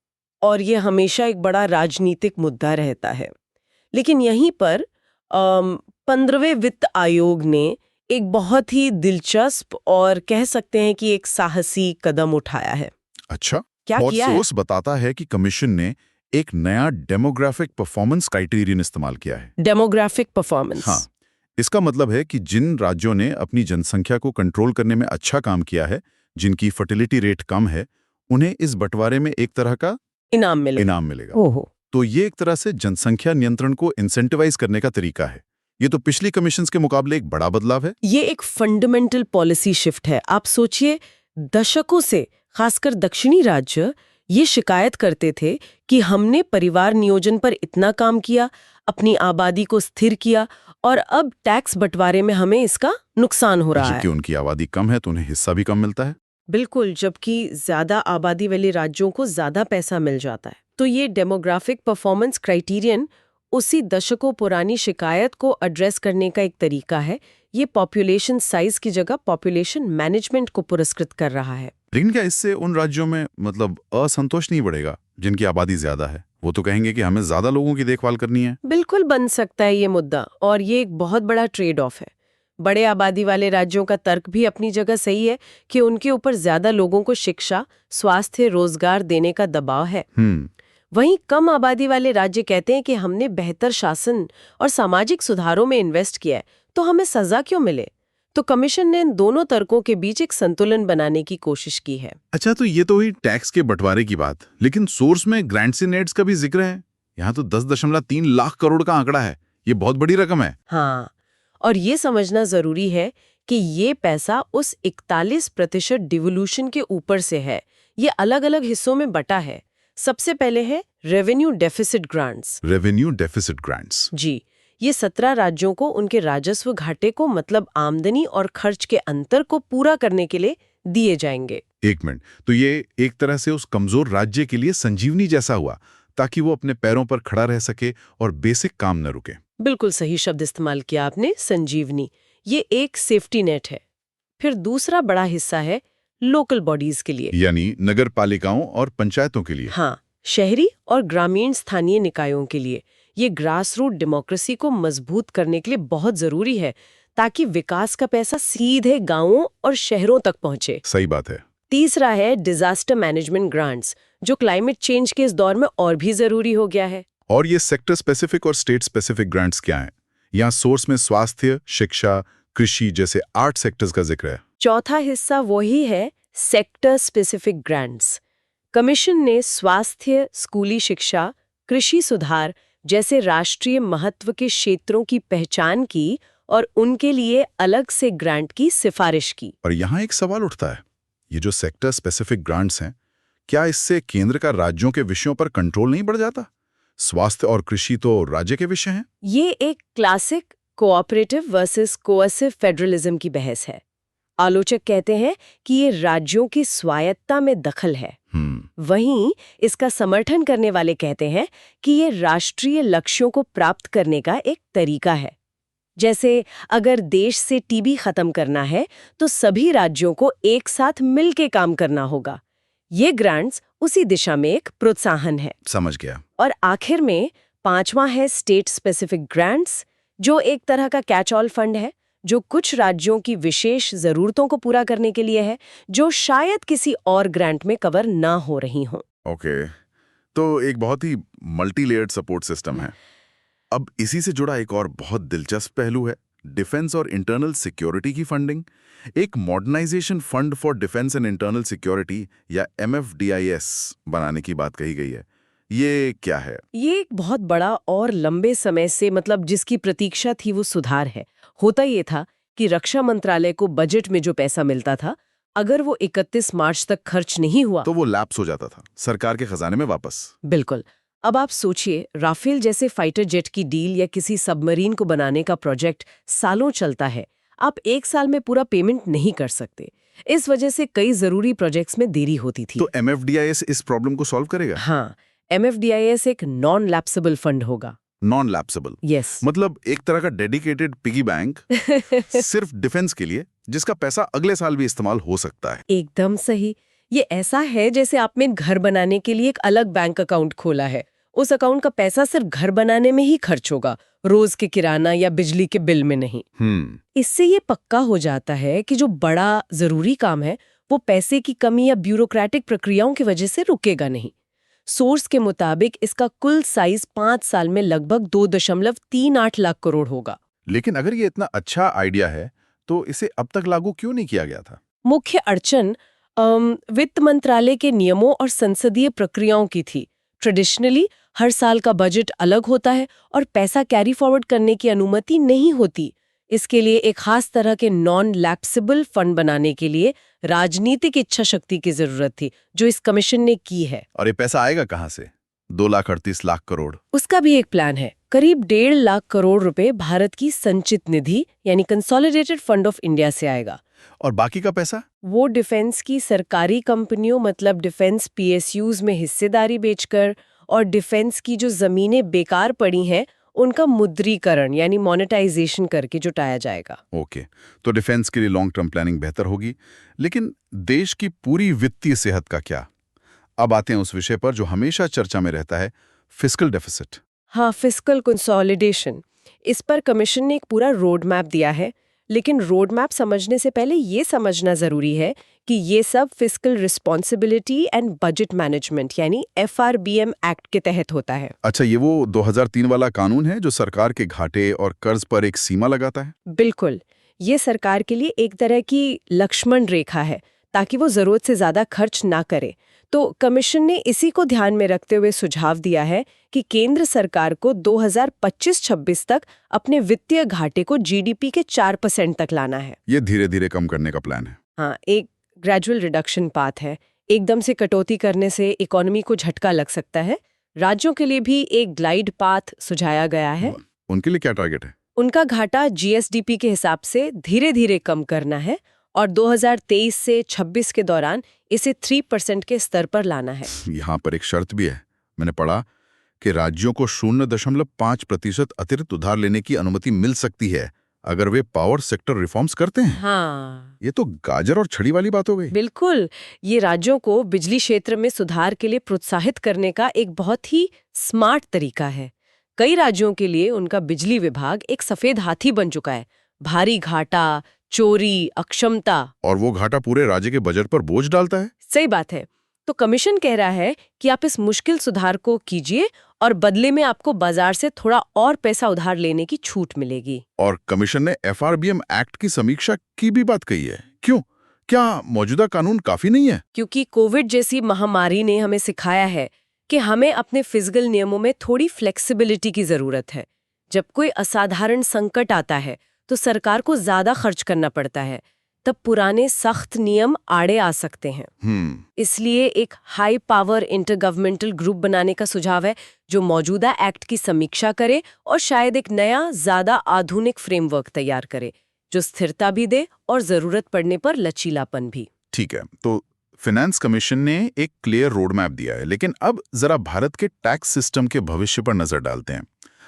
और ये हमेशा एक बड़ा राजनीतिक मुद्दा रहता है। लेकिन यहीं पर 15वें वित्त आयोग ने एक बहुत ही दिलचस्प और कह सकते हैं कि एक साहसी कदम उठाया है। अच्छा, क्या और किया है? सोर्स बताता है कि कमीशन ने एक नया डेमोग्राफिक परफॉर्मेंस क्राइटेरियन इस्तेमाल किया है। Demographic performance. हाँ, इसका मतलब है कि जिन राज्यों ने अपनी जनसंख्या को कंट्रोल करने में अच्छा काम किया है, जिनकी फर्टिलिटी रेट कम है, उन्हें इस बंटवारे में एक तरह का इनाम मिलेगा। ओहो। तो ये एक तरह से जनसंख्या नियंत्रण को इंसेंटिवाइज करने का तरीका है। ये तो पिछली कमीशंस के मुकाबले एक बड़ा बदलाव है। ये एक फंडामेंटल पॉलिसी शिफ्ट है। आप सोचिए, दशकों से खासकर दक्षिणी राज्य ये शिकायत करते थे कि हमने परिवार नियोजन पर इतना काम किया, अपनी आबादी को स्थिर किया, और अब टैक्स बंटवारे में हमें इसका नुकसान हो रहा है। जबकि उनकी आबादी कम है तो उन्हें हिस्सा भी कम मिलता है। बिल्कुल, जबकि ज्यादा आबादी वाले राज्यों को ज्यादा पैसा मिल जाता है। तो ये डेमोग्राफिक परफॉर्मेंस क्राइटेरियन उसी दशकों पुरानी शिकायत को एड्रेस करने का एक तरीका है। ये पॉपुलेशन साइज की जगह पॉपुलेशन मैनेजमेंट को पुरस्कृत कर रहा है। लेकिन क्या इससे उन राज्यों में असंतोष नहीं बढ़ेगा जिनकी आबादी ज्यादा है? वो तो कहेंगे कि हमें ज्यादा लोगों की देखभाल करनी है। बिल्कुल बन सकता है ये मुद्दा, और ये एक बहुत बड़ा ट्रेड ऑफ है। बड़े आबादी वाले राज्यों का तर्क भी अपनी जगह सही है कि उनके ऊपर ज्यादा लोगों को शिक्षा, स्वास्थ्य, रोजगार देने का दबाव है। वहीं कम आबादी वाले राज्य कहते हैं कि हमने बेहतर शासन और सामाजिक सुधारों में इन्वेस्ट किया है, तो हमें सजा क्यों मिले। तो कमीशन ने इन दोनों तर्कों के बीच एक संतुलन बनाने की कोशिश की है। अच्छा, तो ये तो हुई टैक्स के बंटवारे की बात, लेकिन सोर्स में ग्रांट्स एंड एड्स का भी जिक्र है। यहाँ तो 10.3 लाख करोड़ का आंकड़ा है। ये बहुत बड़ी रकम है। हाँ, और ये समझना जरूरी है कि ये पैसा उस 41% डिवोल्यूशन के ऊपर से है। ये अलग अलग हिस्सों में बटा है। सबसे पहले है revenue deficit grants. Revenue deficit grants, जी, ये 17 राज्यों को उनके राजस्व घाटे को, मतलब आमदनी और खर्च के अंतर को पूरा करने के लिए दिए जाएंगे। एक मिनट, तो ये एक तरह से उस कमजोर राज्य के लिए संजीवनी जैसा हुआ, ताकि वो अपने पैरों पर खड़ा रह सके और बेसिक काम न रुके। बिल्कुल सही शब्द इस्तेमाल किया आपने, संजीवनी। ये एक सेफ्टी नेट है। फिर दूसरा बड़ा हिस्सा है लोकल बॉडीज के लिए, यानी नगर पालिकाओं और पंचायतों के लिए। हाँ, शहरी और ग्रामीण स्थानीय निकायों के लिए। ये ग्रास रूट डेमोक्रेसी को मजबूत करने के लिए बहुत जरूरी है, ताकि विकास का पैसा सीधे गांवों और शहरों तक पहुंचे। सही बात है। तीसरा है डिजास्टर मैनेजमेंट ग्रांट्स, जो क्लाइमेट चेंज के इस दौर में और भी जरूरी हो गया है। और ये सेक्टर स्पेसिफिक और स्टेट स्पेसिफिक ग्रांट्स क्या हैं? यहाँ सोर्स में स्वास्थ्य, शिक्षा, कृषि जैसे 8 सेक्टर्स का जिक्र है। चौथा हिस्सा वही है सेक्टर स्पेसिफिक ग्रांट्स। कमीशन ने स्वास्थ्य, स्कूली शिक्षा, कृषि सुधार जैसे राष्ट्रीय महत्व के क्षेत्रों की पहचान की और उनके लिए अलग से ग्रांट की सिफारिश की। और यहाँ एक सवाल उठता है, ये जो सेक्टर स्पेसिफिक ग्रांट्स हैं, क्या इससे केंद्र का राज्यों के विषयों पर कंट्रोल नहीं बढ़ जाता? स्वास्थ्य और कृषि तो राज्य के विषय हैं। ये एक classic cooperative versus cohesive federalism की बहस है। आलोचक कहते हैं कि ये राज्यों की स्वायत्ता में दखल है। वहीं इसका समर्थन करने वाले कहते हैं कि ये राष्ट्रीय लक्ष्यों को प्राप्त करने का एक तरीका है। जैसे अगर देश से टीबी खत्म करना है तो सभी राज्यों को एक साथ मिलकर काम करना होगा। ये ग्रांट्स उसी दिशा में एक प्रोत्साहन है। समझ गया। और आखिर में 5वां है स्टेट स्पेसिफिक ग्रांट्स, जो एक तरह का कैच ऑल फंड है, जो कुछ राज्यों की विशेष जरूरतों को पूरा करने के लिए है, जो शायद किसी और ग्रांट में कवर ना हो रही हो। ओके, तो एक बहुत ही मल्टी लेयर्ड सपोर्ट सिस्टम है। अब इसी से जुड़ा एक और बहुत दिलचस्प पहलू है डिफेंस और इंटरनल सिक्योरिटी की फंडिंग। एक modernisation fund for defence and internal security या MFDIS बनाने की बात कही गई है। ये क्या है? ये एक बहुत बड़ा और लंबे समय से, मतलब जिसकी प्रतीक्षा थी, वो सुधार है। होता ये था कि रक्षा मंत्रालय को बजट में जो पैसा मिलता था, अगर वो 31 मार्च तक खर्च नहीं हुआ तो वो लैप्स हो जाता था सरकार के खजाने में वापस। बिल्कुल। अब आप सोचिए, राफेल जैसे फाइटर जेट की डील या किसी सबमरीन को बनाने का प्रोजेक्ट सालों चलता है। आप एक साल में पूरा पेमेंट नहीं कर सकते। इस वजह से कई जरूरी प्रोजेक्ट्स में देरी होती थी। तो MFDIS इस प्रॉब्लम को सॉल्व करेगा? हाँ, MFDIS एक नॉन लैप्सेबल फंड होगा। Non lapsable, yes. मतलब एक तरह का डेडिकेटेड पिगी बैंक सिर्फ डिफेंस के लिए, जिसका पैसा अगले साल भी इस्तेमाल हो सकता है। एकदम सही। ये ऐसा है जैसे आपने घर बनाने के लिए एक अलग बैंक अकाउंट खोला है। उस अकाउंट का पैसा सिर्फ घर बनाने में ही खर्च होगा, रोज के किराना या बिजली के बिल में नहीं। इससे ये पक्का हो जाता है कि जो बड़ा जरूरी काम है वो पैसे की कमी या ब्यूरोक्रेटिक प्रक्रियाओं की वजह से रुकेगा नहीं। सोर्स के मुताबिक इसका कुल साइज 5 साल में लगभग 2.38 लाख करोड़ होगा। लेकिन अगर ये इतना अच्छा आइडिया है तो इसे अब तक लागू क्यों नहीं किया गया था? मुख्य अड़चन वित्त मंत्रालय के नियमों और संसदीय प्रक्रियाओं की थी। ट्रेडिशनली हर साल का बजट अलग होता है और पैसा कैरी फॉरवर्ड करने की अनुमति नहीं होती। इसके लिए एक खास तरह के नॉन लैप्सेबल फंड बनाने के लिए राजनीतिक इच्छा शक्ति की जरूरत थी, जो इस कमीशन ने की है। और ये पैसा आएगा कहां से? 2,38 लाख करोड़। उसका भी एक प्लान है। करीब 1.5 लाख करोड़ रुपए भारत की संचित निधि यानी कंसोलिडेटेड फंड ऑफ इंडिया से आएगा। और बाकी का पैसा? वो डिफेंस की सरकारी कंपनियों, मतलब डिफेंस PSUs में हिस्सेदारी बेचकर, और डिफेंस की जो जमीनें बेकार पड़ी हैं उनका मुद्रीकरण यानी मोनेटाइजेशन करके जुटाया जाएगा। ओके, तो डिफेंस के लिए लॉन्ग टर्म प्लानिंग बेहतर होगी। लेकिन देश की पूरी वित्तीय सेहत का क्या? अब आते हैं उस विषय पर जो हमेशा चर्चा में रहता है, फिस्कल डेफिसिट। हाँ, फिस्कल कंसोलिडेशन। इस पर कमीशन ने एक पूरा रोड मैप दिया है, लेकिन रोड मैप समझने से पहले ये समझना जरूरी है कि ये सब fiscal responsibility and budget management यानी FRBM एक्ट के तहत होता है। अच्छा, ये वो 2003 वाला कानून है जो सरकार के घाटे और कर्ज पर एक सीमा लगाता है? बिल्कुल, ये सरकार के लिए एक तरह की लक्ष्मण रेखा है ताकि वो जरूरत से ज्यादा खर्च ना करे। तो कमीशन ने इसी को ध्यान में रखते हुए सुझाव दिया है कि केंद्र सरकार को 2025-26 तक अपने वित्तीय घाटे को GDP के 4% तक लाना है। ये धीरे धीरे कम करने का प्लान है। हाँ, एक ग्रेजुअल रिडक्शन पाथ है। एकदम से कटौती करने से इकोनॉमी को झटका लग सकता है। राज्यों के लिए भी एक ग्लाइड पाथ सुझाया गया है। उनके लिए क्या टारगेट है? उनका घाटा GSDP के हिसाब से धीरे धीरे कम करना है और 2023 से 26 के दौरान इसे 3% के स्तर पर लाना है। यहाँ पर एक शर्त भी है। मैंने पढ़ा कि राज्यों को 0.5% अतिरिक्त उधार लेने की अनुमति मिल सकती है अगर वे पावर सेक्टर रिफॉर्म्स करते हैं। हाँ, ये तो गाजर और छड़ी वाली बात हो गई। बिल्कुल। ये राज्यों को बिजली क्षेत्र में सुधार के लिए प्रोत्साहित करने का एक बहुत ही स्मार्ट तरीका है। कई राज्यों के लिए उनका बिजली विभाग एक सफेद हाथी बन चुका है। भारी घाटा, चोरी, अक्षमता, और वो घाटा पूरे राज्य के बजट पर बोझ डालता है। सही बात है। तो कमीशन कह रहा है कि आप इस मुश्किल सुधार को कीजिए और बदले में आपको बाजार से थोड़ा और पैसा उधार लेने की छूट मिलेगी। और कमीशन ने FRBM एक्ट की समीक्षा की भी बात कही है। क्यों? क्या मौजूदा कानून काफी नहीं है? क्योंकि कोविड जैसी महामारी ने हमें सिखाया है कि हमें अपने फिजिकल नियमों में थोड़ी फ्लेक्सिबिलिटी की जरूरत है। जब कोई असाधारण संकट आता है तो सरकार को ज्यादा खर्च करना पड़ता है, तब पुराने सख्त नियम आड़े आ सकते हैं। इसलिए एक हाई पावर इंटरगवर्नमेंटल ग्रुप बनाने का सुझाव है जो मौजूदा एक्ट की समीक्षा करे और शायद एक नया ज्यादा आधुनिक फ्रेमवर्क तैयार करे जो स्थिरता भी दे और जरूरत पड़ने पर लचीलापन भी। ठीक है, तो फाइनेंस कमीशन ने एक क्लियर रोड मैप दिया है, लेकिन अब जरा भारत के टैक्स सिस्टम के भविष्य पर नजर डालते हैं।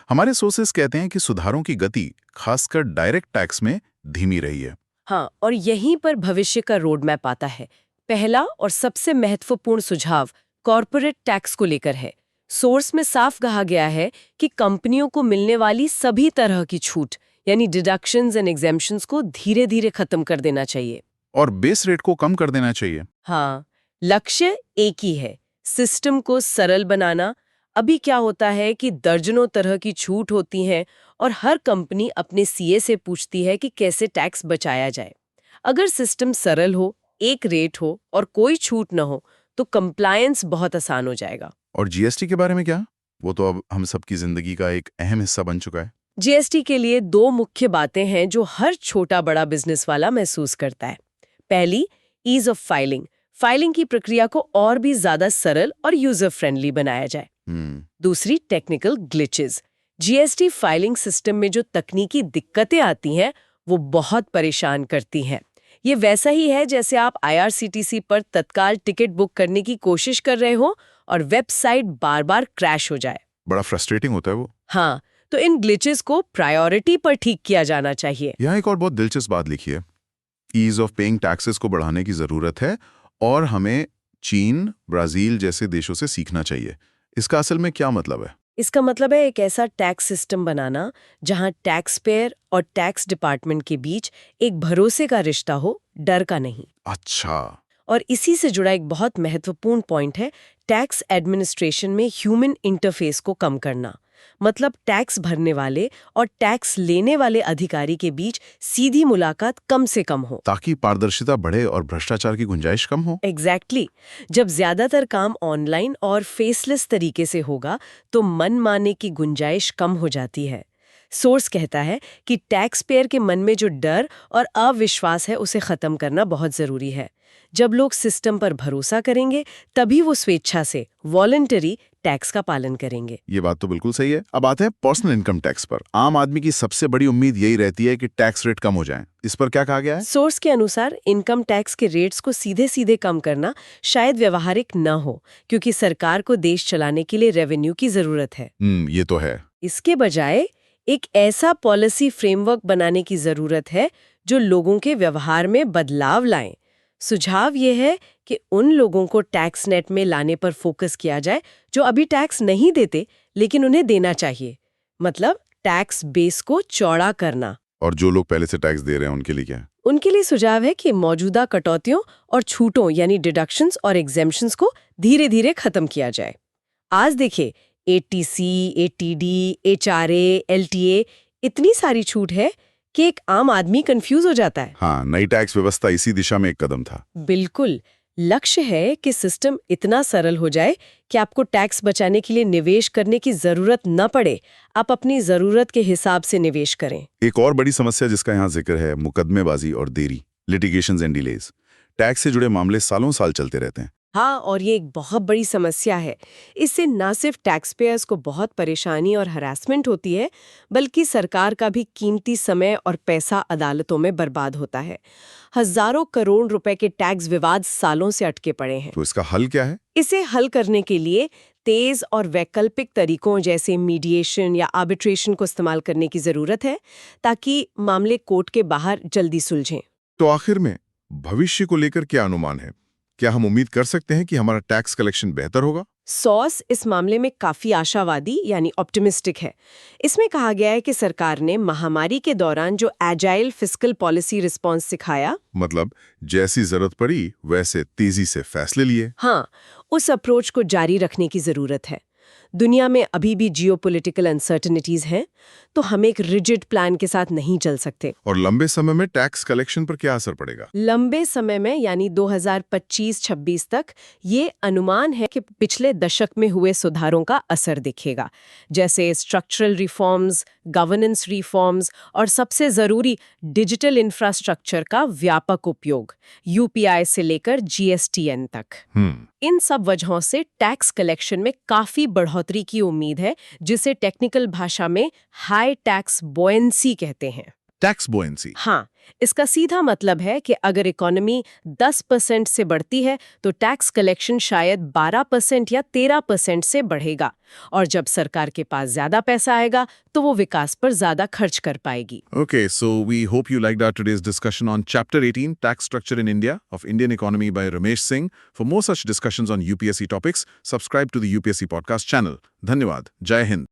हमारे सोर्सेस कहते हैं कि सुधारों की गति खासकर डायरेक्ट टैक्स में धीमी रही है। हाँ, और यहीं पर भविष्य का रोड मैप आता है। पहला और सबसे महत्वपूर्ण सुझाव कॉर्पोरेट टैक्स को लेकर है। सोर्स में साफ कहा गया है कि कंपनियों को मिलने वाली सभी तरह की छूट यानी डिडक्शंस एंड एग्जेम्पशंस को धीरे धीरे खत्म कर देना चाहिए और बेस रेट को कम कर देना चाहिए। हाँ, लक्ष्य एक ही है, सिस्टम को सरल बनाना। अभी क्या होता है कि दर्जनों तरह की छूट होती हैं और हर कंपनी अपने CA से पूछती है कि कैसे टैक्स बचाया जाए। अगर सिस्टम सरल हो, एक रेट हो और कोई छूट न हो तो कंप्लायंस बहुत आसान हो जाएगा। और GST के बारे में क्या? वो तो अब हम सबकी जिंदगी का एक अहम हिस्सा बन चुका है। GST के लिए दो मुख्य बातें हैं जो हर छोटा बड़ा बिजनेस वाला महसूस करता है। पहली, ईज ऑफ फाइलिंग। फाइलिंग की प्रक्रिया को और भी ज्यादा सरल और यूजर फ्रेंडली बनाया जाए। दूसरी, technical glitches. GST filing system में जो तकनीकी दिक्कतें आती हैं वो बहुत परेशान करती हैं। ये वैसा ही है जैसे आप IRCTC पर तत्काल टिकट बुक करने की कोशिश कर रहे हो और वेबसाइट बार बार क्रैश हो जाए। बड़ा फ्रस्ट्रेटिंग होता है वो। हाँ, तो इन ग्लिचेस को प्रायोरिटी पर ठीक किया जाना चाहिए। यहाँ एक और बहुत दिलचस्प बात लिखी है, ईज ऑफ पेइंग टैक्सेस को बढ़ाने की जरूरत है और हमें चीन, ब्राजील जैसे देशों से सीखना चाहिए। इसका असल में क्या मतलब है? इसका मतलब है एक ऐसा टैक्स सिस्टम बनाना जहां टैक्स पेयर और टैक्स डिपार्टमेंट के बीच एक भरोसे का रिश्ता हो, डर का नहीं। अच्छा। और इसी से जुड़ा एक बहुत महत्वपूर्ण पॉइंट है टैक्स एडमिनिस्ट्रेशन में ह्यूमन इंटरफेस को कम करना। मतलब टैक्स भरने वाले और टैक्स लेने वाले अधिकारी के बीच सीधी मुलाकात कम से कम हो, ताकि पारदर्शिता बढ़े और भ्रष्टाचार की गुंजाइश कम हो। एग्जैक्टली। जब ज्यादातर काम ऑनलाइन और फेसलेस तरीके से होगा तो मनमाने की गुंजाइश कम हो जाती है। सोर्स कहता है कि टैक्स पेयर के मन में जो डर और अविश्वास है उसे खत्म करना बहुत जरूरी है। जब लोग सिस्टम पर भरोसा करेंगे तभी वो स्वेच्छा से वॉलंटरी टैक्स का पालन करेंगे। ये बात तो बिल्कुल सही है। अब आते हैं पर्सनल इनकम टैक्स पर। आम आदमी की सबसे बड़ी उम्मीद यही रहती है कि टैक्स रेट कम हो जाए। इस पर क्या कहा गया है? सोर्स के अनुसार इनकम टैक्स के रेट्स को सीधे सीधे कम करना शायद व्यवहारिक न हो, क्योंकि सरकार को देश चलाने के लिए रेवेन्यू की जरूरत है। ये तो है। इसके बजाय एक ऐसा पॉलिसी फ्रेमवर्क बनाने की जरूरत है जो लोगों के व्यवहार में बदलाव लाए। सुझाव ये है कि उन लोगों को टैक्स नेट में लाने पर फोकस किया जाए जो अभी टैक्स नहीं देते लेकिन उन्हें देना चाहिए, मतलब टैक्स बेस को चौड़ा करना। और जो लोग पहले से टैक्स दे रहे हैं उनके लिए क्या है? उनके लिए सुझाव है कि मौजूदा कटौतियों और छूटों यानी डिडक्शंस और एग्जेम्पशंस को धीरे धीरे खत्म किया जाए। आज देखिए ATC, ATD, HRA, LTA इतनी सारी छूट है कि एक आम आदमी कंफ्यूज हो जाता है। हाँ, नई टैक्स व्यवस्था इसी दिशा में एक कदम था। बिल्कुल, लक्ष्य है कि सिस्टम इतना सरल हो जाए कि आपको टैक्स बचाने के लिए निवेश करने की जरूरत न पड़े, आप अपनी जरूरत के हिसाब से निवेश करें। एक और बड़ी समस्या जिसका यहाँ जिक्र है, मुकदमेबाजी और देरी, लिटिगेशंस एंड डिलेज। टैक्स से जुड़े मामले सालों साल चलते रहते हैं। हाँ, और ये एक बहुत बड़ी समस्या है। इससे न सिर्फ टैक्स पेयर्स को बहुत परेशानी और हरासमेंट होती है, बल्कि सरकार का भी कीमती समय और पैसा अदालतों में बर्बाद होता है। हजारों करोड़ रुपए के टैक्स विवाद सालों से अटके पड़े हैं। तो इसका हल क्या है? इसे हल करने के लिए तेज और वैकल्पिक तरीकों जैसे मीडिएशन या आर्बिट्रेशन को इस्तेमाल करने की जरूरत है, ताकि मामले कोर्ट के बाहर जल्दी सुलझें। तो आखिर में भविष्य को लेकर क्या अनुमान है? क्या हम उम्मीद कर सकते हैं कि हमारा टैक्स कलेक्शन बेहतर होगा? सॉस इस मामले में काफी आशावादी यानी ऑप्टिमिस्टिक है। इसमें कहा गया है कि सरकार ने महामारी के दौरान जो एजाइल फिस्कल पॉलिसी रिस्पॉन्स सिखाया, मतलब जैसी जरूरत पड़ी वैसे तेजी से फैसले लिए। हाँ, उस अप्रोच को जारी रखने की जरूरत है। दुनिया में अभी भी जियोपॉलिटिकल अनसर्टेनिटीज हैं, तो हम एक रिजिड प्लान के साथ नहीं चल सकते। और लंबे समय में टैक्स कलेक्शन पर क्या असर पड़ेगा? लंबे समय में यानी 2025-26 तक ये अनुमान है कि पिछले दशक में हुए सुधारों का असर दिखेगा, जैसे स्ट्रक्चरल रिफॉर्म्स, गवर्नेंस रिफॉर्म्स और सबसे जरूरी डिजिटल इंफ्रास्ट्रक्चर का व्यापक उपयोग, UPI से लेकर GSTN तक। इन सब वजहों से टैक्स कलेक्शन में काफी बढ़ोतरी की उम्मीद है, जिसे टेक्निकल भाषा में हाई टैक्स बोएंसी कहते हैं। टैक्स बोएंसी? हाँ, इसका सीधा मतलब है कि अगर इकोनॉमी 10% से बढ़ती है तो टैक्स कलेक्शन शायद 12% या 13% से बढ़ेगा, और जब सरकार के पास ज्यादा पैसा आएगा तो वो विकास पर ज्यादा खर्च कर पाएगी। Okay, so we hope you liked our today's discussion on Chapter 18, Tax Structure in India of Indian Economy by Ramesh Singh. For more such discussions on UPSC topics, subscribe to the UPSC podcast channel. धन्यवाद। जय हिंद।